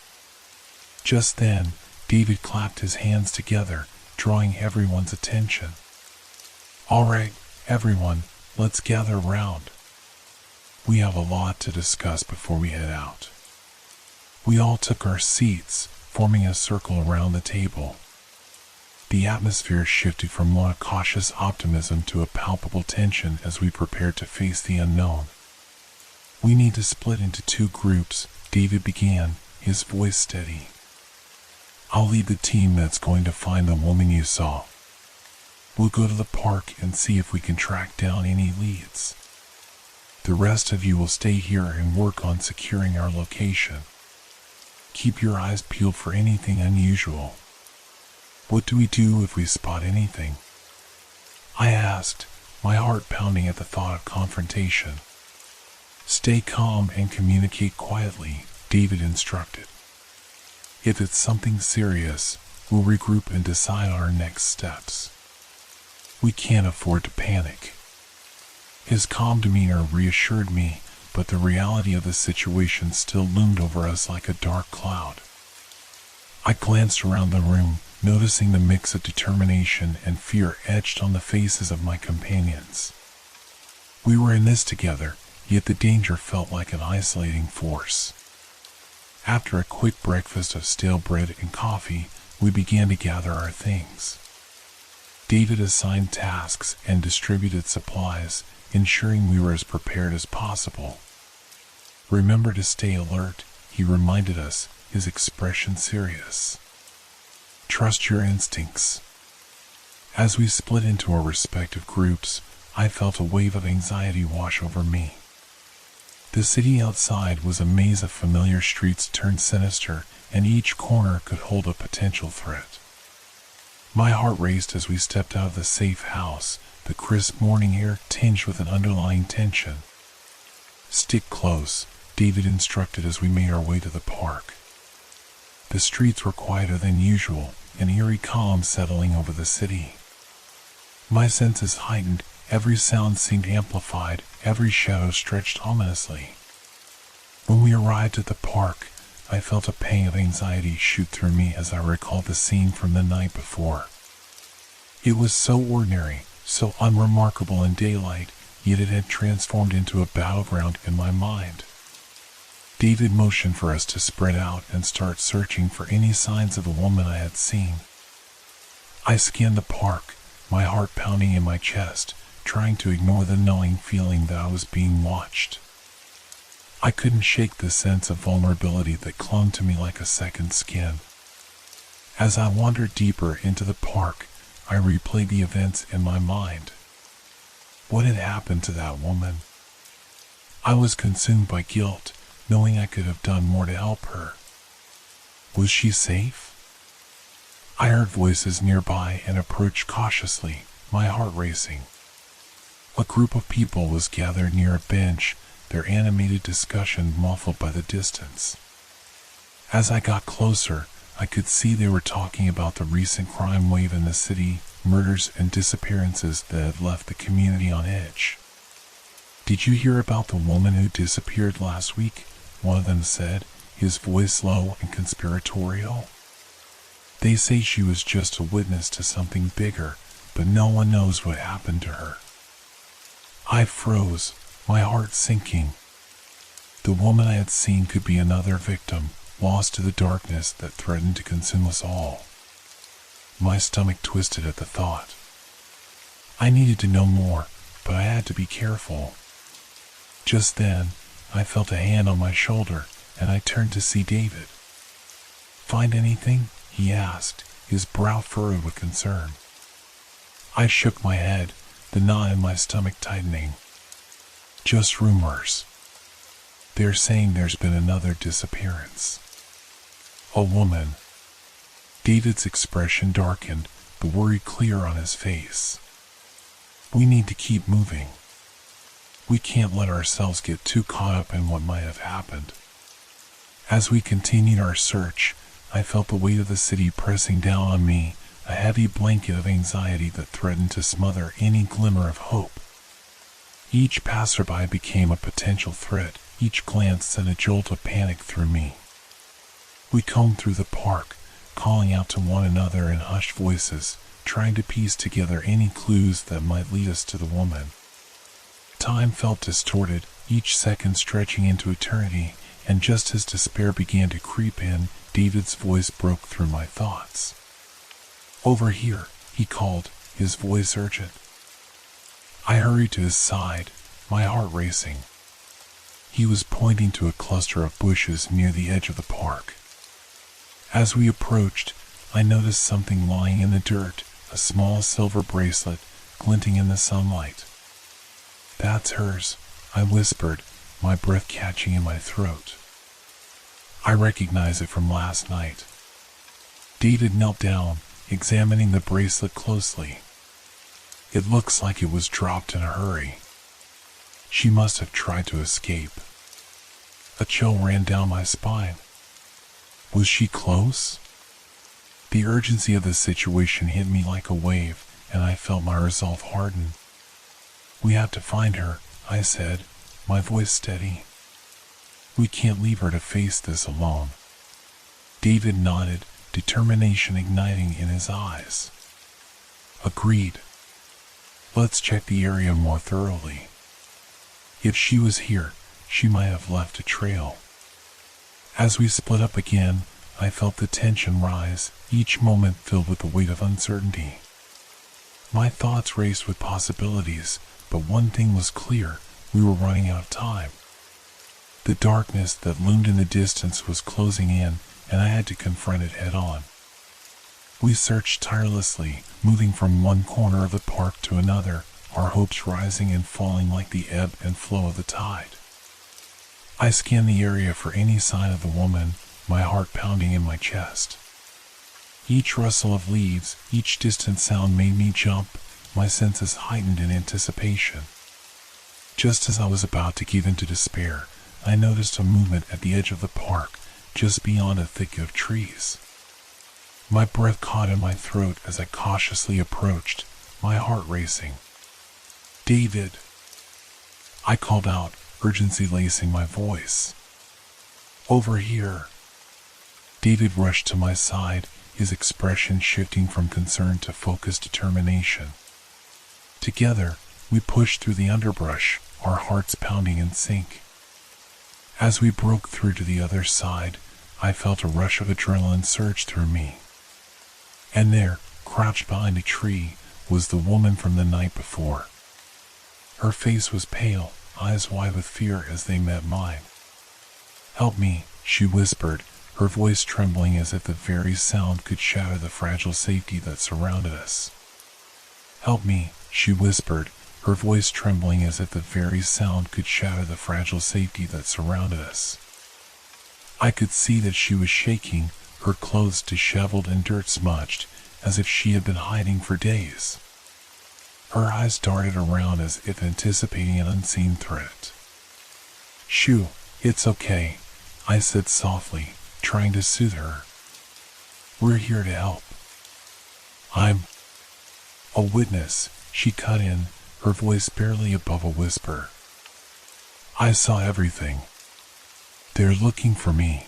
Just then, David clapped his hands together, drawing everyone's attention. All right, everyone, let's gather around. We have a lot to discuss before we head out. We all took our seats, forming a circle around the table. The atmosphere shifted from one of cautious optimism to a palpable tension as we prepared to face the unknown. We need to split into 2 groups, David began, his voice steady. I'll lead the team that's going to find the woman you saw. We'll go to the park and see if we can track down any leads. The rest of you will stay here and work on securing our location. Keep your eyes peeled for anything unusual. What do we do if we spot anything? I asked, my heart pounding at the thought of confrontation. Stay calm and communicate quietly, David instructed. If it's something serious, we'll regroup and decide our next steps. We can't afford to panic. His calm demeanor reassured me, but the reality of the situation still loomed over us like a dark cloud. I glanced around the room, noticing the mix of determination and fear etched on the faces of my companions. We were in this together, yet the danger felt like an isolating force. After a quick breakfast of stale bread and coffee, we began to gather our things. David assigned tasks and distributed supplies, ensuring we were as prepared as possible. Remember to stay alert, he reminded us, his expression serious. Trust your instincts. As we split into our respective groups, I felt a wave of anxiety wash over me. The city outside was a maze of familiar streets turned sinister, and each corner could hold a potential threat. My heart raced as we stepped out of the safe house, the crisp morning air tinged with an underlying tension. Stick close, David instructed as we made our way to the park. The streets were quieter than usual, an eerie calm settling over the city. My senses heightened, every sound seemed amplified, every shadow stretched ominously. When we arrived at the park, I felt a pang of anxiety shoot through me as I recalled the scene from the night before. It was so ordinary, so unremarkable in daylight, yet it had transformed into a battleground in my mind. David motioned for us to spread out and start searching for any signs of the woman I had seen. I scanned the park, my heart pounding in my chest, trying to ignore the gnawing feeling that I was being watched. I couldn't shake the sense of vulnerability that clung to me like a second skin. As I wandered deeper into the park, I replayed the events in my mind. What had happened to that woman? I was consumed by guilt, knowing I could have done more to help her. Was she safe? I heard voices nearby and approached cautiously, my heart racing. A group of people was gathered near a bench, their animated discussion muffled by the distance. As I got closer, I could see they were talking about the recent crime wave in the city, murders and disappearances that had left the community on edge. Did you hear about the woman who disappeared last week? One of them said, his voice low and conspiratorial. They say she was just a witness to something bigger, but no one knows what happened to her. I froze, my heart sinking. The woman I had seen could be another victim, lost to the darkness that threatened to consume us all. My stomach twisted at the thought. I needed to know more, but I had to be careful. Just then, I felt a hand on my shoulder, and I turned to see David. Find anything? He asked, his brow furrowed with concern. I shook my head, the knot in my stomach tightening. Just rumors. They're saying there's been another disappearance. A woman. David's expression darkened, the worry clear on his face. We need to keep moving. We can't let ourselves get too caught up in what might have happened. As we continued our search, I felt the weight of the city pressing down on me, a heavy blanket of anxiety that threatened to smother any glimmer of hope. Each passerby became a potential threat, each glance sent a jolt of panic through me. We combed through the park, calling out to one another in hushed voices, trying to piece together any clues that might lead us to the woman. Time felt distorted, each second stretching into eternity, and just as despair began to creep in, David's voice broke through my thoughts. "Over here," he called, his voice urgent. I hurried to his side, my heart racing. He was pointing to a cluster of bushes near the edge of the park. As we approached, I noticed something lying in the dirt, a small silver bracelet glinting in the sunlight. "That's hers," I whispered, my breath catching in my throat. "I recognize it from last night." David knelt down, examining the bracelet closely. "It looks like it was dropped in a hurry. She must have tried to escape." A chill ran down my spine. Was she close? The urgency of the situation hit me like a wave, and I felt my resolve harden. "We have to find her," I said, my voice steady. "We can't leave her to face this alone." David nodded, determination igniting in his eyes. "Agreed. Let's check the area more thoroughly. If she was here, she might have left a trail." As we split up again, I felt the tension rise, each moment filled with the weight of uncertainty. My thoughts raced with possibilities, but one thing was clear: we were running out of time. The darkness that loomed in the distance was closing in, and I had to confront it head on. We searched tirelessly, moving from one corner of the park to another, our hopes rising and falling like the ebb and flow of the tide. I scanned the area for any sign of the woman, my heart pounding in my chest. Each rustle of leaves, each distant sound made me jump, my senses heightened in anticipation. Just as I was about to give in to despair, I noticed a movement at the edge of the park, just beyond a thicket of trees. My breath caught in my throat as I cautiously approached, my heart racing. "David!" I called out, urgency lacing my voice. "Over here!" David rushed to my side, his expression shifting from concern to focused determination. Together, we pushed through the underbrush, our hearts pounding in sync. As we broke through to the other side, I felt a rush of adrenaline surge through me. And there, crouched behind a tree, was the woman from the night before. Her face was pale, eyes wide with fear as they met mine. "Help me," she whispered, her voice trembling as if the very sound could shatter the fragile safety that surrounded us. "Help me," she whispered, her voice trembling as if the very sound could shatter the fragile safety that surrounded us. I could see that she was shaking, her clothes disheveled and dirt-smudged, as if she had been hiding for days. Her eyes darted around as if anticipating an unseen threat. "Shoo, it's okay," I said softly, trying to soothe her. "We're here to help." "I'm a witness," she cut in, her voice barely above a whisper. "I saw everything. They're looking for me."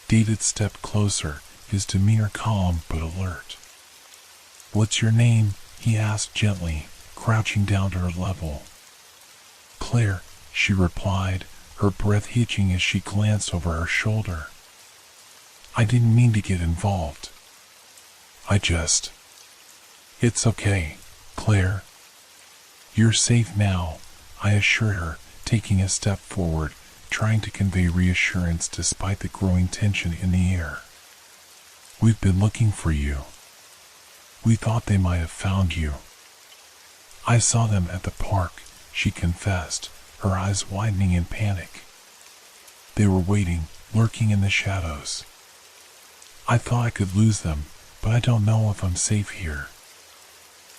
David stepped closer, his demeanor calm but alert. "What's your name?" he asked gently, crouching down to her level. "Claire," she replied, her breath hitching as she glanced over her shoulder. "I didn't mean to get involved. It's okay, Claire. You're safe now," I assured her, taking a step forward, trying to convey reassurance despite the growing tension in the air. "We've been looking for you. We thought they might have found you." "I saw them at the park," she confessed, her eyes widening in panic. "They were waiting, lurking in the shadows. I thought I could lose them, but I don't know if I'm safe here."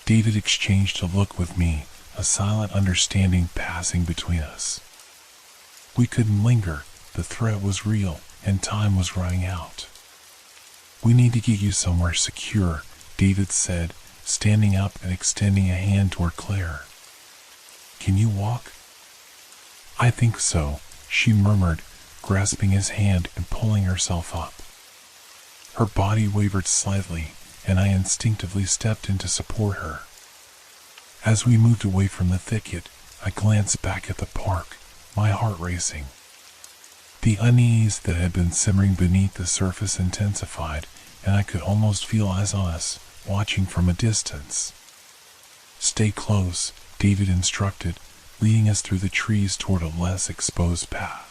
David exchanged a look with me, a silent understanding passing between us. We couldn't linger, the threat was real, and time was running out. "We need to get you somewhere secure," David said, standing up and extending a hand toward Claire. Can you walk? I think so, she murmured, grasping his hand and pulling herself up. Her body wavered slightly, and I instinctively stepped in to support her. As we moved away from the thicket, I glanced back at the park, my heart racing. The unease that had been simmering beneath the surface intensified, and I could almost feel eyes on us, watching from a distance. Stay close, David instructed, leading us through the trees toward a less exposed path.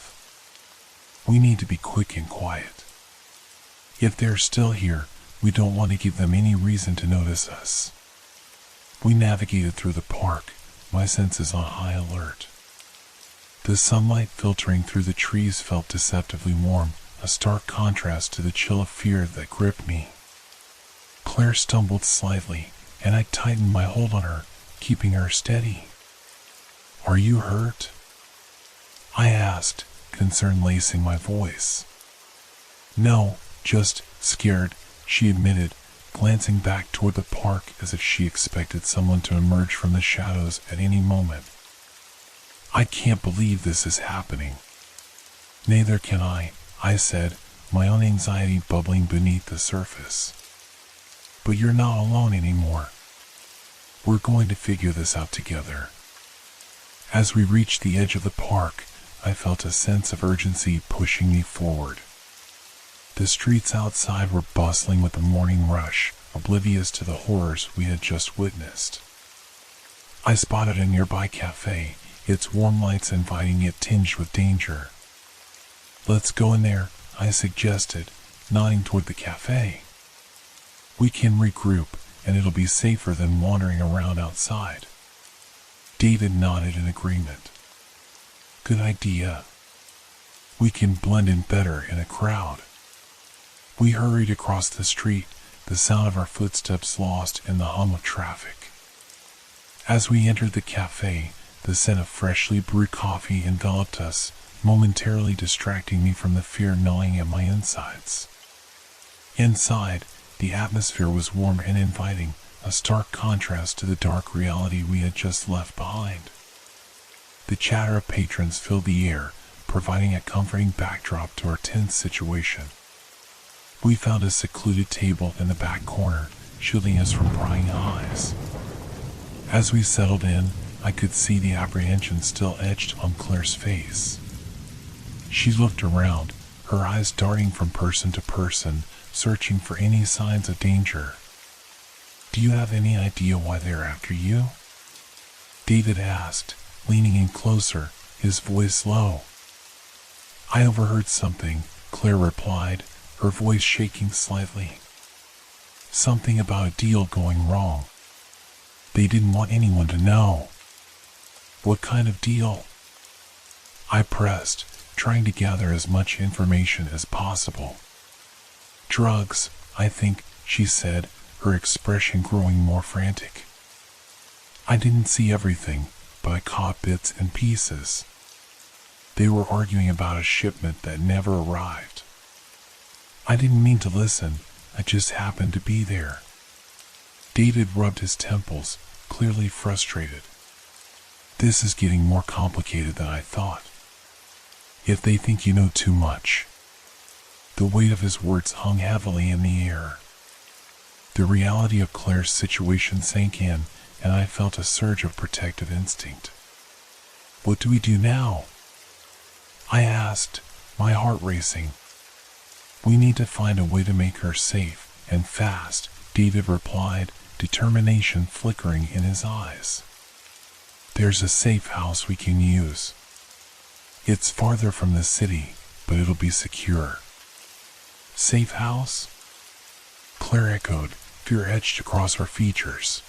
We need to be quick and quiet. If they're still here, we don't want to give them any reason to notice us. We navigated through the park, my senses on high alert. The sunlight filtering through the trees felt deceptively warm, a stark contrast to the chill of fear that gripped me. Claire stumbled slightly, and I tightened my hold on her, keeping her steady. Are you hurt? I asked, concern lacing my voice. No, just scared, she admitted, glancing back toward the park as if she expected someone to emerge from the shadows at any moment. I can't believe this is happening. Neither can I said, my own anxiety bubbling beneath the surface. But you're not alone anymore. We're going to figure this out together. As we reached the edge of the park, I felt a sense of urgency pushing me forward. The streets outside were bustling with the morning rush, oblivious to the horrors we had just witnessed. I spotted a nearby cafe, its warm lights inviting yet tinged with danger. Let's go in there, I suggested, nodding toward the cafe. We can regroup, and it'll be safer than wandering around outside. David nodded in agreement. Good idea. We can blend in better in a crowd. We hurried across the street, the sound of our footsteps lost in the hum of traffic. As we entered the cafe, the scent of freshly brewed coffee enveloped us, momentarily distracting me from the fear gnawing at my insides. Inside, the atmosphere was warm and inviting, a stark contrast to the dark reality we had just left behind. The chatter of patrons filled the air, providing a comforting backdrop to our tense situation. We found a secluded table in the back corner, shielding us from prying eyes. As we settled in, I could see the apprehension still etched on Claire's face. She looked around, her eyes darting from person to person, searching for any signs of danger. Do you have any idea why they're after you? David asked, leaning in closer, his voice low. I overheard something, Claire replied, her voice shaking slightly. Something about a deal going wrong. They didn't want anyone to know. What kind of deal? I pressed, trying to gather as much information as possible. Drugs, I think, she said, her expression growing more frantic. I didn't see everything, but I caught bits and pieces. They were arguing about a shipment that never arrived. I didn't mean to listen, I just happened to be there. David rubbed his temples, clearly frustrated. This is getting more complicated than I thought. If they think you know too much. The weight of his words hung heavily in the air. The reality of Claire's situation sank in, and I felt a surge of protective instinct. What do we do now? I asked, my heart racing. We need to find a way to make her safe, and fast, David replied, determination flickering in his eyes. There's a safe house we can use. It's farther from the city, but it'll be secure. Safe house? Claire echoed, fear etched across her features.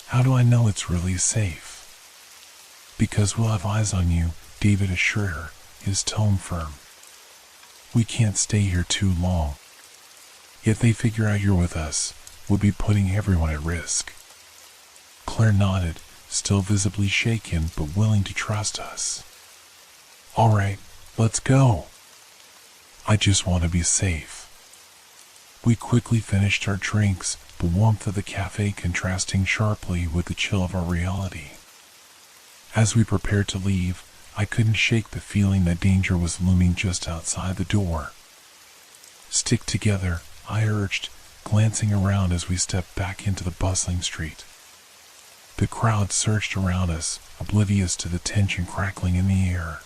How do I know it's really safe? Because we'll have eyes on you, David assured her, his tone firm. We can't stay here too long. If they figure out you're with us, we'll be putting everyone at risk. Claire nodded, still visibly shaken but willing to trust us. All right, let's go. I just want to be safe. We quickly finished our drinks, the warmth of the cafe contrasting sharply with the chill of our reality. As we prepared to leave, I couldn't shake the feeling that danger was looming just outside the door. "Stick together," I urged, glancing around as we stepped back into the bustling street. The crowd surged around us, oblivious to the tension crackling in the air.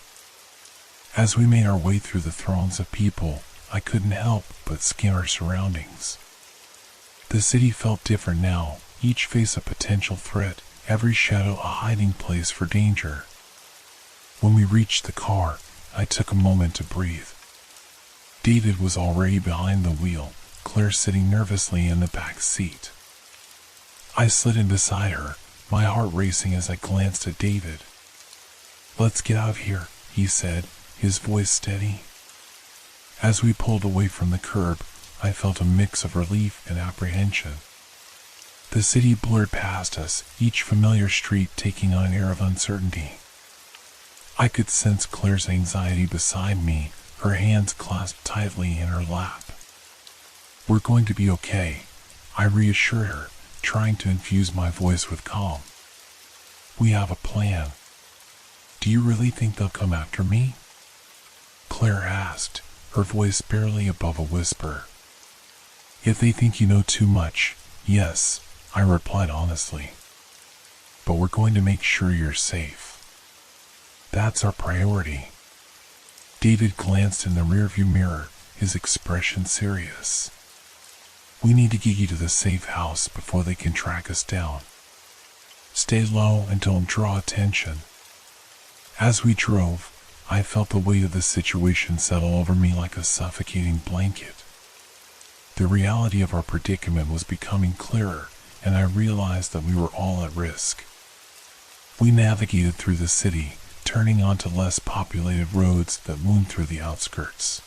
As we made our way through the throngs of people, I couldn't help but scan our surroundings. The city felt different now, each face a potential threat, every shadow a hiding place for danger. When we reached the car, I took a moment to breathe. David was already behind the wheel, Claire sitting nervously in the back seat. I slid in beside her, my heart racing as I glanced at David. "Let's get out of here," he said, his voice steady. As we pulled away from the curb, I felt a mix of relief and apprehension. The city blurred past us, each familiar street taking on an air of uncertainty. I could sense Claire's anxiety beside me, her hands clasped tightly in her lap. "We're going to be okay," I reassured her, trying to infuse my voice with calm. "We have a plan." "Do you really think they'll come after me?" Claire asked, her voice barely above a whisper. "If they think you know too much, yes," I replied honestly. "But we're going to make sure you're safe. That's our priority." David glanced in the rearview mirror, his expression serious. "We need to get you to the safe house before they can track us down. Stay low and don't draw attention." As we drove, I felt the weight of the situation settle over me like a suffocating blanket. The reality of our predicament was becoming clearer, and I realized that we were all at risk. We navigated through the city, turning onto less populated roads that wound through the outskirts.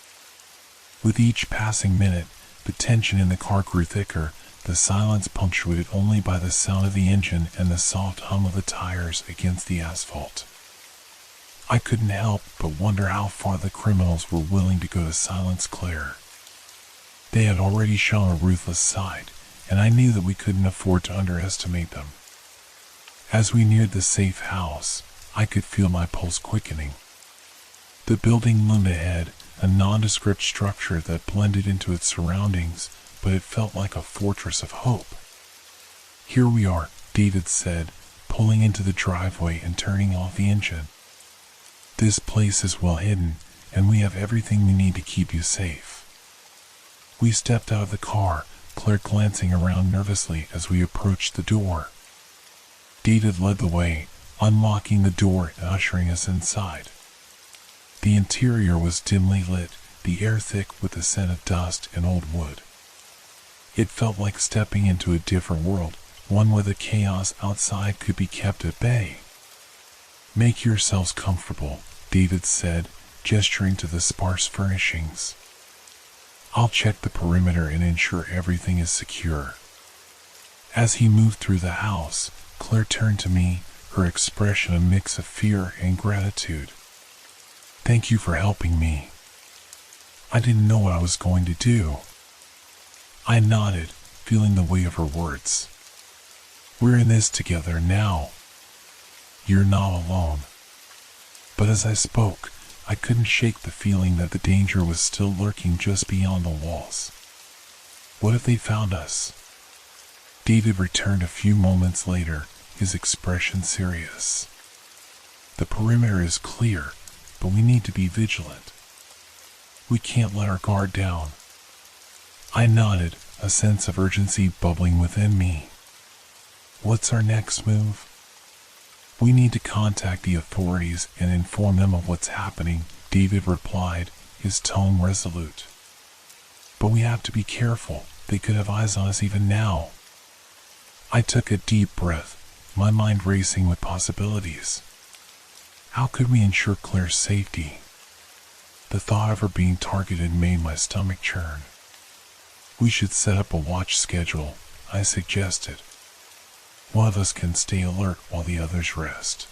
With each passing minute, the tension in the car grew thicker, the silence punctuated only by the sound of the engine and the soft hum of the tires against the asphalt. I couldn't help but wonder how far the criminals were willing to go to silence Claire. They had already shown a ruthless side, and I knew that we couldn't afford to underestimate them. As we neared the safe house, I could feel my pulse quickening. The building loomed ahead, a nondescript structure that blended into its surroundings, but it felt like a fortress of hope. "Here we are," David said, pulling into the driveway and turning off the engine. "This place is well hidden, and we have everything we need to keep you safe." We stepped out of the car, Claire glancing around nervously as we approached the door. David led the way, unlocking the door and ushering us inside. The interior was dimly lit, the air thick with the scent of dust and old wood. It felt like stepping into a different world, one where the chaos outside could be kept at bay. "Make yourselves comfortable," David said, gesturing to the sparse furnishings. "I'll check the perimeter and ensure everything is secure." As he moved through the house, Claire turned to me, her expression a mix of fear and gratitude. "Thank you for helping me. I didn't know what I was going to do." I nodded, feeling the weight of her words. "We're in this together now. You're not alone." But as I spoke, I couldn't shake the feeling that the danger was still lurking just beyond the walls. What if they found us? David returned a few moments later, his expression serious. "The perimeter is clear, but we need to be vigilant. We can't let our guard down." I nodded, a sense of urgency bubbling within me. "What's our next move?" "We need to contact the authorities and inform them of what's happening," David replied, his tone resolute. "But we have to be careful. They could have eyes on us even now." I took a deep breath, my mind racing with possibilities. How could we ensure Claire's safety? The thought of her being targeted made my stomach churn. "We should set up a watch schedule," I suggested. "One of us can stay alert while the others rest.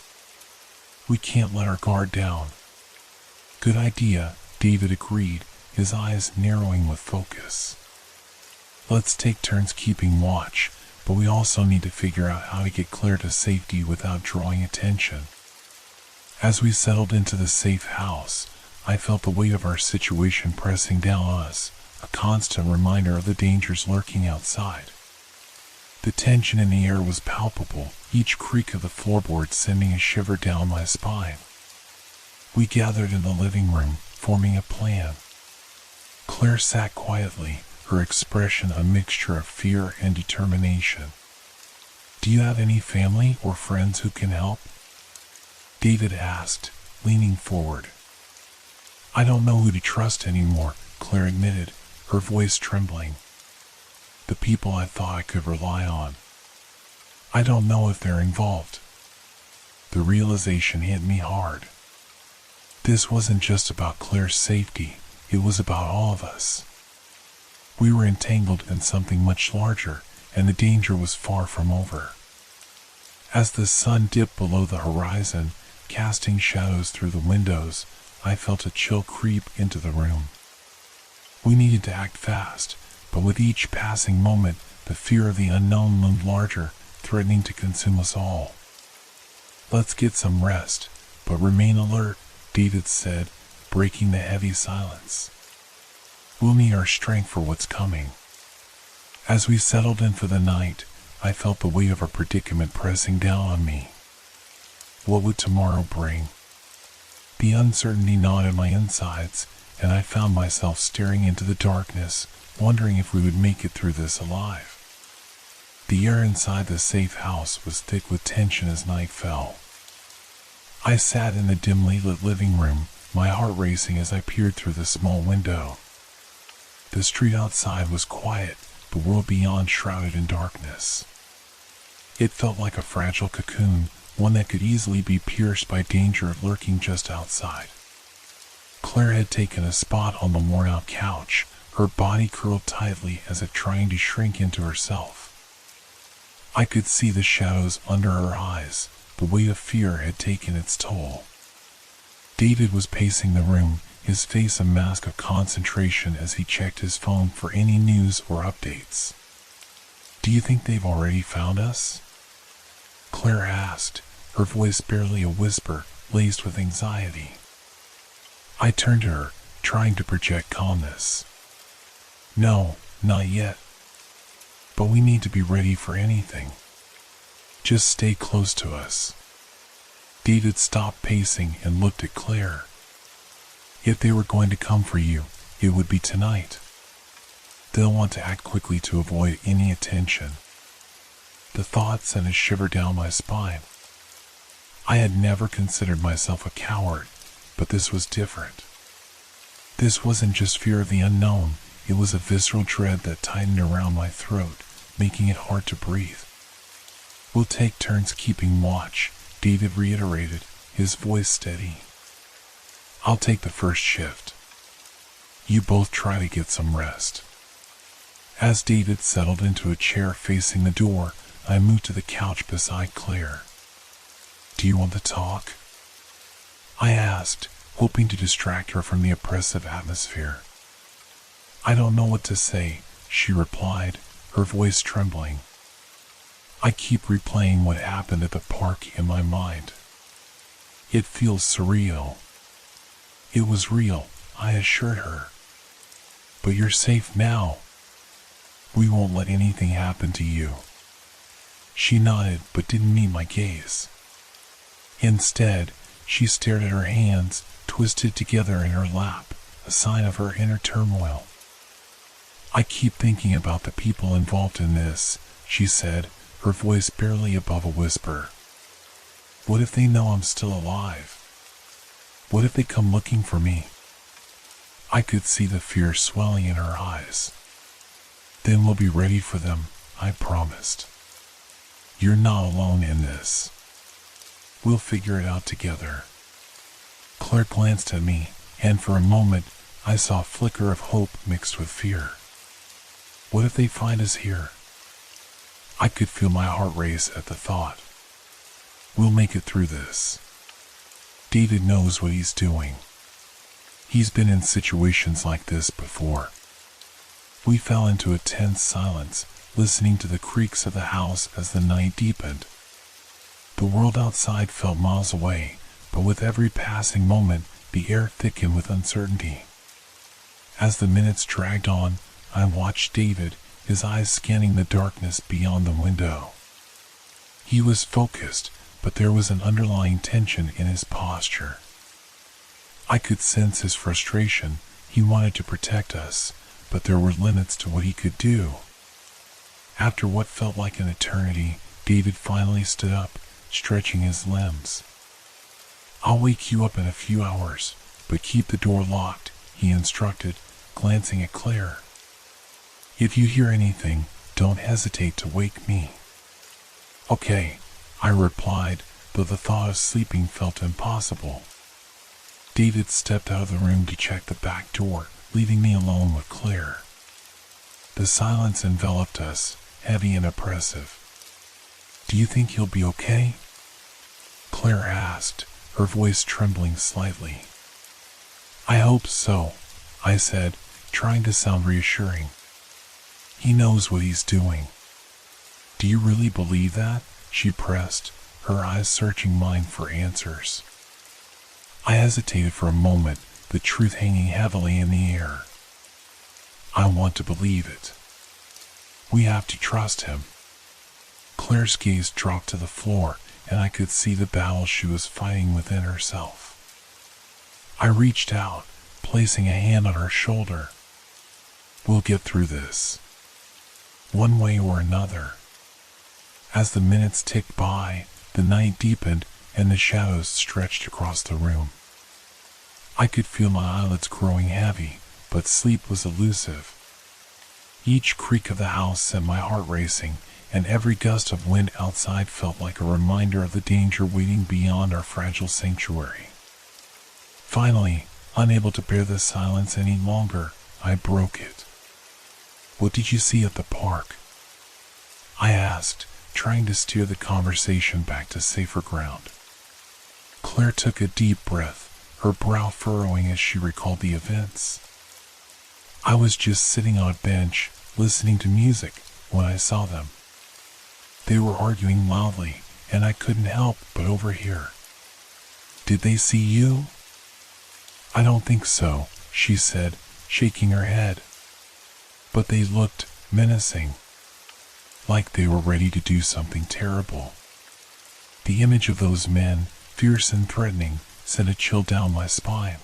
We can't let our guard down." "Good idea," David agreed, his eyes narrowing with focus. Let's take turns keeping watch, but we also need to figure out how to get Claire to safety without drawing attention. As we settled into the safe house, I felt the weight of our situation pressing down on us, a constant reminder of the dangers lurking outside. The tension in the air was palpable, each creak of the floorboard sending a shiver down my spine. We gathered in the living room, forming a plan. Claire sat quietly, her expression a mixture of fear and determination. "Do you have any family or friends who can help?" David asked, leaning forward. "I don't know who to trust anymore," Claire admitted, her voice trembling. "The people I thought I could rely on. I don't know if they're involved." The realization hit me hard. This wasn't just about Claire's safety, it was about all of us. We were entangled in something much larger, and the danger was far from over. As the sun dipped below the horizon, casting shadows through the windows, I felt a chill creep into the room. We needed to act fast, but with each passing moment, the fear of the unknown loomed larger, threatening to consume us all. "Let's get some rest, but remain alert," David said, breaking the heavy silence. "We'll need our strength for what's coming." As we settled in for the night, I felt the weight of our predicament pressing down on me. What would tomorrow bring? The uncertainty gnawed at my insides, and I found myself staring into the darkness, wondering if we would make it through this alive. The air inside the safe house was thick with tension as night fell. I sat in the dimly lit living room, my heart racing as I peered through the small window. The street outside was quiet, the world beyond shrouded in darkness. It felt like a fragile cocoon, one that could easily be pierced by danger lurking just outside. Claire had taken a spot on the worn-out couch, her body curled tightly as if trying to shrink into herself. I could see the shadows under her eyes. The weight of fear had taken its toll. David was pacing the room, his face a mask of concentration as he checked his phone for any news or updates. "Do you think they've already found us?" Claire asked, her voice barely a whisper, laced with anxiety. I turned to her, trying to project calmness. "No, not yet. But we need to be ready for anything. Just stay close to us." David stopped pacing and looked at Claire. "If they were going to come for you, it would be tonight. They'll want to act quickly to avoid any attention." The thought sent a shiver down my spine. I had never considered myself a coward, but this was different. This wasn't just fear of the unknown, it was a visceral dread that tightened around my throat, making it hard to breathe. "We'll take turns keeping watch," David reiterated, his voice steady. "I'll take the first shift. You both try to get some rest." As David settled into a chair facing the door, I moved to the couch beside Claire. "Do you want to talk?" I asked, hoping to distract her from the oppressive atmosphere. "I don't know what to say," she replied, her voice trembling. "I keep replaying what happened at the park in my mind. It feels surreal." "It was real," I assured her. "But you're safe now. We won't let anything happen to you." She nodded but didn't meet my gaze. Instead, she stared at her hands, twisted together in her lap, a sign of her inner turmoil. "I keep thinking about the people involved in this," she said, her voice barely above a whisper. "What if they know I'm still alive? What if they come looking for me?" I could see the fear swelling in her eyes. "Then we'll be ready for them," I promised. "You're not alone in this. We'll figure it out together." Claire glanced at me, and for a moment, I saw a flicker of hope mixed with fear. What if they find us here? I could feel my heart race at the thought. We'll make it through this. David knows what he's doing. He's been in situations like this before. We fell into a tense silence, listening to the creaks of the house as the night deepened. The world outside felt miles away, but with every passing moment, the air thickened with uncertainty. As the minutes dragged on, I watched David, his eyes scanning the darkness beyond the window. He was focused, but there was an underlying tension in his posture. I could sense his frustration. He wanted to protect us, but there were limits to what he could do. After what felt like an eternity, David finally stood up, stretching his limbs. "I'll wake you up in a few hours, but keep the door locked," he instructed, glancing at Claire. "If you hear anything, don't hesitate to wake me." "Okay," I replied, though the thought of sleeping felt impossible. David stepped out of the room to check the back door, leaving me alone with Claire. The silence enveloped us, heavy and oppressive. "Do you think he'll be okay?" Claire asked, her voice trembling slightly. "I hope so," I said, trying to sound reassuring. "He knows what he's doing." "Do you really believe that?" she pressed, her eyes searching mine for answers. I hesitated for a moment, the truth hanging heavily in the air. "I want to believe it. We have to trust him." Claire's gaze dropped to the floor, and I could see the battle she was fighting within herself. I reached out, placing a hand on her shoulder. "We'll get through this, one way or another." As the minutes ticked by, the night deepened and the shadows stretched across the room. I could feel my eyelids growing heavy, but sleep was elusive. Each creak of the house sent my heart racing, and every gust of wind outside felt like a reminder of the danger waiting beyond our fragile sanctuary. Finally, unable to bear the silence any longer, I broke it. "What did you see at the park?" I asked, trying to steer the conversation back to safer ground. Claire took a deep breath, her brow furrowing as she recalled the events. "I was just sitting on a bench, listening to music, when I saw them. They were arguing loudly, and I couldn't help but overhear." "Did they see you?" "I don't think so," she said, shaking her head. "But they looked menacing, like they were ready to do something terrible." The image of those men, fierce and threatening, sent a chill down my spine.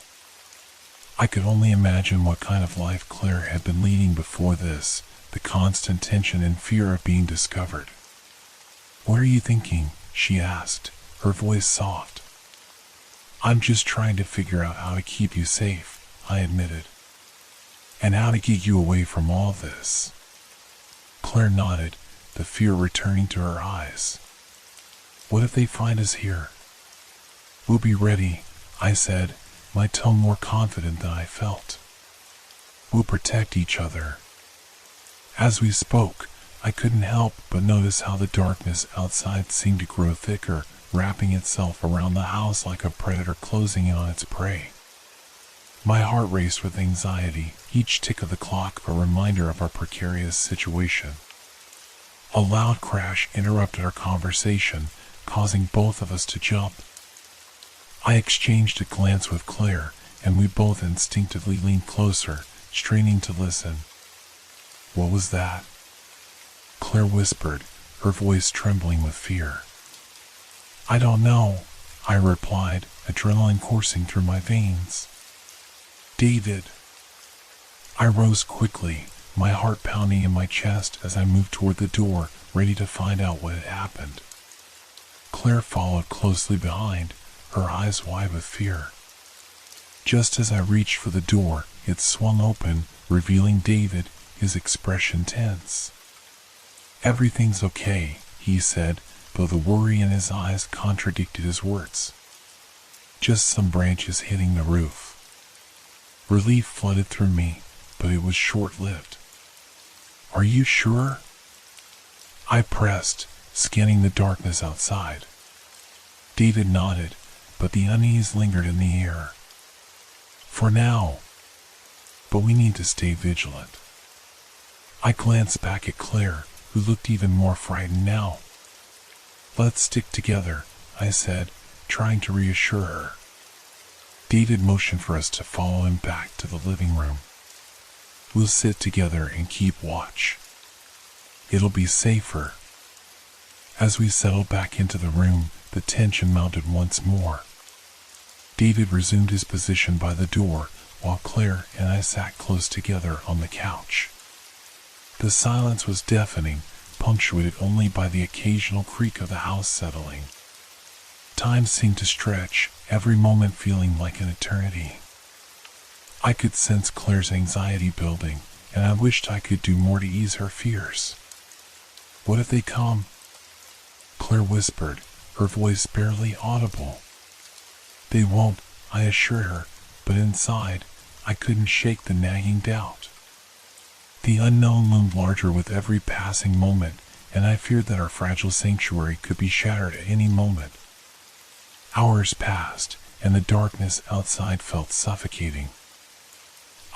I could only imagine what kind of life Claire had been leading before this, the constant tension and fear of being discovered. "What are you thinking?" she asked, her voice soft. "I'm just trying to figure out how to keep you safe," I admitted. "And how to get you away from all this." Claire nodded, the fear returning to her eyes. "What if they find us here?" "We'll be ready," I said, my tone more confident than I felt. "We'll protect each other." As we spoke, I couldn't help but notice how the darkness outside seemed to grow thicker, wrapping itself around the house like a predator closing in on its prey. My heart raced with anxiety, each tick of the clock a reminder of our precarious situation. A loud crash interrupted our conversation, causing both of us to jump. I exchanged a glance with Claire, and we both instinctively leaned closer, straining to listen. "What was that?" Claire whispered, her voice trembling with fear. "I don't know," I replied, adrenaline coursing through my veins. "David." I rose quickly, my heart pounding in my chest as I moved toward the door, ready to find out what had happened. Claire followed closely behind, her eyes wide with fear. Just as I reached for the door, it swung open, revealing David, his expression tense. "Everything's okay," he said, though the worry in his eyes contradicted his words. "Just some branches hitting the roof." Relief flooded through me, but it was short-lived. "Are you sure?" I pressed, scanning the darkness outside. David nodded, but the unease lingered in the air. "For now. But we need to stay vigilant." I glanced back at Claire, who looked even more frightened now. "Let's stick together," I said, trying to reassure her. David motioned for us to follow him back to the living room. "We'll sit together and keep watch. It'll be safer." As we settled back into the room, the tension mounted once more. David resumed his position by the door, while Claire and I sat close together on the couch. The silence was deafening, punctuated only by the occasional creak of the house settling. Time seemed to stretch, every moment feeling like an eternity. I could sense Claire's anxiety building, and I wished I could do more to ease her fears. "What if they come?" Claire whispered, her voice barely audible. "They won't," I assured her, but inside, I couldn't shake the nagging doubt. The unknown loomed larger with every passing moment, and I feared that our fragile sanctuary could be shattered at any moment. Hours passed, and the darkness outside felt suffocating.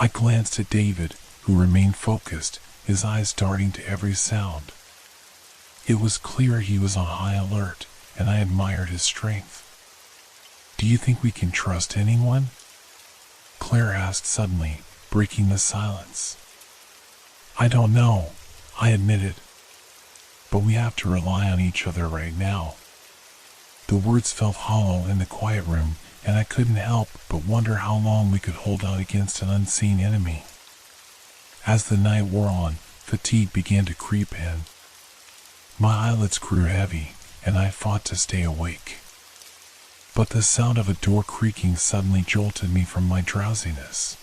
I glanced at David, who remained focused, his eyes darting to every sound. It was clear he was on high alert, and I admired his strength. "Do you think we can trust anyone?" Claire asked suddenly, breaking the silence. "I don't know," I admitted. "But we have to rely on each other right now." The words felt hollow in the quiet room, and I couldn't help but wonder how long we could hold out against an unseen enemy. As the night wore on, fatigue began to creep in. My eyelids grew heavy, and I fought to stay awake. But the sound of a door creaking suddenly jolted me from my drowsiness.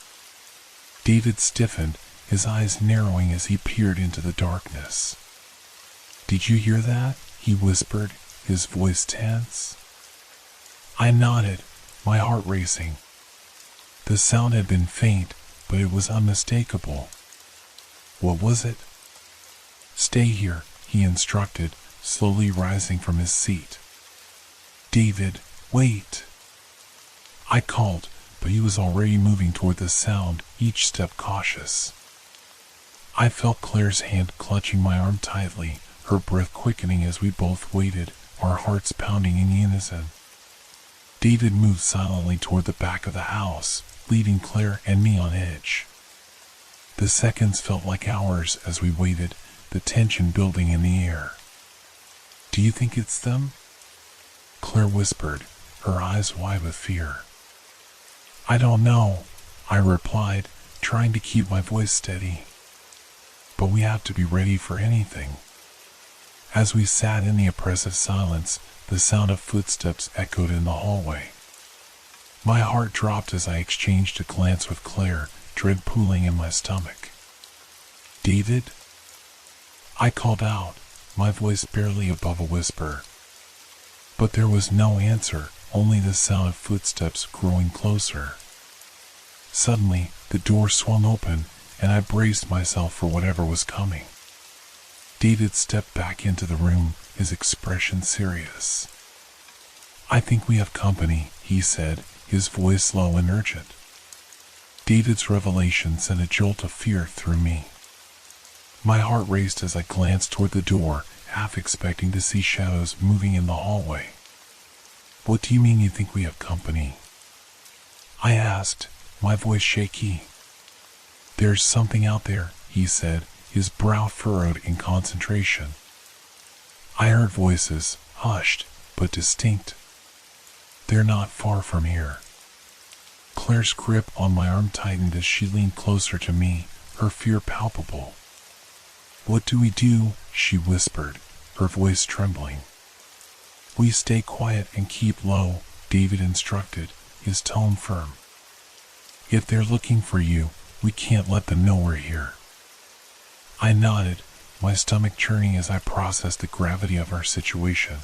David stiffened, his eyes narrowing as he peered into the darkness. "Did you hear that?" he whispered, his voice tense. I nodded, my heart racing. The sound had been faint, but it was unmistakable. "What was it?" "Stay here," he instructed, slowly rising from his seat. "David, wait." I called, but he was already moving toward the sound, each step cautious. I felt Claire's hand clutching my arm tightly, her breath quickening as we both waited, our hearts pounding in unison. David moved silently toward the back of the house, leaving Claire and me on edge. The seconds felt like hours as we waited, the tension building in the air. "Do you think it's them?" Claire whispered, her eyes wide with fear. "I don't know," I replied, trying to keep my voice steady. "But we have to be ready for anything." As we sat in the oppressive silence, the sound of footsteps echoed in the hallway. My heart dropped as I exchanged a glance with Claire, dread pooling in my stomach. "David?" I called out, my voice barely above a whisper. But there was no answer, only the sound of footsteps growing closer. Suddenly, the door swung open, and I braced myself for whatever was coming. David stepped back into the room, his expression serious. "I think we have company," he said, his voice low and urgent. David's revelation sent a jolt of fear through me. My heart raced as I glanced toward the door, half expecting to see shadows moving in the hallway. "What do you mean you think we have company?" I asked, my voice shaky. "There's something out there," he said, his brow furrowed in concentration. I heard voices, hushed, but distinct. "They're not far from here." Claire's grip on my arm tightened as she leaned closer to me, her fear palpable. "What do we do?" she whispered, her voice trembling. "We stay quiet and keep low," David instructed, his tone firm. "If they're looking for you, we can't let them know we're here." I nodded, my stomach churning as I processed the gravity of our situation.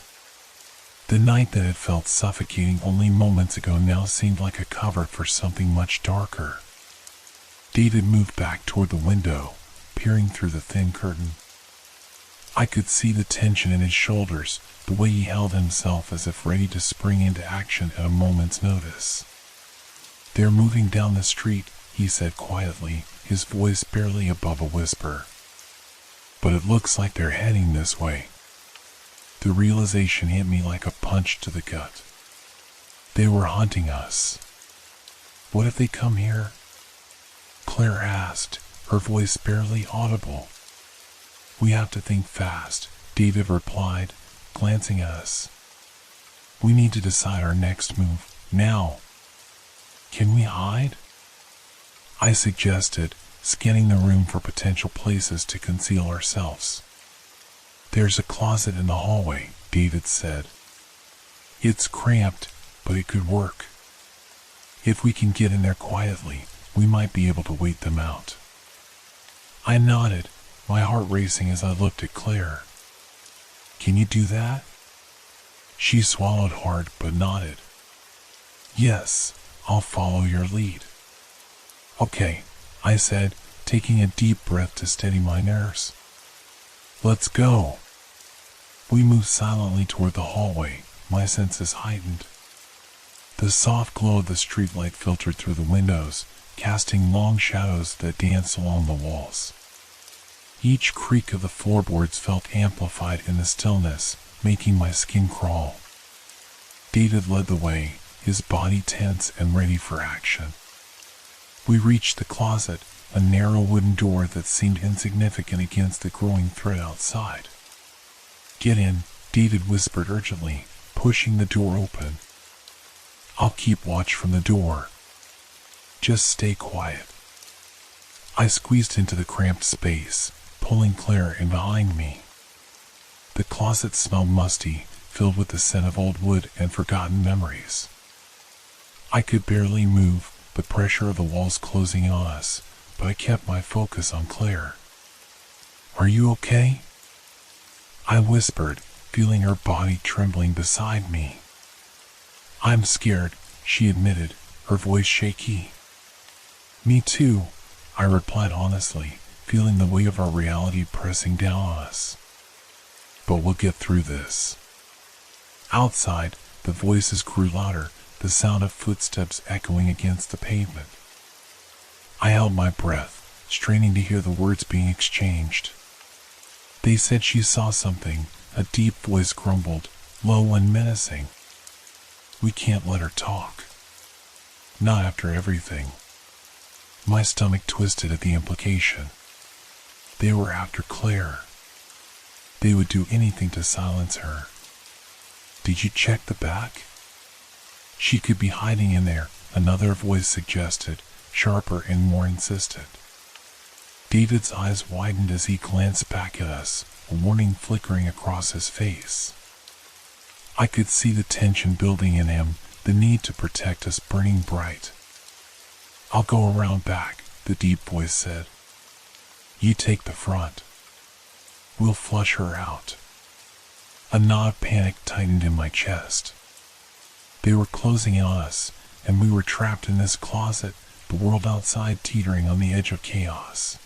The night that had felt suffocating only moments ago now seemed like a cover for something much darker. David moved back toward the window, peering through the thin curtain. I could see the tension in his shoulders, the way he held himself as if ready to spring into action at a moment's notice. "They're moving down the street," he said quietly, his voice barely above a whisper. but it looks like they're heading this way. The realization hit me like a punch to the gut. They were hunting us. What if they come here? Claire asked, her voice barely audible. We have to think fast, David replied, glancing at us. We need to decide our next move, now. Can we hide? I suggested, scanning the room for potential places to conceal ourselves. There's a closet in the hallway, David said. It's cramped, but it could work. If we can get in there quietly, we might be able to wait them out. I nodded, my heart racing as I looked at Claire. Can you do that? She swallowed hard but nodded. Yes, I'll follow your lead. Okay, I said, taking a deep breath to steady my nerves. Let's go. We moved silently toward the hallway, my senses heightened. The soft glow of the streetlight filtered through the windows, casting long shadows that danced along the walls. Each creak of the floorboards felt amplified in the stillness, making my skin crawl. David led the way, his body tense and ready for action. We reached the closet, a narrow wooden door that seemed insignificant against the growing threat outside. Get in, David whispered urgently, pushing the door open. I'll keep watch from the door. Just stay quiet. I squeezed into the cramped space, pulling Claire in behind me. The closet smelled musty, filled with the scent of old wood and forgotten memories. I could barely move, the pressure of the walls closing on us, but I kept my focus on Claire. Are you okay? I whispered, feeling her body trembling beside me. I'm scared, she admitted, her voice shaky. Me too, I replied honestly, feeling the weight of our reality pressing down on us. But we'll get through this. Outside, the voices grew louder, the sound of footsteps echoing against the pavement. I held my breath, straining to hear the words being exchanged. They said she saw something, a deep voice grumbled, low and menacing. We can't let her talk. Not after everything. My stomach twisted at the implication. They were after Claire. They would do anything to silence her. Did you check the back? She could be hiding in there, another voice suggested, sharper and more insistent. David's eyes widened as he glanced back at us, a warning flickering across his face. I could see the tension building in him, the need to protect us burning bright. I'll go around back, the deep voice said. You take the front. We'll flush her out. A knot of panic tightened in my chest. They were closing in on us, and we were trapped in this closet, the world outside teetering on the edge of chaos.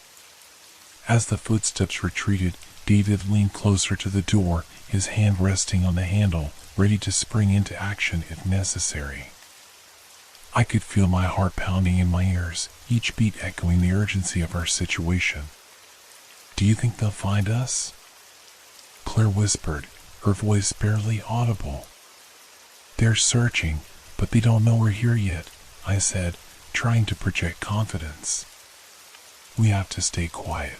As the footsteps retreated, David leaned closer to the door, his hand resting on the handle, ready to spring into action if necessary. I could feel my heart pounding in my ears, each beat echoing the urgency of our situation. Do you think they'll find us? Claire whispered, her voice barely audible. They're searching, but they don't know we're here yet, I said, trying to project confidence. We have to stay quiet.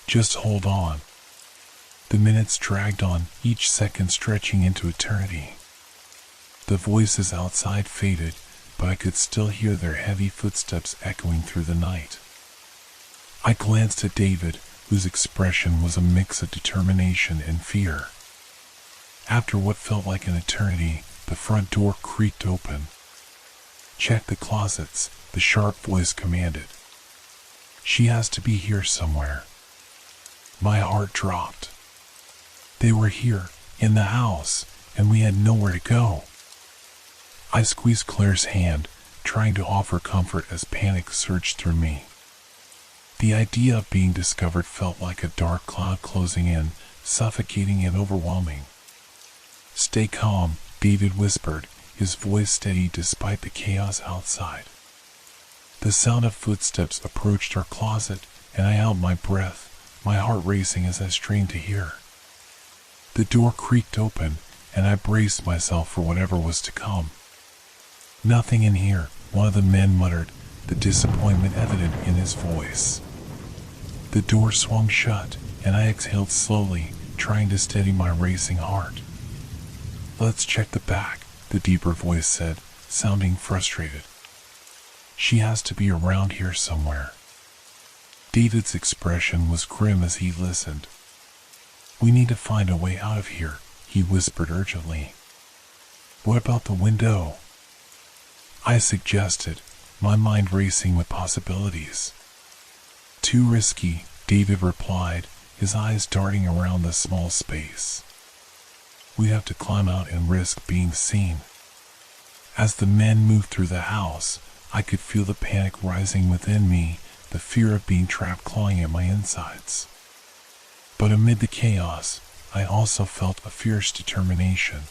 Just hold on. The minutes dragged on, each second stretching into eternity. The voices outside faded, but I could still hear their heavy footsteps echoing through the night. I glanced at David, whose expression was a mix of determination and fear. After what felt like an eternity, the front door creaked open. Check the closets, the sharp voice commanded. She has to be here somewhere. My heart dropped. They were here, in the house, and we had nowhere to go. I squeezed Claire's hand, trying to offer comfort as panic surged through me. The idea of being discovered felt like a dark cloud closing in, suffocating and overwhelming. Stay calm, David whispered, his voice steady despite the chaos outside. The sound of footsteps approached our closet, and I held my breath, my heart racing as I strained to hear. The door creaked open, and I braced myself for whatever was to come. "Nothing in here," one of the men muttered, the disappointment evident in his voice. The door swung shut, and I exhaled slowly, trying to steady my racing heart. "Let's check the back," the deeper voice said, sounding frustrated. "She has to be around here somewhere." David's expression was grim as he listened. "We need to find a way out of here," he whispered urgently. "What about the window?" I suggested, my mind racing with possibilities. "Too risky," David replied, his eyes darting around the small space. "We have to climb out and risk being seen." As the men moved through the house, I could feel the panic rising within me, the fear of being trapped clawing at my insides. But amid the chaos, I also felt a fierce determination.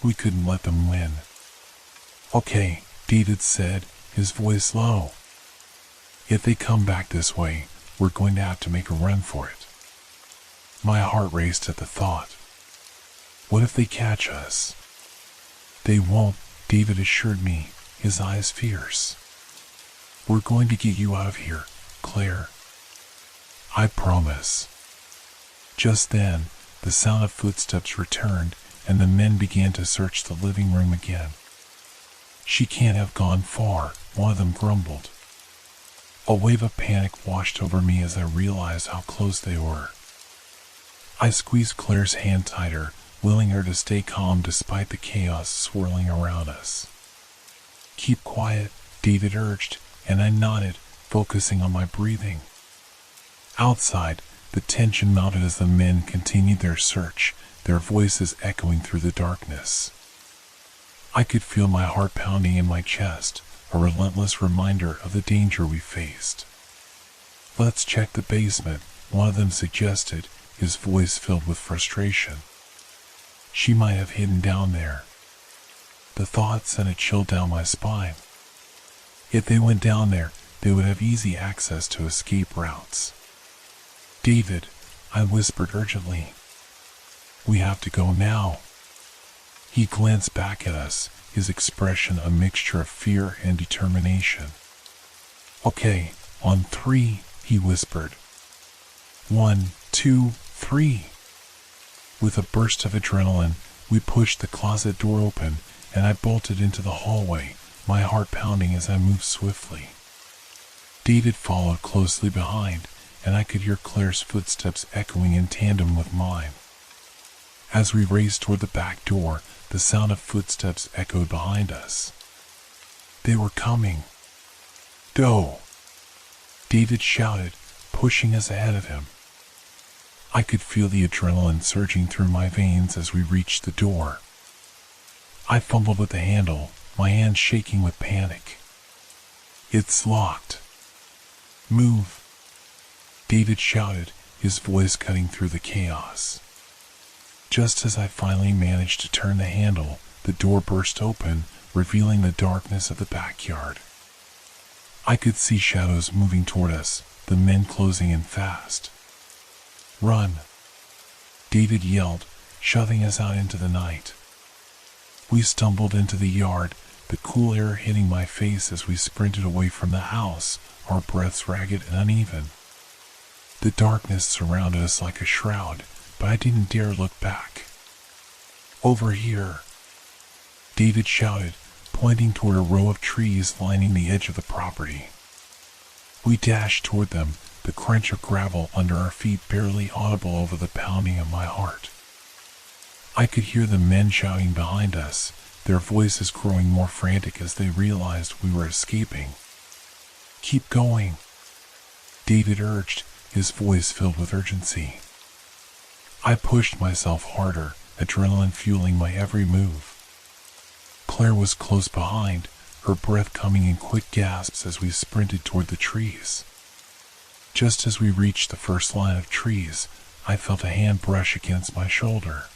We couldn't let them win. "Okay," David said, his voice low. "If they come back this way, we're going to have to make a run for it." My heart raced at the thought. What if they catch us? "They won't," David assured me, his eyes fierce. "We're going to get you out of here, Claire. I promise." Just then, the sound of footsteps returned, and the men began to search the living room again. "She can't have gone far," one of them grumbled. A wave of panic washed over me as I realized how close they were. I squeezed Claire's hand tighter, willing her to stay calm despite the chaos swirling around us. "Keep quiet," David urged, and I nodded, focusing on my breathing. Outside, the tension mounted as the men continued their search, their voices echoing through the darkness. I could feel my heart pounding in my chest, a relentless reminder of the danger we faced. "Let's check the basement," one of them suggested, his voice filled with frustration. "She might have hidden down there." The thought sent a chill down my spine. If they went down there, they would have easy access to escape routes. "David," I whispered urgently. "We have to go now." He glanced back at us, his expression a mixture of fear and determination. "Okay, on 3, he whispered. 1, 2, 3. With a burst of adrenaline, we pushed the closet door open, and I bolted into the hallway, my heart pounding as I moved swiftly. David followed closely behind, and I could hear Claire's footsteps echoing in tandem with mine. As we raced toward the back door, the sound of footsteps echoed behind us. They were coming. "Go!" David shouted, pushing us ahead of him. I could feel the adrenaline surging through my veins as we reached the door. I fumbled with the handle, my hands shaking with panic. "It's locked." "Move!" David shouted, his voice cutting through the chaos. Just as I finally managed to turn the handle, the door burst open, revealing the darkness of the backyard. I could see shadows moving toward us, the men closing in fast. "Run!" David yelled, shoving us out into the night. We stumbled into the yard, the cool air hitting my face as we sprinted away from the house, our breaths ragged and uneven. The darkness surrounded us like a shroud, but I didn't dare look back. "Over here!" David shouted, pointing toward a row of trees lining the edge of the property. We dashed toward them, the crunch of gravel under our feet barely audible over the pounding of my heart. I could hear the men shouting behind us, their voices growing more frantic as they realized we were escaping. "Keep going," David urged, his voice filled with urgency. I pushed myself harder, adrenaline fueling my every move. Claire was close behind, her breath coming in quick gasps as we sprinted toward the trees. Just as we reached the first line of trees, I felt a hand brush against my shoulder.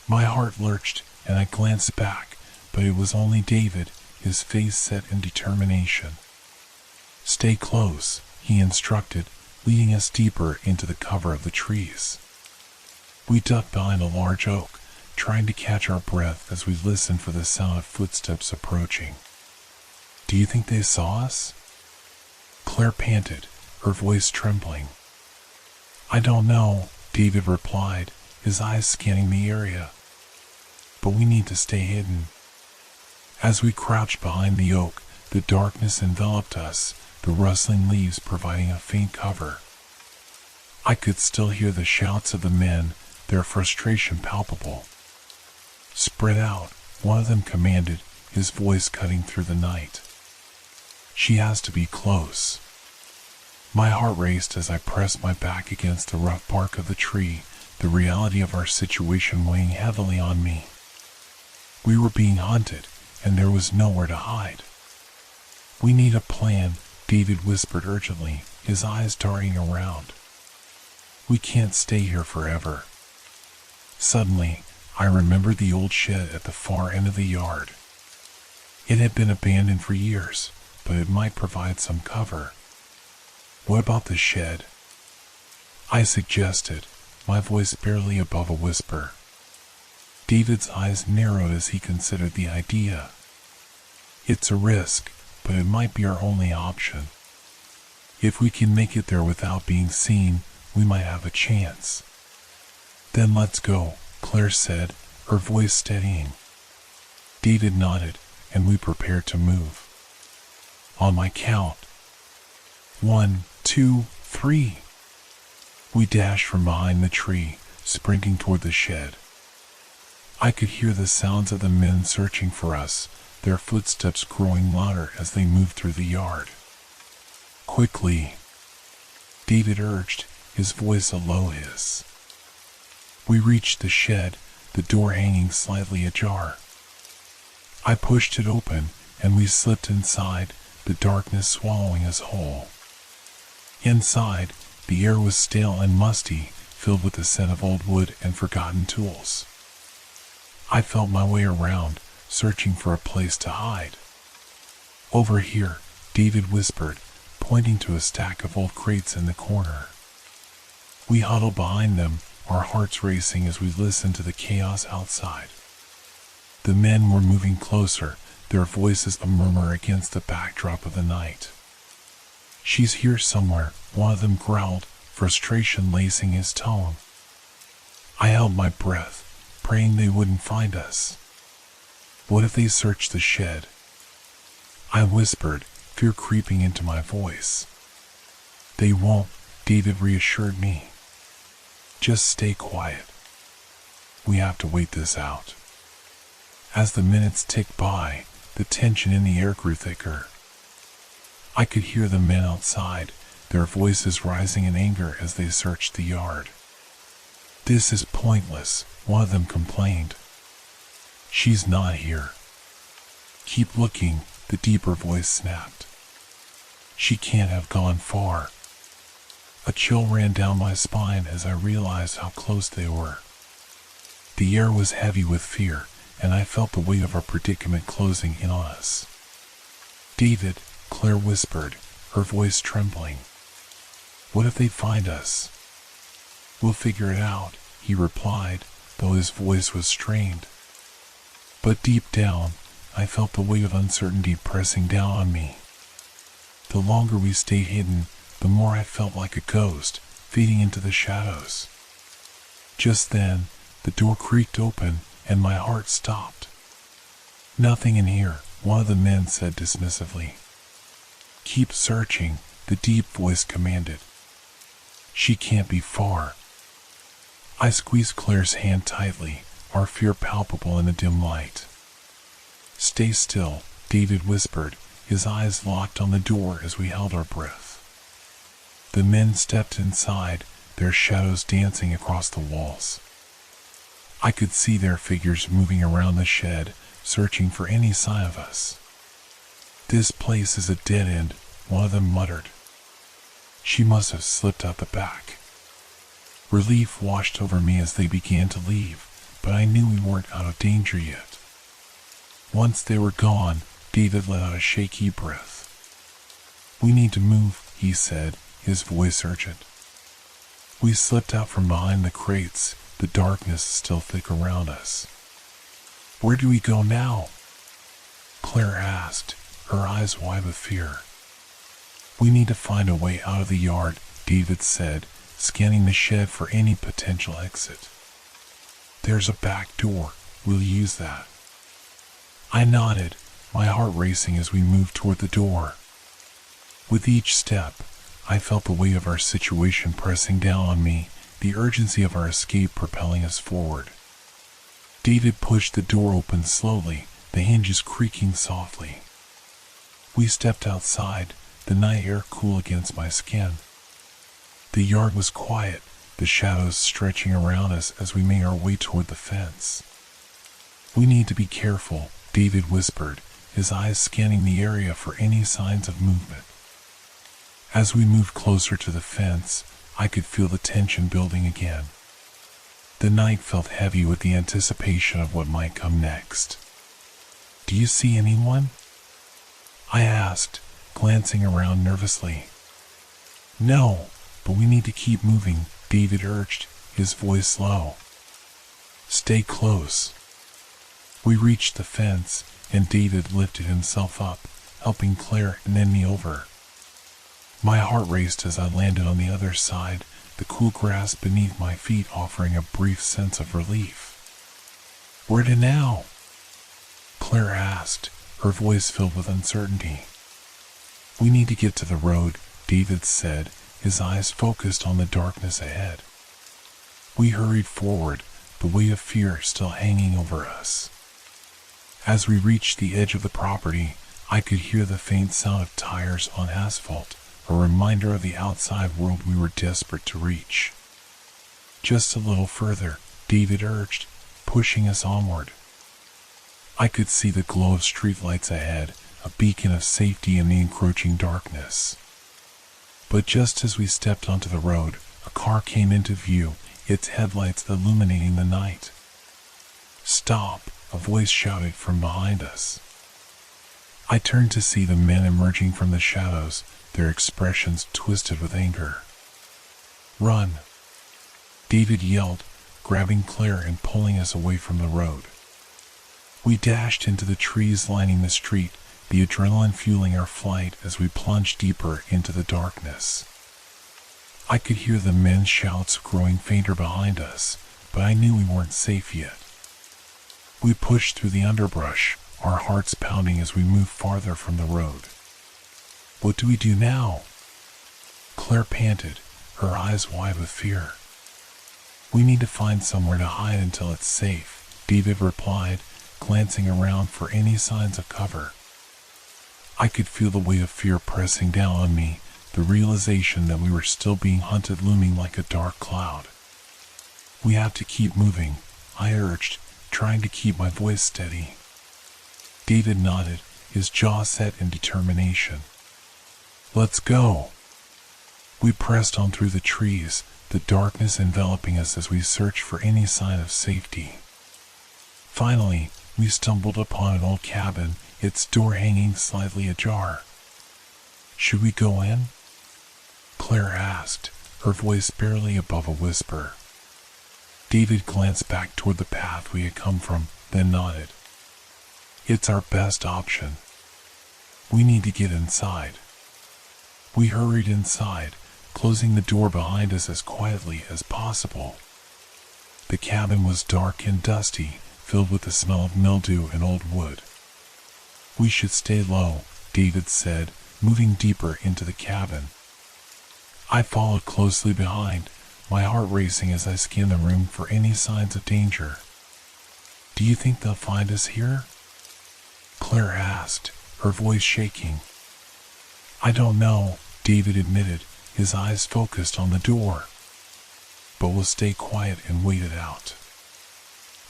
My heart lurched, and I glanced back, but it was only David, his face set in determination. "Stay close," he instructed, leading us deeper into the cover of the trees. We ducked behind a large oak, trying to catch our breath as we listened for the sound of footsteps approaching. "Do you think they saw us?" Claire panted, her voice trembling. "I don't know," David replied, his eyes scanning the area. "But we need to stay hidden." As we crouched behind the oak, the darkness enveloped us, the rustling leaves providing a faint cover. I could still hear the shouts of the men, their frustration palpable. "Spread out," one of them commanded, his voice cutting through the night. "She has to be close." My heart raced as I pressed my back against the rough bark of the tree, the reality of our situation weighing heavily on me. We were being hunted, and there was nowhere to hide. "We need a plan," David whispered urgently, his eyes darting around. "We can't stay here forever." Suddenly, I remembered the old shed at the far end of the yard. It had been abandoned for years, but it might provide some cover. "What about the shed?" I suggested, my voice barely above a whisper. David's eyes narrowed as he considered the idea. "It's a risk, but it might be our only option. If we can make it there without being seen, we might have a chance." "Then let's go," Claire said, her voice steadying. David nodded, and we prepared to move. "On my count. 1, 2, 3. We dashed from behind the tree, sprinting toward the shed. I could hear the sounds of the men searching for us, their footsteps growing louder as they moved through the yard. "Quickly," David urged, his voice a low hiss. We reached the shed, the door hanging slightly ajar. I pushed it open, and we slipped inside, the darkness swallowing us whole. Inside, the air was stale and musty, filled with the scent of old wood and forgotten tools. I felt my way around, searching for a place to hide. "Over here," David whispered, pointing to a stack of old crates in the corner. We huddled behind them, our hearts racing as we listened to the chaos outside. The men were moving closer, their voices a murmur against the backdrop of the night. "She's here somewhere," one of them growled, frustration lacing his tone. I held my breath, praying they wouldn't find us. "What if they search the shed?" I whispered, fear creeping into my voice. "They won't," David reassured me. "Just stay quiet. We have to wait this out." As the minutes ticked by, the tension in the air grew thicker. I could hear the men outside, their voices rising in anger as they searched the yard. "This is pointless," one of them complained. "She's not here." "Keep looking," the deeper voice snapped. "She can't have gone far." A chill ran down my spine as I realized how close they were. The air was heavy with fear, and I felt the weight of our predicament closing in on us. "David," Claire whispered, her voice trembling. "What if they find us?" "We'll figure it out," he replied, though his voice was strained. But deep down, I felt the weight of uncertainty pressing down on me. The longer we stayed hidden, the more I felt like a ghost, fading into the shadows. Just then, the door creaked open, and my heart stopped. "Nothing in here," one of the men said dismissively. "Keep searching," the deep voice commanded. "She can't be far." I squeezed Claire's hand tightly, our fear palpable in the dim light. "Stay still," David whispered, his eyes locked on the door as we held our breath. The men stepped inside, their shadows dancing across the walls. I could see their figures moving around the shed, searching for any sign of us. "This place is a dead end," one of them muttered. "She must have slipped out the back." Relief washed over me as they began to leave, but I knew we weren't out of danger yet. Once they were gone, David let out a shaky breath. "We need to move," he said, his voice urgent. We slipped out from behind the crates, the darkness still thick around us. Where do we go now? Claire asked, her eyes wide with fear. We need to find a way out of the yard, David said, scanning the shed for any potential exit. There's a back door. We'll use that. I nodded, my heart racing as we moved toward the door. With each step, I felt the weight of our situation pressing down on me, the urgency of our escape propelling us forward. David pushed the door open slowly, the hinges creaking softly. We stepped outside, the night air cool against my skin. The yard was quiet, the shadows stretching around us as we made our way toward the fence. We need to be careful, David whispered, his eyes scanning the area for any signs of movement. As we moved closer to the fence, I could feel the tension building again. The night felt heavy with the anticipation of what might come next. Do you see anyone? I asked, glancing around nervously. No, but we need to keep moving, David urged, his voice low. Stay close. We reached the fence, and David lifted himself up, helping Claire and then me over. My heart raced as I landed on the other side, the cool grass beneath my feet offering a brief sense of relief. Where to now? Claire asked, her voice filled with uncertainty. We need to get to the road, David said, his eyes focused on the darkness ahead. We hurried forward, the weight of fear still hanging over us. As we reached the edge of the property, I could hear the faint sound of tires on asphalt, a reminder of the outside world we were desperate to reach. Just a little further, David urged, pushing us onward. I could see the glow of streetlights ahead, a beacon of safety in the encroaching darkness. But just as we stepped onto the road, a car came into view, its headlights illuminating the night. Stop, a voice shouted from behind us. I turned to see the men emerging from the shadows, their expressions twisted with anger. Run! David yelled, grabbing Claire and pulling us away from the road. We dashed into the trees lining the street, the adrenaline fueling our flight as we plunged deeper into the darkness. I could hear the men's shouts growing fainter behind us, but I knew we weren't safe yet. We pushed through the underbrush, our hearts pounding as we moved farther from the road. What do we do now? Claire panted, her eyes wide with fear. We need to find somewhere to hide until it's safe, David replied, glancing around for any signs of cover. I could feel the weight of fear pressing down on me, the realization that we were still being hunted looming like a dark cloud. We have to keep moving, I urged, trying to keep my voice steady. David nodded, his jaw set in determination. Let's go. We pressed on through the trees, the darkness enveloping us as we searched for any sign of safety. Finally, we stumbled upon an old cabin, its door hanging slightly ajar. Should we go in? Claire asked, her voice barely above a whisper. David glanced back toward the path we had come from, then nodded. It's our best option. We need to get inside. We hurried inside, closing the door behind us as quietly as possible. The cabin was dark and dusty, filled with the smell of mildew and old wood. We should stay low, David said, moving deeper into the cabin. I followed closely behind, my heart racing as I scanned the room for any signs of danger. Do you think they'll find us here? Claire asked, her voice shaking. I don't know, David admitted, his eyes focused on the door. But we'll stay quiet and wait it out.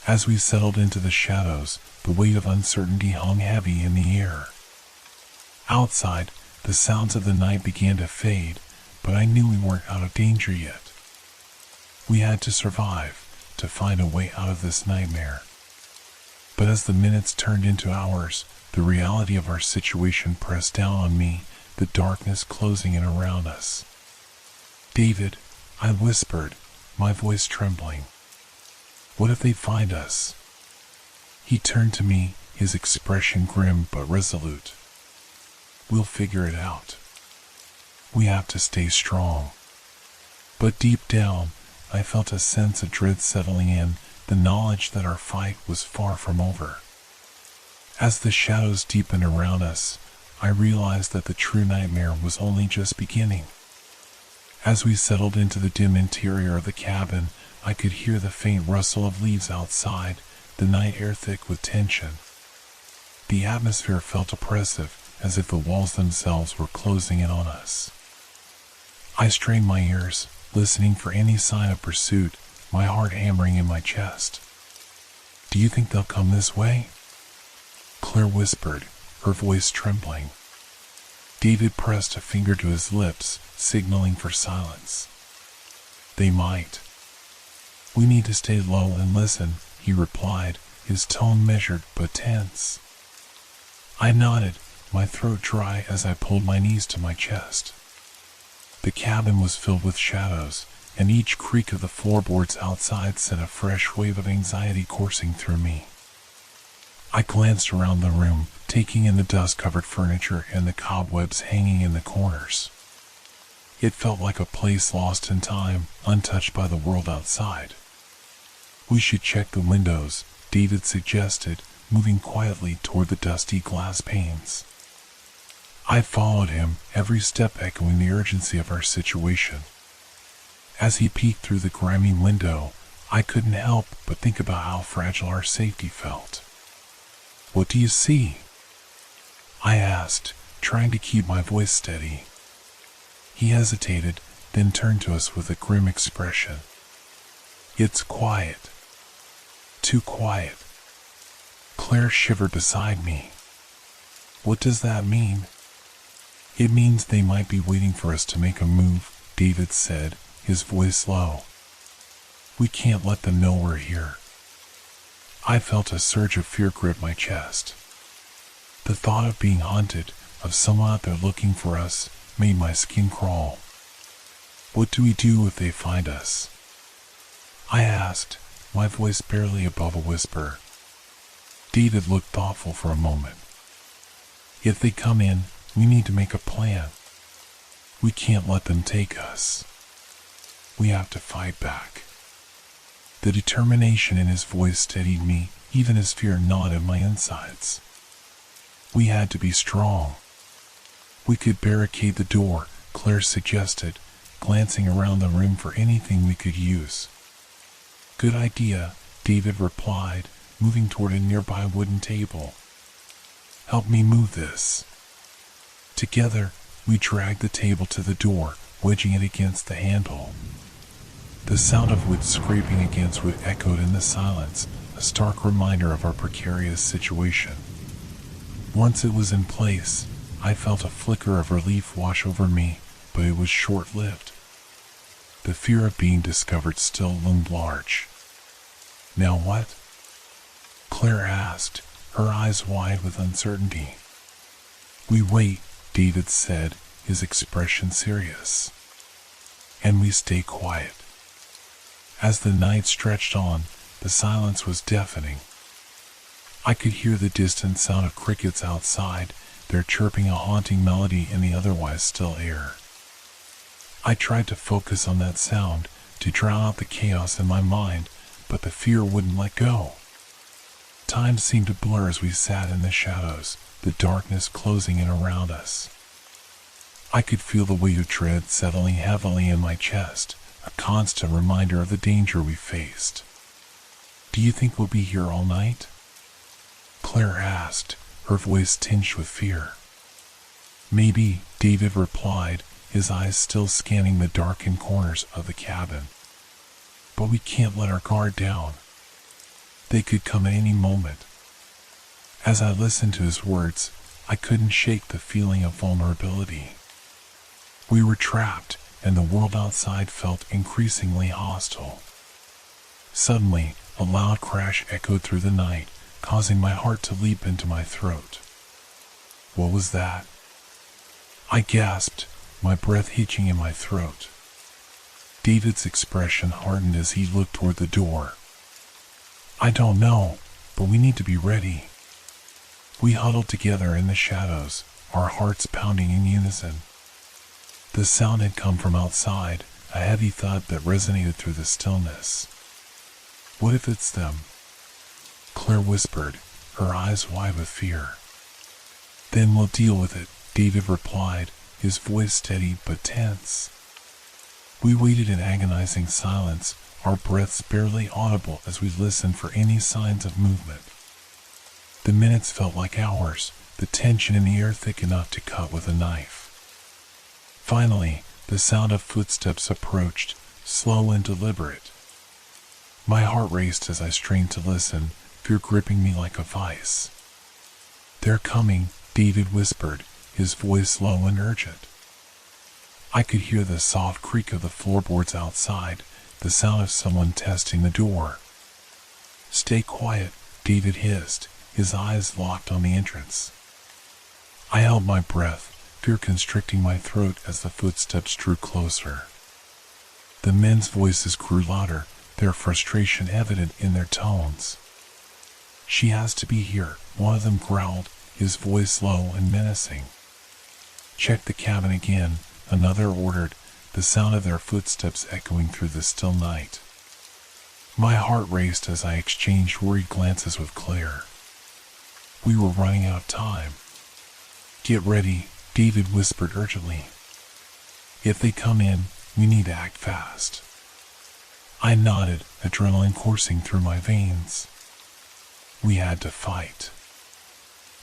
As we settled into the shadows, the weight of uncertainty hung heavy in the air. Outside, the sounds of the night began to fade, but I knew we weren't out of danger yet. We had to survive, to find a way out of this nightmare. But as the minutes turned into hours, the reality of our situation pressed down on me, the darkness closing in around us. David, I whispered, my voice trembling. What if they find us? He turned to me, his expression grim but resolute. We'll figure it out. We have to stay strong. But deep down, I felt a sense of dread settling in, the knowledge that our fight was far from over. As the shadows deepened around us, I realized that the true nightmare was only just beginning. As we settled into the dim interior of the cabin, I could hear the faint rustle of leaves outside, the night air thick with tension. The atmosphere felt oppressive, as if the walls themselves were closing in on us. I strained my ears, listening for any sign of pursuit, my heart hammering in my chest. Do you think they'll come this way? Claire whispered, her voice trembling. David pressed a finger to his lips, signaling for silence. They might. We need to stay low and listen, he replied, his tone measured but tense. I nodded, my throat dry as I pulled my knees to my chest. The cabin was filled with shadows, and each creak of the floorboards outside sent a fresh wave of anxiety coursing through me. I glanced around the room, taking in the dust-covered furniture and the cobwebs hanging in the corners. It felt like a place lost in time, untouched by the world outside. We should check the windows, David suggested, moving quietly toward the dusty glass panes. I followed him, every step echoing the urgency of our situation. As he peeked through the grimy window, I couldn't help but think about how fragile our safety felt. What do you see? I asked, trying to keep my voice steady. He hesitated, then turned to us with a grim expression. It's quiet. Too quiet. Claire shivered beside me. What does that mean? It means they might be waiting for us to make a move, David said, his voice low. We can't let them know we're here. I felt a surge of fear grip my chest. The thought of being hunted, of someone out there looking for us, made my skin crawl. What do we do if they find us? I asked, my voice barely above a whisper. David looked thoughtful for a moment. If they come in, we need to make a plan. We can't let them take us. We have to fight back. The determination in his voice steadied me, even as fear gnawed at my insides. We had to be strong. We could barricade the door, Claire suggested, glancing around the room for anything we could use. Good idea, David replied, moving toward a nearby wooden table. Help me move this. Together, we dragged the table to the door, wedging it against the handle. The sound of wood scraping against wood echoed in the silence, a stark reminder of our precarious situation. Once it was in place, I felt a flicker of relief wash over me, but it was short-lived. The fear of being discovered still loomed large. Now what? Claire asked, her eyes wide with uncertainty. We wait, David said, his expression serious. And we stay quiet. As the night stretched on, the silence was deafening. I could hear the distant sound of crickets outside, their chirping a haunting melody in the otherwise still air. I tried to focus on that sound, to drown out the chaos in my mind, but the fear wouldn't let go. Time seemed to blur as we sat in the shadows, the darkness closing in around us. I could feel the weight of dread settling heavily in my chest, a constant reminder of the danger we faced. Do you think we'll be here all night? Claire asked, her voice tinged with fear. Maybe, David replied, his eyes still scanning the darkened corners of the cabin. But we can't let our guard down. They could come at any moment. As I listened to his words, I couldn't shake the feeling of vulnerability. We were trapped, and the world outside felt increasingly hostile. Suddenly, a loud crash echoed through the night, causing my heart to leap into my throat. What was that? I gasped, my breath hitching in my throat. David's expression hardened as he looked toward the door. I don't know, but we need to be ready. We huddled together in the shadows, our hearts pounding in unison. The sound had come from outside, a heavy thud that resonated through the stillness. What if it's them? Claire whispered, her eyes wide with fear. Then we'll deal with it, David replied, his voice steady but tense. We waited in agonizing silence, our breaths barely audible as we listened for any signs of movement. The minutes felt like hours, the tension in the air thick enough to cut with a knife. Finally, the sound of footsteps approached, slow and deliberate. My heart raced as I strained to listen, fear gripping me like a vice. They're coming, David whispered, his voice low and urgent. I could hear the soft creak of the floorboards outside, the sound of someone testing the door. Stay quiet, David hissed, his eyes locked on the entrance. I held my breath, fear constricting my throat as the footsteps drew closer. The men's voices grew louder, their frustration evident in their tones. She has to be here, one of them growled, his voice low and menacing. Check the cabin again, another ordered, the sound of their footsteps echoing through the still night. My heart raced as I exchanged worried glances with Claire. We were running out of time. Get ready, David whispered urgently. If they come in, we need to act fast. I nodded, adrenaline coursing through my veins. We had to fight.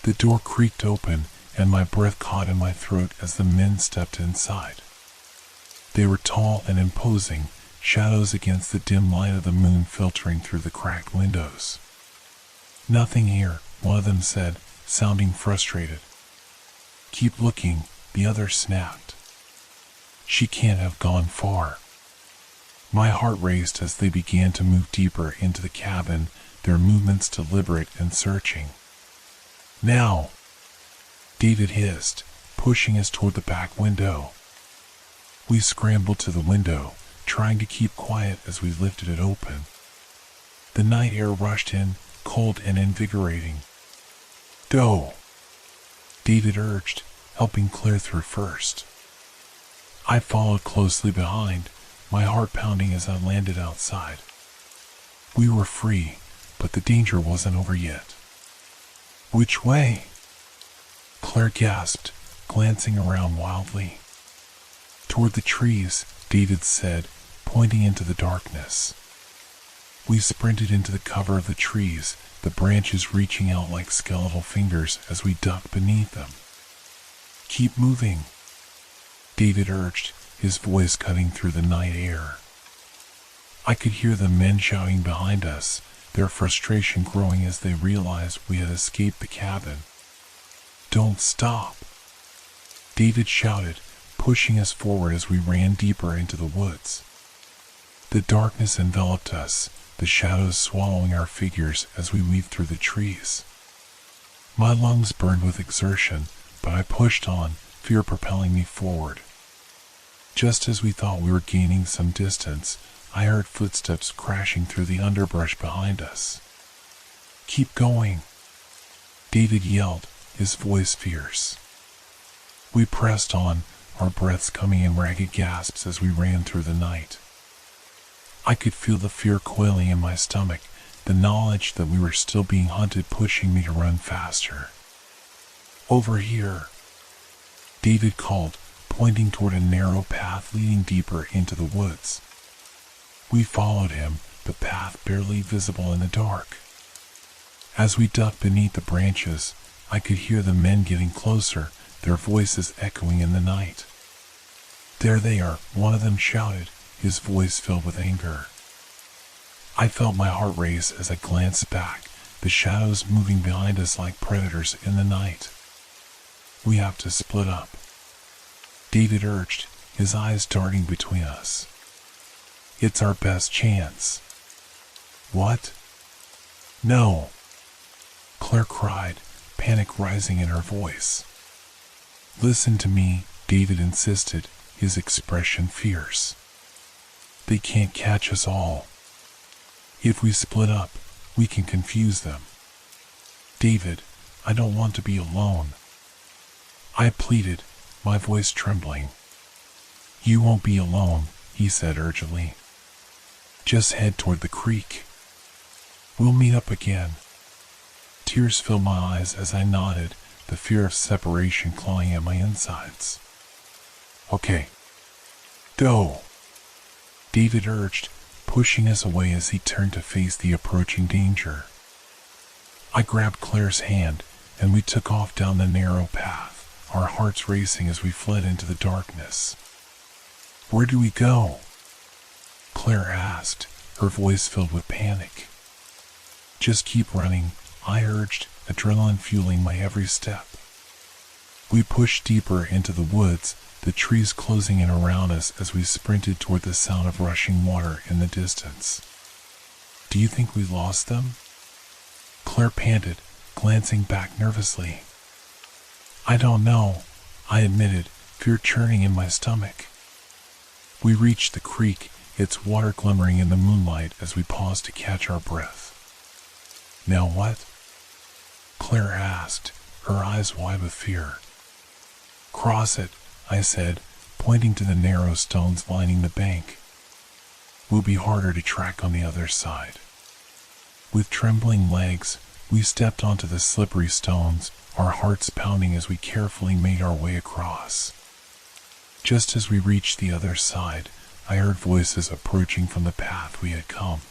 The door creaked open, and my breath caught in my throat as the men stepped inside. They were tall and imposing, shadows against the dim light of the moon filtering through the cracked windows. Nothing here, one of them said, sounding frustrated. Keep looking, the other snapped. She can't have gone far. My heart raced as they began to move deeper into the cabin, their movements deliberate and searching. Now! David hissed, pushing us toward the back window. We scrambled to the window, trying to keep quiet as we lifted it open. The night air rushed in, cold and invigorating. Go! David urged, helping Claire through first. I followed closely behind, my heart pounding as I landed outside. We were free, but the danger wasn't over yet. Which way? Claire gasped, glancing around wildly. Toward the trees, David said, pointing into the darkness. We sprinted into the cover of the trees, the branches reaching out like skeletal fingers as we ducked beneath them. Keep moving, David urged, his voice cutting through the night air. I could hear the men shouting behind us, their frustration growing as they realized we had escaped the cabin. Don't stop, David shouted, pushing us forward as we ran deeper into the woods. The darkness enveloped us, the shadows swallowing our figures as we weaved through the trees. My lungs burned with exertion, but I pushed on, fear propelling me forward. Just as we thought we were gaining some distance, I heard footsteps crashing through the underbrush behind us. Keep going, David yelled, his voice fierce. We pressed on, our breaths coming in ragged gasps as we ran through the night. I could feel the fear coiling in my stomach, the knowledge that we were still being hunted pushing me to run faster. Over here, David called, pointing toward a narrow path leading deeper into the woods. We followed him, the path barely visible in the dark. As we ducked beneath the branches, I could hear the men getting closer, their voices echoing in the night. There they are, one of them shouted, his voice filled with anger. I felt my heart race as I glanced back, the shadows moving behind us like predators in the night. We have to split up, David urged, his eyes darting between us. It's our best chance. What? No, Claire cried, panic rising in her voice. Listen to me, David insisted, his expression fierce. They can't catch us all. If we split up, we can confuse them. David, I don't want to be alone. I pleaded, my voice trembling. You won't be alone, he said urgently. Just head toward the creek. We'll meet up again. Tears filled my eyes as I nodded, the fear of separation clawing at my insides. Okay. Go, David urged, pushing us away as he turned to face the approaching danger. I grabbed Claire's hand, and we took off down the narrow path, our hearts racing as we fled into the darkness. Where do we go? Claire asked, her voice filled with panic. Just keep running, I urged, adrenaline fueling my every step. We pushed deeper into the woods, the trees closing in around us as we sprinted toward the sound of rushing water in the distance. Do you think we lost them? Claire panted, glancing back nervously. I don't know, I admitted, fear churning in my stomach. We reached the creek, its water glimmering in the moonlight as we paused to catch our breath. Now what? Claire asked, her eyes wide with fear. Cross it, I said, pointing to the narrow stones lining the bank. Will be harder to track on the other side. With trembling legs, we stepped onto the slippery stones, our hearts pounding as we carefully made our way across. Just as we reached the other side, I heard voices approaching from the path we had come.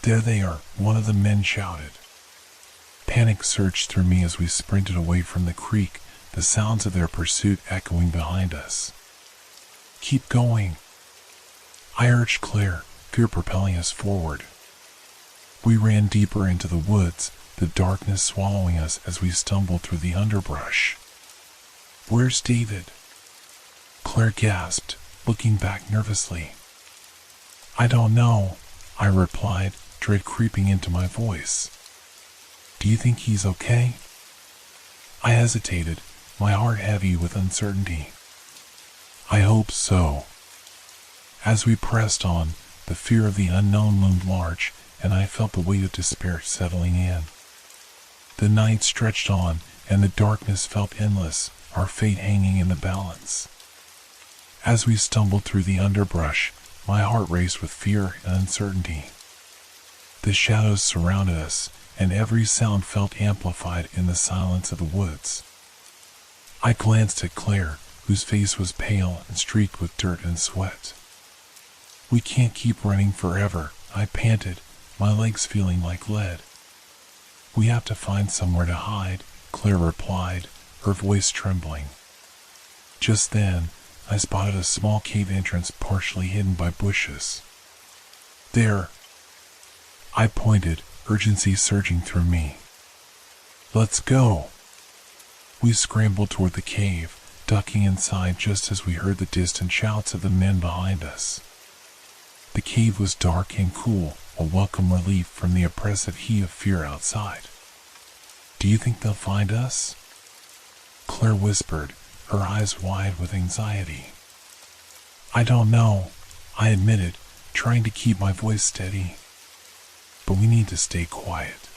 There they are, one of the men shouted. Panic surged through me as we sprinted away from the creek, the sounds of their pursuit echoing behind us. Keep going, I urged Claire, fear propelling us forward. We ran deeper into the woods, the darkness swallowing us as we stumbled through the underbrush. Where's David? Claire gasped, looking back nervously. I don't know, I replied, dread creeping into my voice. Do you think he's okay? I hesitated, my heart heavy with uncertainty. I hope so. As we pressed on, the fear of the unknown loomed large, and I felt the weight of despair settling in. The night stretched on, and the darkness felt endless, our fate hanging in the balance. As we stumbled through the underbrush, my heart raced with fear and uncertainty. The shadows surrounded us, and every sound felt amplified in the silence of the woods. I glanced at Claire, whose face was pale and streaked with dirt and sweat. We can't keep running forever, I panted, my legs feeling like lead. We have to find somewhere to hide, Claire replied, her voice trembling. Just then, I spotted a small cave entrance partially hidden by bushes. There, I pointed, urgency surging through me. Let's go. We scrambled toward the cave, ducking inside just as we heard the distant shouts of the men behind us. The cave was dark and cool, a welcome relief from the oppressive heat of fear outside. Do you think they'll find us? Claire whispered, her eyes wide with anxiety. I don't know, I admitted, trying to keep my voice steady. But we need to stay quiet.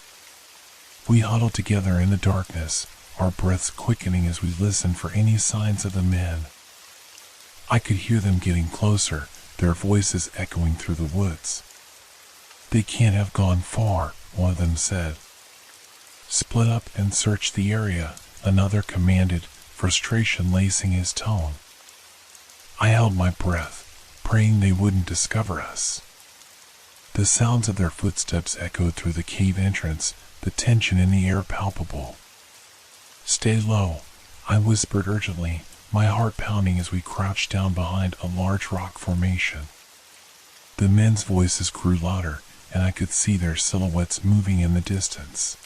We huddled together in the darkness, our breaths quickening as we listened for any signs of the men. I could hear them getting closer, their voices echoing through the woods. They can't have gone far, one of them said. Split up and search the area, another commanded, frustration lacing his tone. I held my breath, praying they wouldn't discover us. The sounds of their footsteps echoed through the cave entrance, the tension in the air palpable. Stay low, I whispered urgently, my heart pounding as we crouched down behind a large rock formation. The men's voices grew louder, and I could see their silhouettes moving in the distance.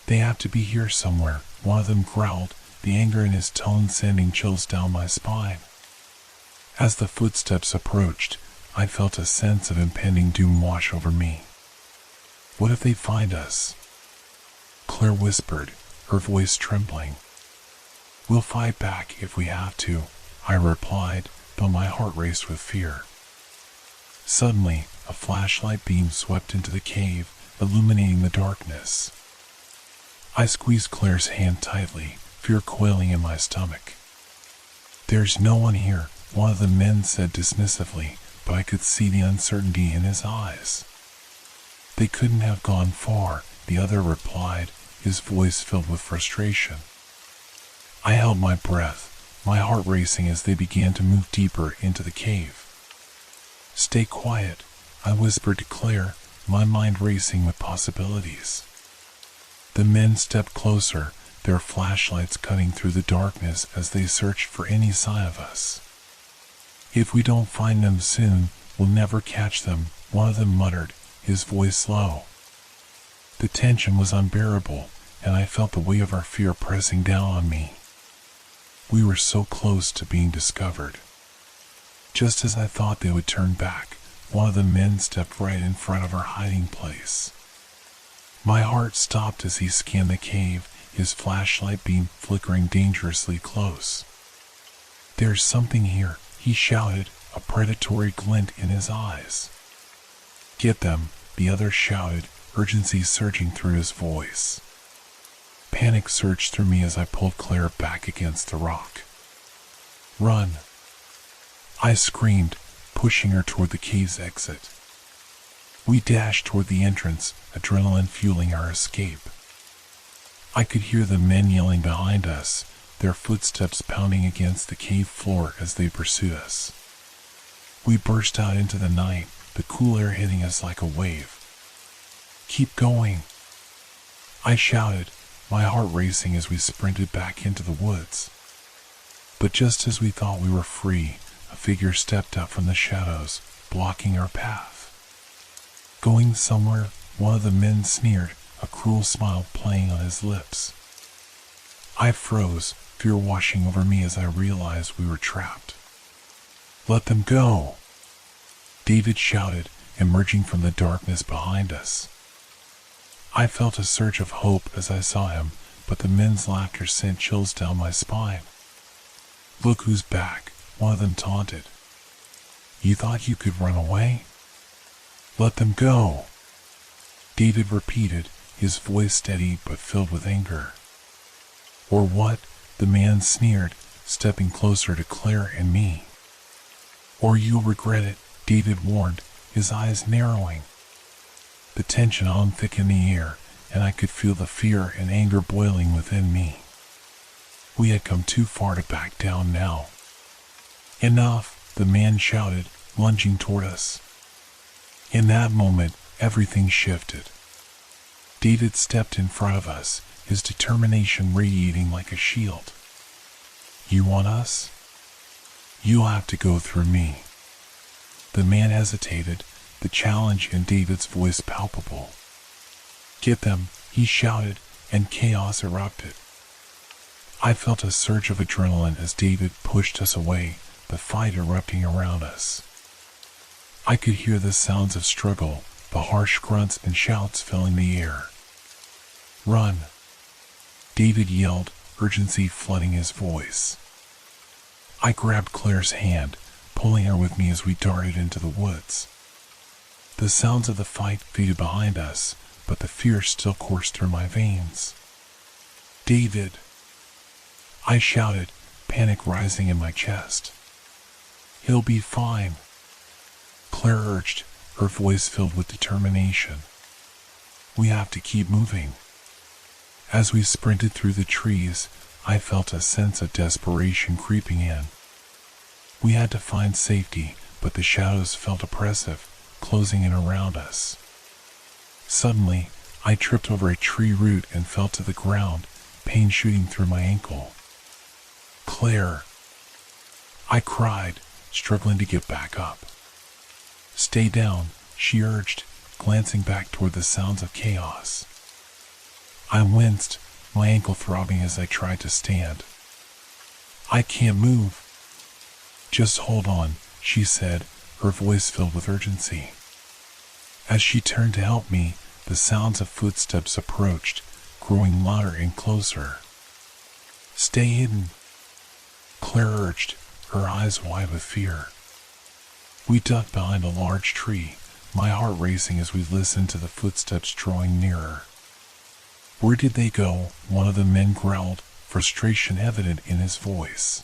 They have to be here somewhere, one of them growled, the anger in his tone sending chills down my spine. As the footsteps approached, I felt a sense of impending doom wash over me. What if they find us? Claire whispered, her voice trembling. We'll fight back if we have to, I replied, but my heart raced with fear. Suddenly, a flashlight beam swept into the cave, illuminating the darkness. I squeezed Claire's hand tightly, fear coiling in my stomach. "There's no one here," one of the men said dismissively, but I could see the uncertainty in his eyes. "They couldn't have gone far," the other replied, his voice filled with frustration. I held my breath, my heart racing as they began to move deeper into the cave. "Stay quiet," I whispered to Claire, my mind racing with possibilities. The men stepped closer, their flashlights cutting through the darkness as they searched for any sign of us. "If we don't find them soon, we'll never catch them," one of them muttered, his voice low. The tension was unbearable, and I felt the weight of our fear pressing down on me. We were so close to being discovered. Just as I thought they would turn back, one of the men stepped right in front of our hiding place. My heart stopped as he scanned the cave, his flashlight beam flickering dangerously close. "There's something here," he shouted, a predatory glint in his eyes. "Get them," the other shouted, urgency surging through his voice. Panic surged through me as I pulled Claire back against the rock. "Run!" I screamed, pushing her toward the cave's exit. We dashed toward the entrance, adrenaline fueling our escape. I could hear the men yelling behind us, their footsteps pounding against the cave floor as they pursued us. We burst out into the night, the cool air hitting us like a wave. "Keep going!" I shouted, my heart racing as we sprinted back into the woods. But just as we thought we were free, a figure stepped out from the shadows, blocking our path. "Going somewhere?" one of the men sneered, a cruel smile playing on his lips. I froze, fear washing over me as I realized we were trapped. "Let them go!" David shouted, emerging from the darkness behind us. I felt a surge of hope as I saw him, but the men's laughter sent chills down my spine. "Look who's back," one of them taunted. "You thought you could run away?" "Let them go!" David repeated, his voice steady but filled with anger. "Or what?" the man sneered, stepping closer to Claire and me. "Or you'll regret it," David warned, his eyes narrowing. The tension hung thick in the air, and I could feel the fear and anger boiling within me. We had come too far to back down now. "Enough!" the man shouted, lunging toward us. In that moment, everything shifted. David stepped in front of us, his determination radiating like a shield. "You want us? You'll have to go through me." The man hesitated, the challenge in David's voice palpable. "Get them," he shouted, and chaos erupted. I felt a surge of adrenaline as David pushed us away, the fight erupting around us. I could hear the sounds of struggle, the harsh grunts and shouts filling the air. "Run!" David yelled, urgency flooding his voice. I grabbed Claire's hand, pulling her with me as we darted into the woods. The sounds of the fight faded behind us, but the fear still coursed through my veins. "David!" I shouted, panic rising in my chest. "He'll be fine," Claire urged, her voice filled with determination. "We have to keep moving." As we sprinted through the trees, I felt a sense of desperation creeping in. We had to find safety, but the shadows felt oppressive, closing in around us. Suddenly, I tripped over a tree root and fell to the ground, pain shooting through my ankle. "Claire!" I cried, struggling to get back up. "Stay down," she urged, glancing back toward the sounds of chaos. I winced, my ankle throbbing as I tried to stand. "I can't move." "Just hold on," she said, her voice filled with urgency. As she turned to help me, the sounds of footsteps approached, growing louder and closer. "Stay hidden," Claire urged, her eyes wide with fear. We ducked behind a large tree, my heart racing as we listened to the footsteps drawing nearer. "Where did they go?" one of the men growled, frustration evident in his voice.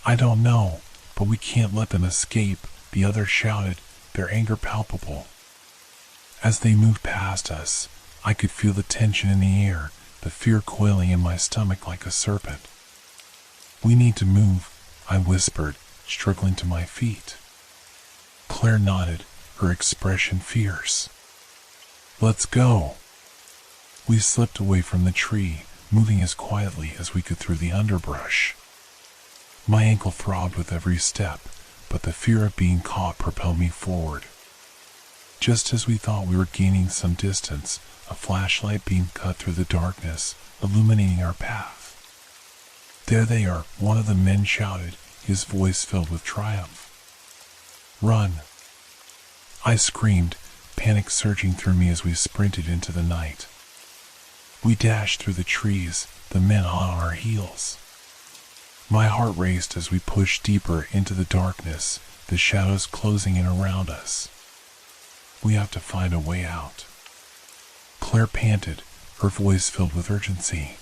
"I don't know, but we can't let them escape," the other shouted, their anger palpable. As they moved past us, I could feel the tension in the air, the fear coiling in my stomach like a serpent. "We need to move," I whispered, struggling to my feet. Claire nodded, her expression fierce. "Let's go." We slipped away from the tree, moving as quietly as we could through the underbrush. My ankle throbbed with every step, but the fear of being caught propelled me forward. Just as we thought we were gaining some distance, a flashlight beam cut through the darkness, illuminating our path. "There they are," one of the men shouted, his voice filled with triumph. "Run!" I screamed, panic surging through me as we sprinted into the night. We dashed through the trees, the men on our heels. My heart raced as we pushed deeper into the darkness, the shadows closing in around us. "We have to find a way out," Claire panted, her voice filled with urgency.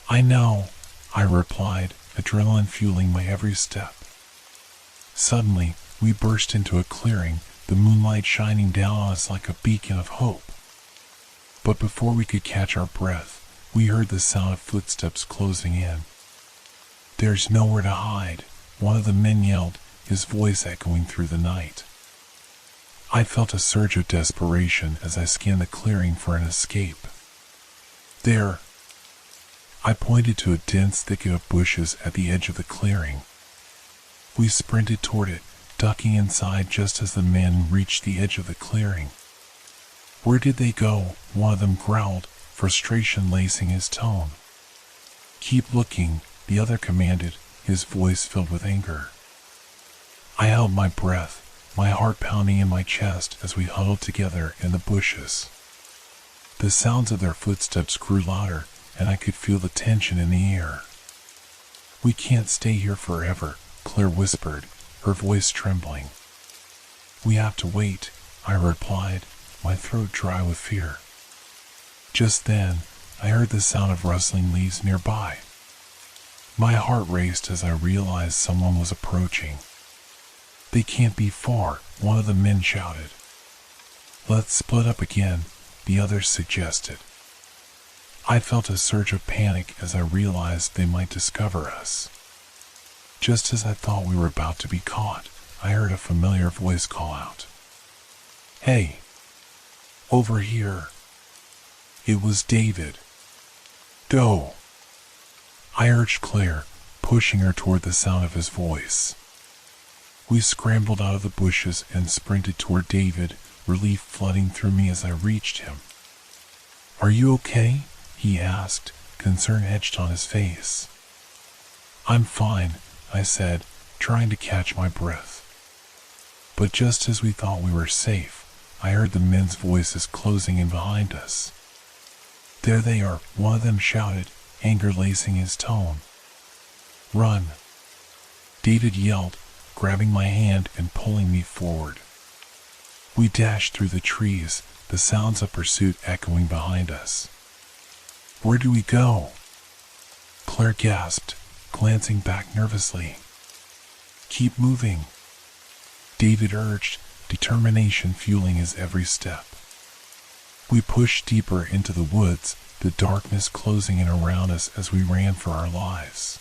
"I know," I replied, adrenaline fueling my every step. Suddenly, we burst into a clearing, the moonlight shining down on us like a beacon of hope. But before we could catch our breath, we heard the sound of footsteps closing in. "There's nowhere to hide," one of the men yelled, his voice echoing through the night. I felt a surge of desperation as I scanned the clearing for an escape. "There!" I pointed to a dense thicket of bushes at the edge of the clearing. We sprinted toward it, ducking inside just as the men reached the edge of the clearing. "Where did they go?" one of them growled, frustration lacing his tone. "Keep looking," the other commanded, his voice filled with anger. I held my breath, my heart pounding in my chest as we huddled together in the bushes. The sounds of their footsteps grew louder, and I could feel the tension in the air. "We can't stay here forever," Claire whispered, her voice trembling. "We have to wait," I replied, my throat dry with fear. Just then, I heard the sound of rustling leaves nearby. My heart raced as I realized someone was approaching. "They can't be far," one of the men shouted. "Let's split up again," the others suggested. I felt a surge of panic as I realized they might discover us. Just as I thought we were about to be caught, I heard a familiar voice call out. "Hey! Over here!" It was David. "Go!" I urged Claire, pushing her toward the sound of his voice. We scrambled out of the bushes and sprinted toward David, relief flooding through me as I reached him. "Are you okay?" he asked, concern etched on his face. "I'm fine," I said, trying to catch my breath. But just as we thought we were safe, I heard the men's voices closing in behind us. "There they are," one of them shouted, anger lacing his tone. "Run!" David yelled, grabbing my hand and pulling me forward. We dashed through the trees, the sounds of pursuit echoing behind us. "Where do we go?" Claire gasped, glancing back nervously. "Keep moving," David urged, determination fueling his every step. We pushed deeper into the woods, the darkness closing in around us as we ran for our lives.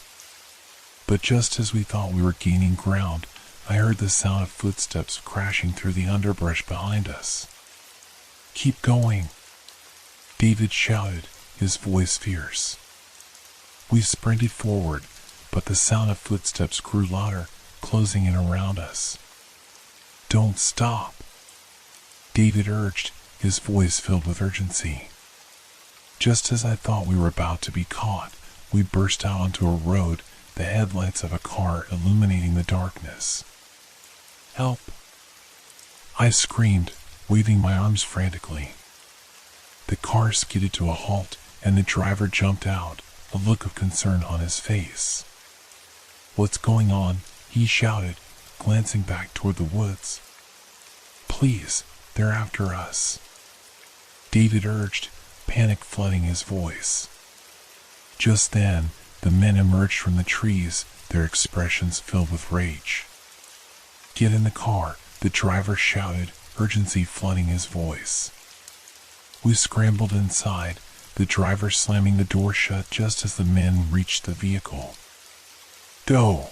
But just as we thought we were gaining ground, I heard the sound of footsteps crashing through the underbrush behind us. "Keep going," David shouted, his voice fierce. We sprinted forward, but the sound of footsteps grew louder, closing in around us. "Don't stop," David urged, his voice filled with urgency. Just as I thought we were about to be caught, we burst out onto a road, the headlights of a car illuminating the darkness. "Help!" I screamed, waving my arms frantically. The car skidded to a halt, and the driver jumped out, a look of concern on his face. "What's going on?" he shouted, glancing back toward the woods. "Please, they're after us," David urged, panic flooding his voice. Just then, the men emerged from the trees, their expressions filled with rage. "Get in the car," the driver shouted, urgency flooding his voice. We scrambled inside, the driver slamming the door shut just as the men reached the vehicle. "Doe!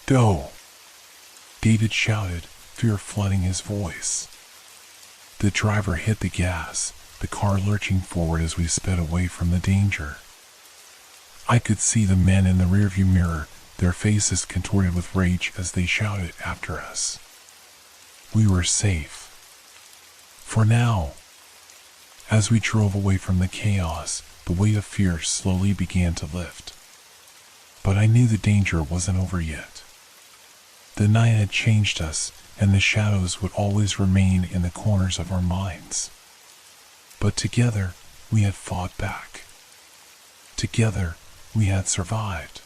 Doe!" David shouted, fear flooding his voice. The driver hit the gas, the car lurching forward as we sped away from the danger. I could see the men in the rearview mirror, their faces contorted with rage as they shouted after us. We were safe. For now. As we drove away from the chaos, the weight of fear slowly began to lift. But I knew the danger wasn't over yet. The night had changed us, and the shadows would always remain in the corners of our minds. But together, we had fought back. Together, we had survived.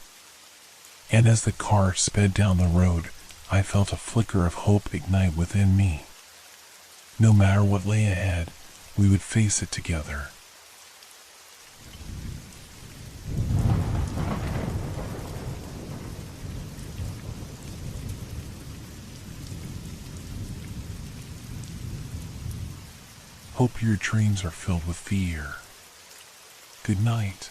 And as the car sped down the road, I felt a flicker of hope ignite within me. No matter what lay ahead, we would face it together. Hope your dreams are filled with fear. Good night.